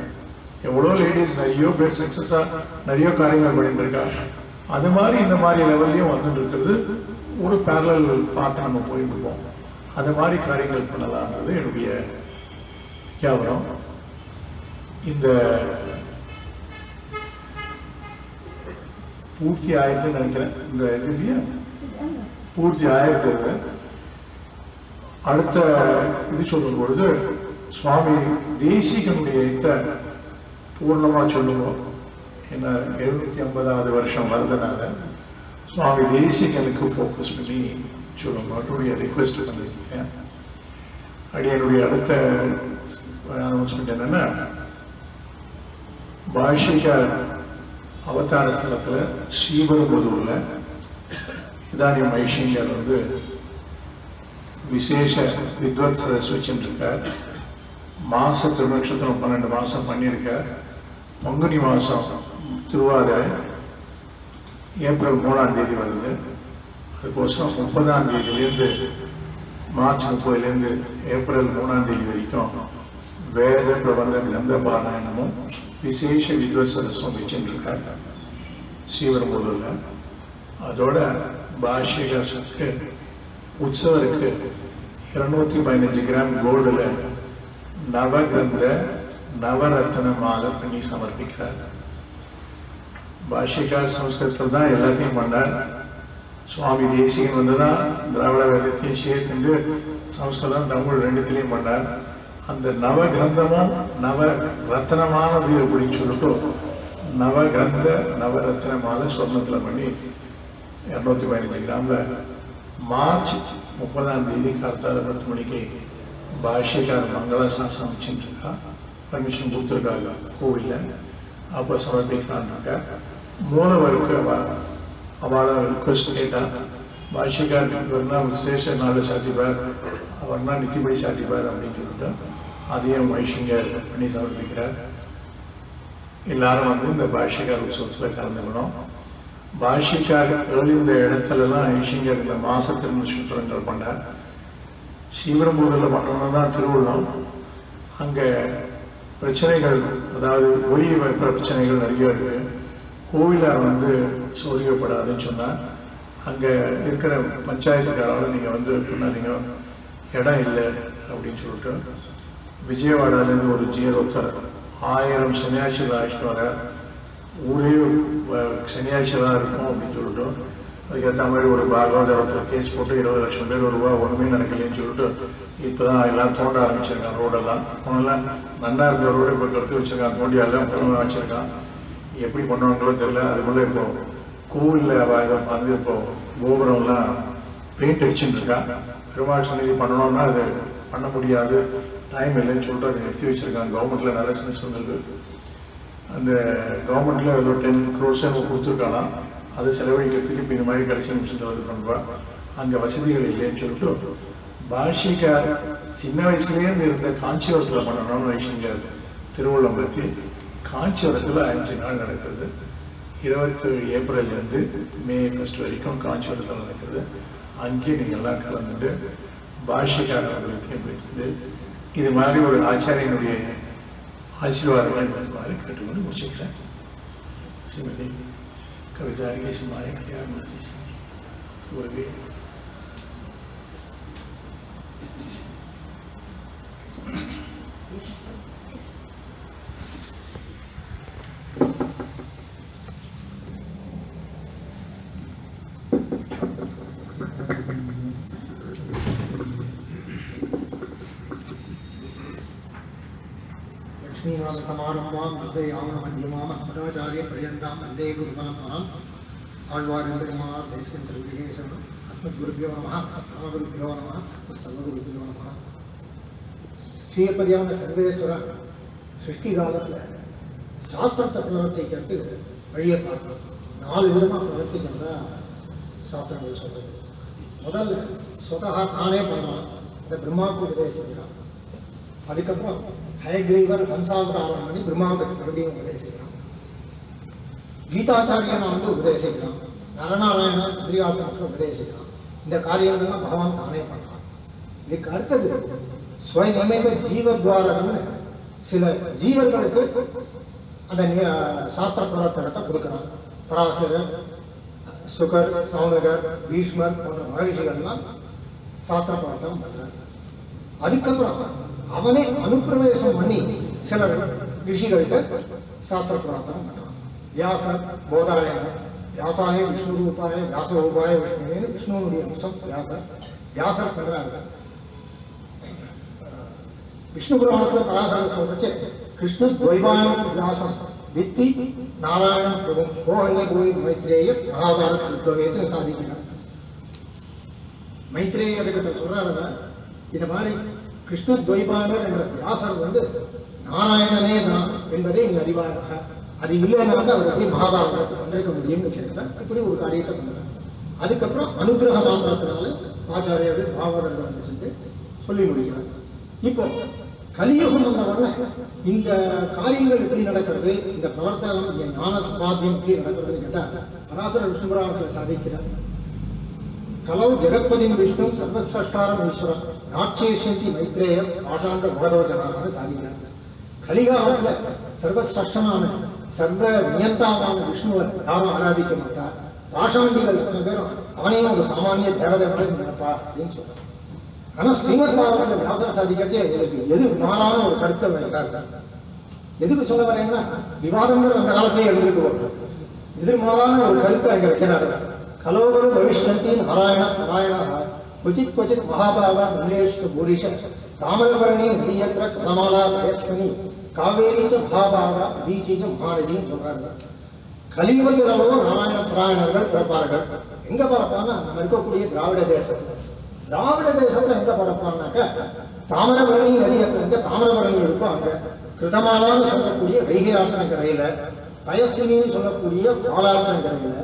எவ்வளோ லேடிஸ் நிறைய பேர் சக்ஸஸாக நிறைய காரியங்கள் பண்ணிட்டு இருக்காங்க. அது மாதிரி இந்த மாதிரி லெவல்லையும் வந்துட்டு இருக்கிறது ஒரு பேரலல் பார்த்து நம்ம போயிட்டு இருப்போம். அது மாதிரி காரியங்கள் பண்ணலாம்ன்றது என்னுடைய வியாபாரம். இந்த பூர்த்தி ஆயிரத்துன்னு நினைக்கிறேன். இந்த இது இல்லையா பூர்த்தி ஆயிரத்து. அடுத்த இது சொல்லும் பொழுது சுவாமி தேசிகனுடைய இதை பூர்ணமா சொல்லுவோம். ஏன்னா 750வது வருஷம் வருதுனால சுவாமி தேசிகனுக்கு ஃபோக்கஸ் பண்ணி சொல்லுவோம். அவருடைய ரிக்வெஸ்ட் பண்ணிருக்கேன். என்னுடைய அடுத்த அனௌன்ஸ்மெண்ட் என்னன்னா, பாஷிகார் அவதார ஸ்தலத்துல ஸ்ரீபெரும்புதூர்ல இதானியம் ஐஷங்கர் விசேஷ வித்வத் சதஸ் வச்சுருக்கார். மாச திருநட்சத்திரம் 12 மாசம் பண்ணியிருக்கார். பங்குனி மாசம் திருவாதிரை ஏப்ரல் 3ஆம் தேதி வருது. அதுக்கோசரம் 30ஆம் தேதியிலேருந்து மார்ச் 30லேருந்து ஏப்ரல் 3ஆம் தேதி வரைக்கும் வேத பிரபந்த கிரந்த பாராயணமும் விசேஷ வித்வத் சதஸும் வச்சுருக்கார் ஸ்ரீபெரும்புதூர்ல. அதோட பாஷ்யகருக்கு உற்சவருக்கு 215 கிராம் கோல்டுல நவகிரந்த நவரத்ன மாலை பண்ணி சமர்ப்பிக்கிறார். பாஷ்யக்கார் சம்ஸ்கிருதத்தில் தான் எல்லாத்தையும் பண்ணார். சுவாமி தேசிகன் வந்துதான் திராவிட வேதத்தையும் சேர்த்துண்டு சம்ஸ்கிருதம் தமிழ் ரெண்டுத்திலையும் பண்ணார். அந்த நவ கிரந்தமும் நவ ரத்னமானது அப்படின்னு சொல்லிட்டு நவகிரந்த நவரத்ன மாலை சொர்ணத்துல பண்ணி 215 கிராம்ல மார்ச் 30ஆம் தேதி கார்த்தால 10 மணிக்கு பாஷ்யக்கார் மங்கள சாசனம் வச்சுருக்கா. பர்மிஷன் கொடுத்துருக்காங்க கோவிலில். அப்போ சமர்ப்பிக்கலான்னு மூலவருக்கு அவளை ரிக்வெஸ்ட் கேட்டால் பாஷ்யக்கார் இவர்னா விசேஷ நாள் சாத்திப்பார், அவர்னா நித்தியபடி சாத்திப்பார் அப்படின்னு சொல்லிட்டு அதையும் வைஷங்கர் பண்ணி சமர்ப்பிக்கிறார். எல்லாரும் இந்த பாஷ்யக்கார் உற்சவத்தில் கலந்துக்கணும். பாஷ்யக்கார் எழுந்த இடத்துலலாம் ஐஷங்கர் இந்த மாச திருநட்சத்திரங்கள் பண்ணார். ஸ்ரீபெரும்புதூரில் பண்ணணும்னு தான் திருவுள்ளம். அங்கே பிரச்சனைகள், அதாவது ஒலி பிரச்சனைகள் நிறைய இருக்குது. கோவிலார் வந்து சோதிக்கப்படாதுன்னு சொன்னால் அங்கே இருக்கிற பஞ்சாயத்துக்காரால் நீங்கள் வந்து பண்ணாதீங்க, இடம் இல்லை அப்படின்னு சொல்லிட்டு விஜயவாடாலேருந்து ஒரு ஜீரோத்தர் 1000 சன்னியாசிகள் அழைச்சிட்டு வர, ஊரே சன்னியாசிகளாக இருக்கும் அப்படின்னு சொல்லிட்டு அதுக்கேற்ற மாதிரி ஒரு பாகவதத்தில் கேஸ் போட்டு 20 லட்சம் பேர் ரூபா ஒன்றுமே நடக்கலைன்னு சொல்லிட்டு இப்போ தான் எல்லாம் தோண்ட ஆரம்பிச்சிருக்கான். ரோடெல்லாம் போனெல்லாம் நல்லா இருந்த ரோடு இப்போ கருத்து வச்சுருக்கான், தோண்டியாலாம் பொண்ணு வச்சுருக்கான். எப்படி பண்ணுவாங்களோ தெரியல. அதுக்குள்ளே இப்போ கோவிலில் இதை வந்து இப்போ கோபுரம்லாம் பெயிண்ட் அடிச்சுட்டு இருக்கா. பெருமாள் சந்நிதி பண்ணணும்னா அது பண்ண முடியாது, டைம் இல்லைன்னு சொல்லிட்டு அதை நிறுத்தி வச்சுருக்காங்க. கவர்மெண்ட்டில் நல்ல சென்ஸ் வந்திருக்கு. அந்த கவர்மெண்ட்டில் ஒரு 10 crores கொடுத்துருக்கலாம். அதை செலவழிக்கிறதுக்கு இப்போ இந்த மாதிரி கடைசி நிமிஷத்தில் இது பண்ணுவா. அங்கே வசதிகள் இல்லைன்னு சொல்லிட்டு பாஷிக்கார் சின்ன வயசுலேருந்து இருந்த காஞ்சிபுரத்தில் பண்ணணும்னு வைஷ்ணங்க திருவள்ளம் பற்றி காஞ்சிபுரத்தில் 5 நாள் நடக்குது. 27 ஏப்ரல்லேருந்து May 1 வரைக்கும் காஞ்சிபுரத்தில் நடக்குது. அங்கேயே நீங்கள்லாம் கலந்துட்டு பாஷிக்கார் அவர்களுக்கு போயிட்டு இது மாதிரி ஒரு ஆச்சாரியனுடைய ஆசீர்வாதங்கள் மாதிரி கேட்டுக்கொண்டு முடிச்சுக்கிறேன். ஸ்ரீமதி கவிதா சிம்மாய கல்யாண ஒரு समारंभां हृदयामन मध्यमाम अस्मदाचार्य पर्यन्तां वन्दे गुरुपरम्पराम् आழ்வார்பெருமானார் தேசிகன் திருவிகேசன் அஸ்மத் குருபியோ நமः ராமகுருபியோ நமः அஸ்மத் சர்வகுருபியோ நமः. ஸ்ரீயப்பதியான சர்வேஸ்வரன் சிருஷ்டி காலத்தில் சாஸ்திரத்தை பிரவர்த்திக்கிறதுக்கு வழியை பார்த்தோம். 4 விதமாக பிரவர்த்திக்கிறதா சாஸ்திரங்கள் சொல்கிறது. முதல்ல சொதகா தானே பண்ணுறான், அதை பிரம்மாவுக்கு உபதேசிக்கிறான். அதுக்கப்புறம் ஹயக்ரீவர் ஹம்சாவதாரம் பண்ணி பிரம்மாவுக்கு மறுபடியும் உபதேசிக்கிறான். கீதாச்சாரியனை வந்து உபதேசிக்கிறான். நரநாராயணன் அதிரியாசனத்தில் உபதேசிக்கிறான். இந்த காரியங்கள்லாம் பகவான் தானே பண்ணுறான். இதுக்கு அடுத்தது ஸ்வயநியமித ஜீவத்வாரம்னு சில ஜீவர்களுக்கு அந்த சாஸ்திர பிரவர்த்தனத்தை கொடுக்குறான். பராசரர், சுகர், சௌனகர், பீஷ்மர் போன்ற மகரிஷிகள்லாம் சாஸ்திர பிரவர்த்தனம் பண்ணுறாங்க. அதுக்கப்புறம் அவனே அனுப்பிரவேசம் பண்ணி சில ரிஷிகள்கிட்ட சாஸ்திர பிரவர்த்தனம் பண்ணுறான். வியாசர், போதாயனர், வியாசாய விஷ்ணு ரூபாய வியாசரூபாய விஷ்ணுவேன்னு விஷ்ணுனுடைய அம்சம் வியாசர். வியாசர் பண்ணுறாங்க. விஷ்ணு புராணத்தில் பராசரர் சொல்றச்சு கிருஷ்ண துவைபாயம் வியாசம் வித்தி நாராயணம் பிரபு கோஹன்ய கோவி மைத்ரேய மகாபாரத யுத்தவேத்து சாதிக்கிறார். மைத்ரேயர்கிட்ட சொல்றாங்க, இந்த மாதிரி கிருஷ்ண துவைபாயனர் என்ற வியாசர் வந்து நாராயணனே தான் என்பதை நீ அறிவாயாக, அது இல்லைனாக்க அவர் எப்படி மகாபாரதத்தை வந்திருக்க முடியும்னு கேட்கிறேன். இப்படி ஒரு காரியத்தை பண்ணுறாங்க. அதுக்கப்புறம் அனுகிரக மாத்திரத்தினால ஆச்சாரியர்கள் பாவரர்கள் வச்சுட்டு சொல்லி முடிக்கிறாங்க. இப்போ கலியுகம் வந்தவொடனே இந்த காரியங்கள் எப்படி நடக்கிறது, இந்த பிரவர்த்தனம், இந்த ஞான சம்பாத்தியம் எப்படி நடக்கிறதுன்னு கேட்டால் பராசர விஷ்ணு புராணத்தில் சாதிக்கிறார். கலவு ஜெகத்பதிம் விஷ்ணு சர்வசிரஷ்டாரம் ஈஸ்வரம் நாட்சேஷந்தி மைத்ரேயம் ஆஷாண்ட பகதோஜனாக சாதிக்கிறார். கலிகாலத்தில் சர்வசிரஷ்டமான சர்வ நியந்தாவான விஷ்ணுவை யாரும் ஆராதிக்க மாட்டார். பாஷாண்டிகள் அத்தனை பேரும் அவனையும் ஒரு சாமானிய தேவதை நினைப்பா அப்படின்னு சொல்றார். ஆனால் ஸ்ரீமத் பாகவத்தில் வியாசர் சாதிக்கச்சே எனக்கு எது மாறான ஒரு கருத்தை வைக்கிறார்கள். எதுக்கு சொல்ல வரேன்னா, விவாதங்கள் அந்த காலத்திலேயே எழுதிட்டு வரும். எதிர்மாறான ஒரு கருத்தை அங்கே வைக்கிறார்கள். கலோகரு பவிஷ்யந்தி நாராயண நாராயணா கொச்சித் கொச்சித் மகாபாகா மல்லேஷ்டு பூரிஷ தாமிரபரணி நதியத்திர கதமாலா பயஸ்மணி காவேரிச்ச மகாபாகா அதீச்சிச்ச மகாநதின்னு சொல்றாங்க. கலியுகத்திலோ நாராயண பிராயணர்கள் பிறப்பார்கள். எங்க பிறப்பான்னா நம்ம இருக்கக்கூடிய திராவிட தேசத்துல. திராவிட தேசத்துல எங்க பிறப்பான்னாக்க தாமிரபரணி நதியத்திர எங்க தாமிரபரணி இருக்கும் அங்க கிருதமாலான்னு சொல்லக்கூடிய வைகை ஆற்றங்கரையில, பயஸ்வினின்னு சொல்லக்கூடிய பாலாற்றங்கரையில,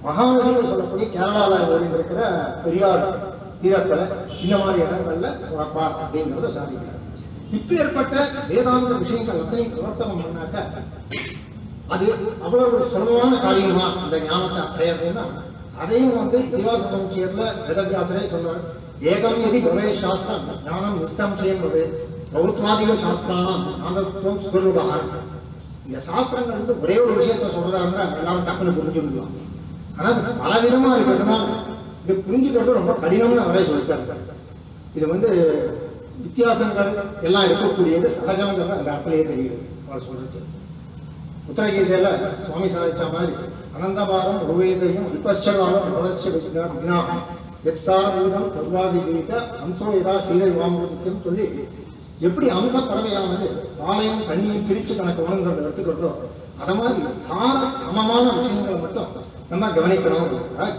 மகாநதின்னு சொல்லக்கூடிய கேரளாவில் இருக்கிற பெரியார் தீரத்தில் இந்த மாதிரி இடங்கள்ல பிறப்பா அப்படிங்கிறத சாதிக்கிறார். இப்ப ஏற்பட்ட வேதாந்த விஷயங்கள் அத்தனையும் பிரவர்த்தனம் பண்ணாக்க அது அவ்வளவு ஒரு சுலபமான காரியமா அந்த ஞானத்தை அடையிறதுன்னா, அதையும் வந்து இதிகாச சமுச்சயத்துல வேதவியாசரே சொல்றார். ஏகம் எதி பவே சாஸ்திரம் ஞானம் நிஸ்தம்சயம் பவே பௌத்வாதிக சாஸ்திரானாம் ஞானத்துவம் சுகரூபகான். இந்த சாஸ்திரங்கள் வந்து ஒரே ஒரு விஷயத்த சொல்றதா இருந்தா எல்லாரும் டக்குன்னு புரிஞ்சுக்கலாம். ஆனா பல விதமா இருக்கிறதுனால இது புரிஞ்சுக்கிறது ரொம்ப கடினம்னு அவரே சொல்லிட்டாரு. இது வந்து வித்தியாசங்கள் எல்லாம் இருக்கக்கூடியது சகஜங்கிறது அந்த இடத்துலயே தெரியுது அவர் சொல்றது. உத்தரகீதையில சுவாமி சாதிச்ச மாதிரி அனந்தபாரம் பகுவேதையும் விபஸ்சவாரம் பகவச்ச விக்னாகம் எத்சாரூதம் கர்வாதிகீத அம்சோ யதா ஸ்ரீரவாமிருத்தியம் சொல்லி எப்படி அம்ச பறவையானது பாலையும் தண்ணியும் பிரித்து கணக்கு வேணுங்கிறத எடுத்துக்கிறதோ அதை மாதிரி சார சமமான விஷயங்களை மட்டும் நம்ம கவனிக்கணும்.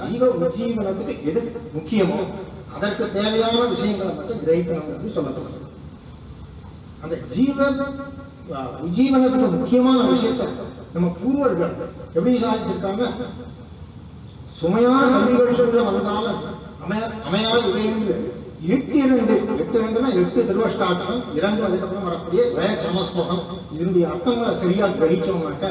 ஜீவ உஜ்ஜீவனத்துக்கு எது முக்கியமோ அதற்கு தேவையான விஷயங்களை மட்டும் கிரகிக்கணும் சொல்லப்படுது. அந்த உஜ்ஜீவனத்துக்கு முக்கியமான விஷயத்தை நம்ம பூர்வர்கள் எப்படி சாதிச்சிருக்காங்க? சுமையான கல்விகள் சொல்ல வந்தாலும் அமையா இடையிலிருந்து 8 திருவஷ்டாட்சரம் 2 அதுக்கப்புறம் வரக்கூடிய சமஸ்லோகம் இதனுடைய அர்த்தங்களை சரியா கிரகிச்சோம்னாக்க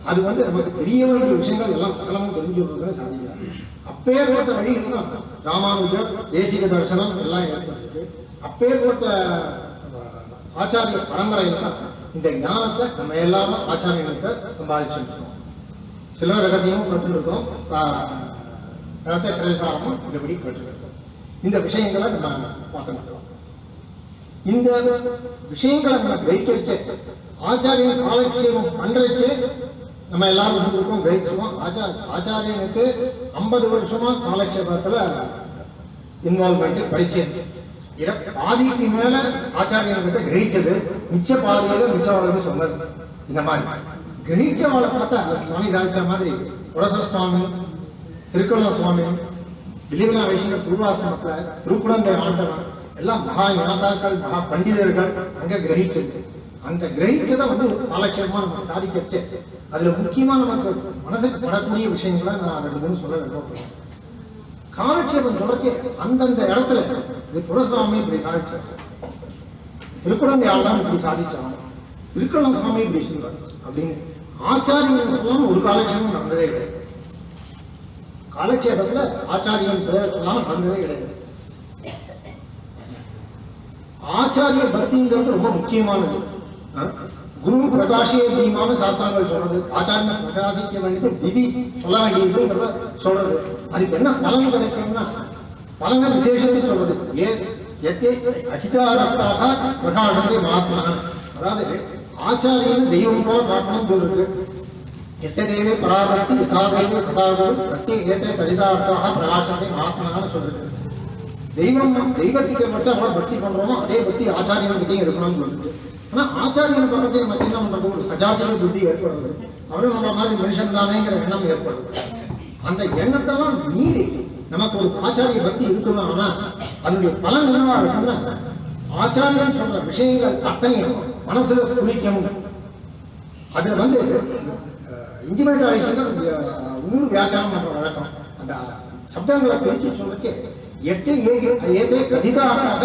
அது வந்து நமக்கு தெரிய வேண்டிய விஷயங்கள் எல்லாம் சகலமும் தெரிஞ்சு விடுறதுன்னு சாதிக்கிறாங்க. அப்பேற்பட்ட வழியில் தான் ராமானுஜர் தேசிக தரிசனம் எல்லாம் ஏற்படுது. அப்பேற்பட்ட ஆச்சாரிய பரம்பரையில் தான் இந்த ஞானத்தை நம்ம எல்லாரும் ஆச்சாரியன்கிட்ட சம்பாதிச்சுருக்கோம். சில ரகசியமும் கற்றுருக்கோம், ரகசிய திரைசாரமும் இதுபடி கற்றுருக்கோம். இந்த விஷயங்களை நம்ம பார்த்துருக்கோம். இந்த விஷயங்களை நம்ம கிரகிக்கரிச்சு ஆச்சாரியன் காலட்சேபம் பண்றச்சு நம்ம எல்லாரும் இருந்திருக்கோம், கிரகிச்சிருக்கோம். ஆச்சாரியனுக்கு 50 வருஷமா காலட்சேபத்துல இன்வால்வ்மெண்ட் பரிச்சயம். பாதிக்கு மேல ஆச்சாரியன்கிட்ட கிரகிச்சது, மிச்ச பாதியில மிச்சவாளுக்கு சொன்னது. இந்த மாதிரி கிரகிச்சவாளை பார்த்தா சுவாமி சாதிச்ச மாதிரி புரச சுவாமி, திருக்குள சுவாமி, இலிவனா வைஷ்ணவ பூர்வாசிரமத்துல திருக்குழந்தை ஆண்டவன் எல்லாம் மகா ஞாதாக்கள், மகா பண்டிதர்கள் அங்க கிரகிச்சது. அந்த கிரகிச்சதை வந்து காலட்சேபமா நம்ம சாதிக்கச்சு. அதுல முக்கியமா நமக்கு மனசுக்கு படக்கூடிய விஷயங்களை நான் 2-3 சொல்ல விரும்புகிறேன். காலட்சேபம் தொடர்ச்சி அந்தந்த இடத்துல இது துரசாமி இப்படி சாதிச்சார், திருக்குழந்தை ஆண்டான் இப்படி சாதிச்சான், திருக்குளம் சுவாமி இப்படி சொல்றாரு அப்படின்னு ஆச்சாரியன் சொல்லாம ஒரு காலட்சேபம் நடந்ததே கிடையாது. காலட்சேபத்துல ஆச்சாரியன் பெயர் சொல்லாம நடந்ததே கிடையாது. ஆச்சாரிய பக்திங்கிறது ரொம்ப முக்கியமானது. குரு பிரகாஷே தீமான சாஸ்திரங்கள் சொல்றது, ஆச்சாரியன் பிரகாசிக்க வேண்டியது விதி சொல்ல வேண்டியதுங்கிறத சொல்றது. அதுக்கு என்ன பலன் கிடைக்கும்னா பலன்கள் விசேஷத்தை சொல்றது. அகிதாரத்தாக பிரகாசத்தை மகாத்மா, அதாவது ஆச்சாரியன் தெய்வம் போல பார்க்கணும்னு சொல்றது. எஸ்தேவே பராபக்தி யதாதேவ ததாதேவ தஸ்ய ஏதே கதிதார்த்தாக பிரகாசத்தை மகாத்மான்னு சொல்றது. தெய்வத்துக்கு மட்டும் அவ்வளோ பக்தி பண்றோமோ அதே பக்தி ஆச்சாரியன்கிட்டையும் இருக்கணும்னு சொல்றது. ஆனா ஆச்சாரியன் பக்கத்தை நம்ம என்ன பண்றது, ஒரு சஜாத்திய புத்தி ஏற்படுறது, அவரும் நம்ம மாதிரி மனுஷன் தானேங்கிற எண்ணம் ஏற்படுது. அந்த எண்ணத்தெல்லாம் மீறி நமக்கு ஒரு ஆச்சாரிய பக்தி இருக்கணும். ஆனா அதனுடைய பலன் என்னவா இருக்குன்னா ஆச்சாரியன் சொல்ற விஷயங்கள் அத்தனையும் மனசுல ஸ்புரிக்கணும். அதுல வந்து இன்டிமேட்டரைசன் ஊர் வியாக்கியானம் பண்ற வழக்கம். அந்த சப்தங்களை பிரிச்சு சொல்றதுக்கு ஏதே கதிதார்த்தாக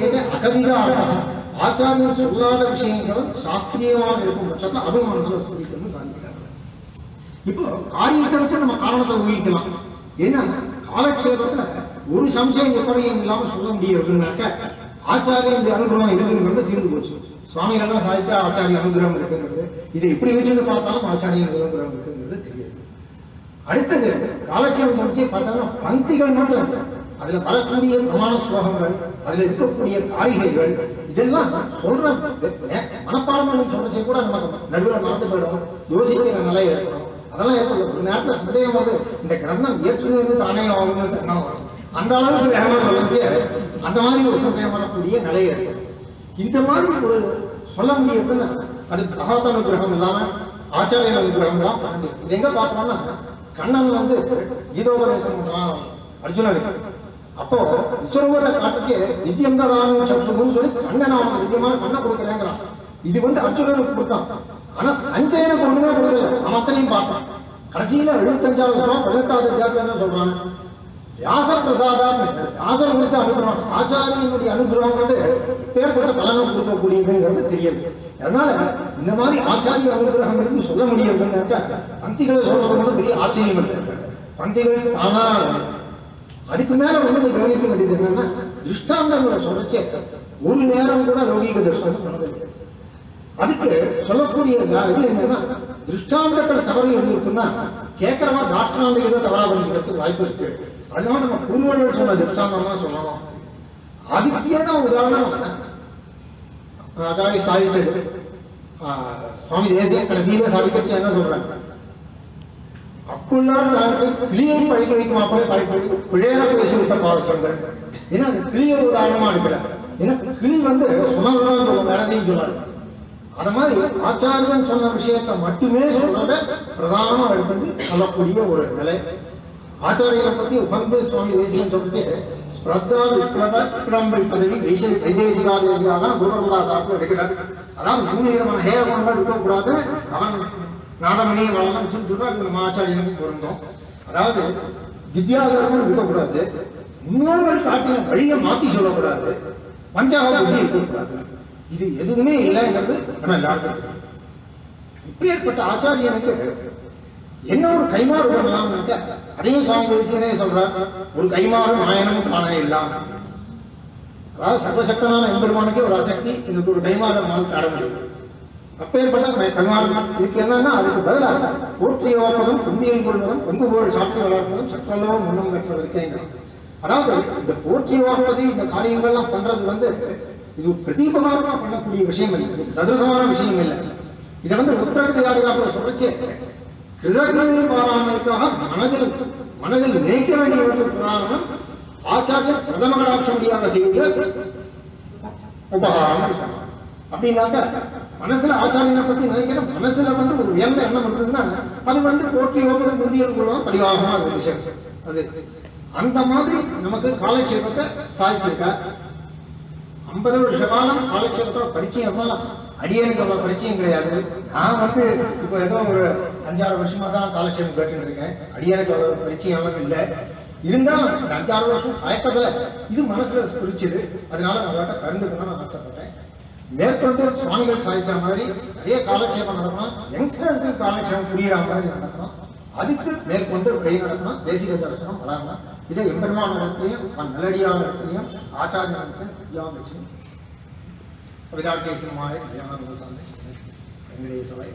ஏதே அகதிதார்த்தாக ஆச்சாரியன் சொல்லாத விஷயங்களும் சாஸ்திரியமாக இருக்கும் பட்சத்தில் அதுவும் மனசுல ஸ்புரிக்கணும்னு சாதிக்கிறாங்க. இப்போ காரியத்தை வச்சு நம்ம காரணத்தை ஊகிக்கலாம். ஏன்னா காலட்சேபத்துல ஒரு சம்சயம் எப்படியும் இல்லாம சொல்ல முடியுதுன்னாக்க ஆச்சாரிய அனுகிரகம் இருக்குங்கிறது தீர்ந்து போச்சு. சுவாமிகள்லாம் சாதிச்சா ஆச்சாரிய அனுகிரகம் இருக்குங்கிறது, இதை இப்படி வச்சுன்னு பார்த்தாலும் ஆச்சாரிய அனுகிரகம் இருக்குங்கிறது தெரியாது. அடுத்தது காலட்சேபம் முடிச்சு பார்த்தோம்னா பந்திகள் மட்டும் இருக்கு. அதுல வரக்கூடிய பிரமாண ஸ்லோகங்கள், அதுல இருக்கக்கூடிய காரிகைகள், இதெல்லாம் சொல்ற மனப்பாடம் பண்ணி சொல்றச்சே கூட நமக்கு நடுவில் மறந்து போயிடும், யோசிக்கிற நிலை ஏற்படும். அதெல்லாம் ஏற்படும். ஒரு நேரத்துல சந்தேகம் வந்து இந்த கிரந்தம் ஏற்றுனது தானே ஆகும்னு எண்ணம் வரும். அந்த அளவுக்கு வேகமா சொல்லிச்சு அந்த மாதிரி ஒரு சந்தேகம் வரக்கூடிய நிலை ஏற்படும். இந்த மாதிரி ஒரு சொல்ல முடியுதுன்னா அது பகவத் அனுகிரகம் இல்லாம ஆச்சாரிய அனுகிரகம் எல்லாம் பண்ண முடியாது. இது எங்க பார்க்கணும்னா கண்ணன் வந்து கீதோபதேசம் பண்றான் அர்ஜுனனுக்கு. அப்போ விஸ்வரூபத்தை காட்டுச்சு திவ்யம் தான் சக்ஷுன்னு சொல்லி கண்ணன் அவனுக்கு திவ்யமான கண்ணை கொடுக்குறேங்கிறான். இது வந்து அர்ஜுனனுக்கு கொடுத்தான். ஆனா சஞ்சயனுக்கு ஒண்ணுமே கொடுக்கல, அவன் அத்தனையும் பார்த்தான். கடைசியில 75வது ஸ்லோகம் 18வது அத்தியாயத்துல என்ன சொல்றான், வியாச பிரசாதம், வியாசர் கொடுத்த அனுகிரகம், ஆச்சாரியனுடைய அனுகிரகங்கிறது பேர்பட்ட பலனும் கொடுக்கக்கூடியதுங்கிறது தெரியுது. அதனால இந்த மாதிரி ஆச்சாரிய அனுகிரகம் இருந்து சொல்ல முடியுதுன்னாக்கா பந்திகளை சொல்றது மட்டும் பெரிய ஆச்சரியம் இல்லை. பந்திகள் தானா அதுக்கு மேல ஒண்ணு கவனிக்க வேண்டியது என்னன்னா, திருஷ்டாந்தங்களை சொல்றச்சே ஒரு நேரம் கூட லௌகீக தர்சனம் பண்ணதில்லை. அதுக்கு சொல்லக்கூடிய இது என்னன்னா, திருஷ்டாந்தத்தில் தவறு இருந்துச்சுன்னா கேட்கறவா தாஷ்டாந்திகத்தை தவறா பண்ணிக்கிறதுக்கு வாய்ப்பு இருக்கு. அதனால நம்ம பூர்வர்கள் சொன்ன திருஷ்டாந்தமா சொல்லணும். அதுக்கே தான் உதாரணமா அதாவது சாதிச்சது சுவாமி தேசியம் கடைசியில சாதிக்கச்சு என்ன சொல்றாங்க, அப்புள்ளார் தனக்கு கிளியை பழக்க வைக்கும் அப்பவே பழக்க பிழையான பேசுகிற பாதசங்கள். ஏன்னா அந்த கிளியை உதாரணமா எடுக்கிறார். ஏன்னா கிளி சொன்னதான் சொல்ல வேறதையும் சொல்லாது. அத மாதிரி ஆச்சாரியன் சொன்ன விஷயத்தை மட்டுமே சொல்றத பிரதானமா எடுத்து சொல்லக்கூடிய ஒரு நிலை. ஆச்சாரியனை பத்தி உகந்து சுவாமி தேசிகன் சொல்லிச்சு, ஸ்பிரத்தா விப்ளவ விக்ரம்பை பதவி வைதேசிகாதேசிகாக குருபரம்பரா சாப்பிட்டு எடுக்கிறார். அதாவது 3 விதமான ஹேரகுணங்கள் இருக்கக்கூடாது. அவன் நாதமணியை வளர்ந்து சொல்றாரு, நம்ம ஆச்சாரியனுக்கு பொருந்தோம். அதாவது வித்யாதரங்கள் இருக்கக்கூடாது, முன்னோர்கள் காட்டின வழியை மாற்றி சொல்லக்கூடாது, பஞ்சாக புத்தி இருக்கக்கூடாது. இது எதுவுமே இல்லைங்கிறது நம்ம எல்லாருக்கும். இப்பேற்பட்ட ஆச்சாரியனுக்கு என்ன ஒரு கைமாறு பண்ணலாம்னாக்க, அதையும் சுவாமி தேசிகனே சொல்றார், ஒரு கைமாறு நாயனம் காண இல்லாம். அதாவது சர்வசக்தனான எம்பெருமானுக்கு ஒரு அசக்தி, எனக்கு ஒரு கைமாறு நம்மால் தாட முடியும். அப்பேற்பட்ட கைமாறு இதுக்கு என்னன்னா, அதுக்கு பதிலாக போற்றிய வாழ்வதும் புந்தியில் கொள்வதும் பொங்கு போல் சாப்பிட்டு வளர்ப்பதும் சற்றளவும் முன்னம் பெற்றதற்கே. அதாவது இந்த போற்றிய வாழ்வது இந்த காரியங்கள்லாம் பண்றது இது பிரதீபகாரமா பண்ணக்கூடிய விஷயம் இல்லை, இது சதுரசமான விஷயம் இல்லை. இதை உத்தரவியாதிகாரத்தில் சொல்றச்சு, கிருதகிருதி பாராமைக்காக மனதில் நினைக்க வேண்டியவர்கள் பிரதானம் ஆச்சாரியன் பிரதம கடாட்சம் செய்து உபகாரம் சொன்னார். அப்படின்னாக்க மனசுல ஆச்சாரியனை பத்தி நினைக்கிற மனசுல ஒரு உயர்ந்த எண்ணம் இருக்குதுன்னா அது போற்றி ஓப்பதும் புந்தியில் கொள்வதும் பரிவாகமா அது விஷயம். அது அந்த மாதிரி நமக்கு காலட்சேபத்தை சாதிச்சிருக்க. 50 வருஷ காலம் காலட்சேபத்தோட பரிச்சயம் அடியனுக்கு அவ்வளவு பரிச்சயம் கிடையாது. நான் இப்போ ஏதோ ஒரு 5-6 வருஷமா தான் காலட்சேபம் கேட்டுட்டு இருக்கேன். அடியனுக்கு அவ்வளவு பரிச்சயம் இல்லை. இருந்தாலும் இந்த 5-6 வருஷம் காயக்கத்துல இது மனசுல பிரிச்சுது. அதனால நம்மகிட்ட கருந்துக்கணும்னு நான் ஆசைப்பட்டேன். மேற்கொண்டு சுவாமிகள் சாதிச்ச மாதிரி நிறைய காலட்சேபம் நடக்கணும், யங்ஸ்டர்ஸுக்கு காலட்சேபம் புரியுற மாதிரி நடக்கணும். அதுக்கு மேற்கொண்டு வழி நடக்கணும், தேசிக தரிசனம் வளரணும். இதை எம்பெருமான இடத்துலையும் நல்லடியான இடத்துலையும் ஆச்சாரியனுக்கு ஞாபகம் வச்சு விதார்த்தேசமாய வெங்கடேஸ்வராய்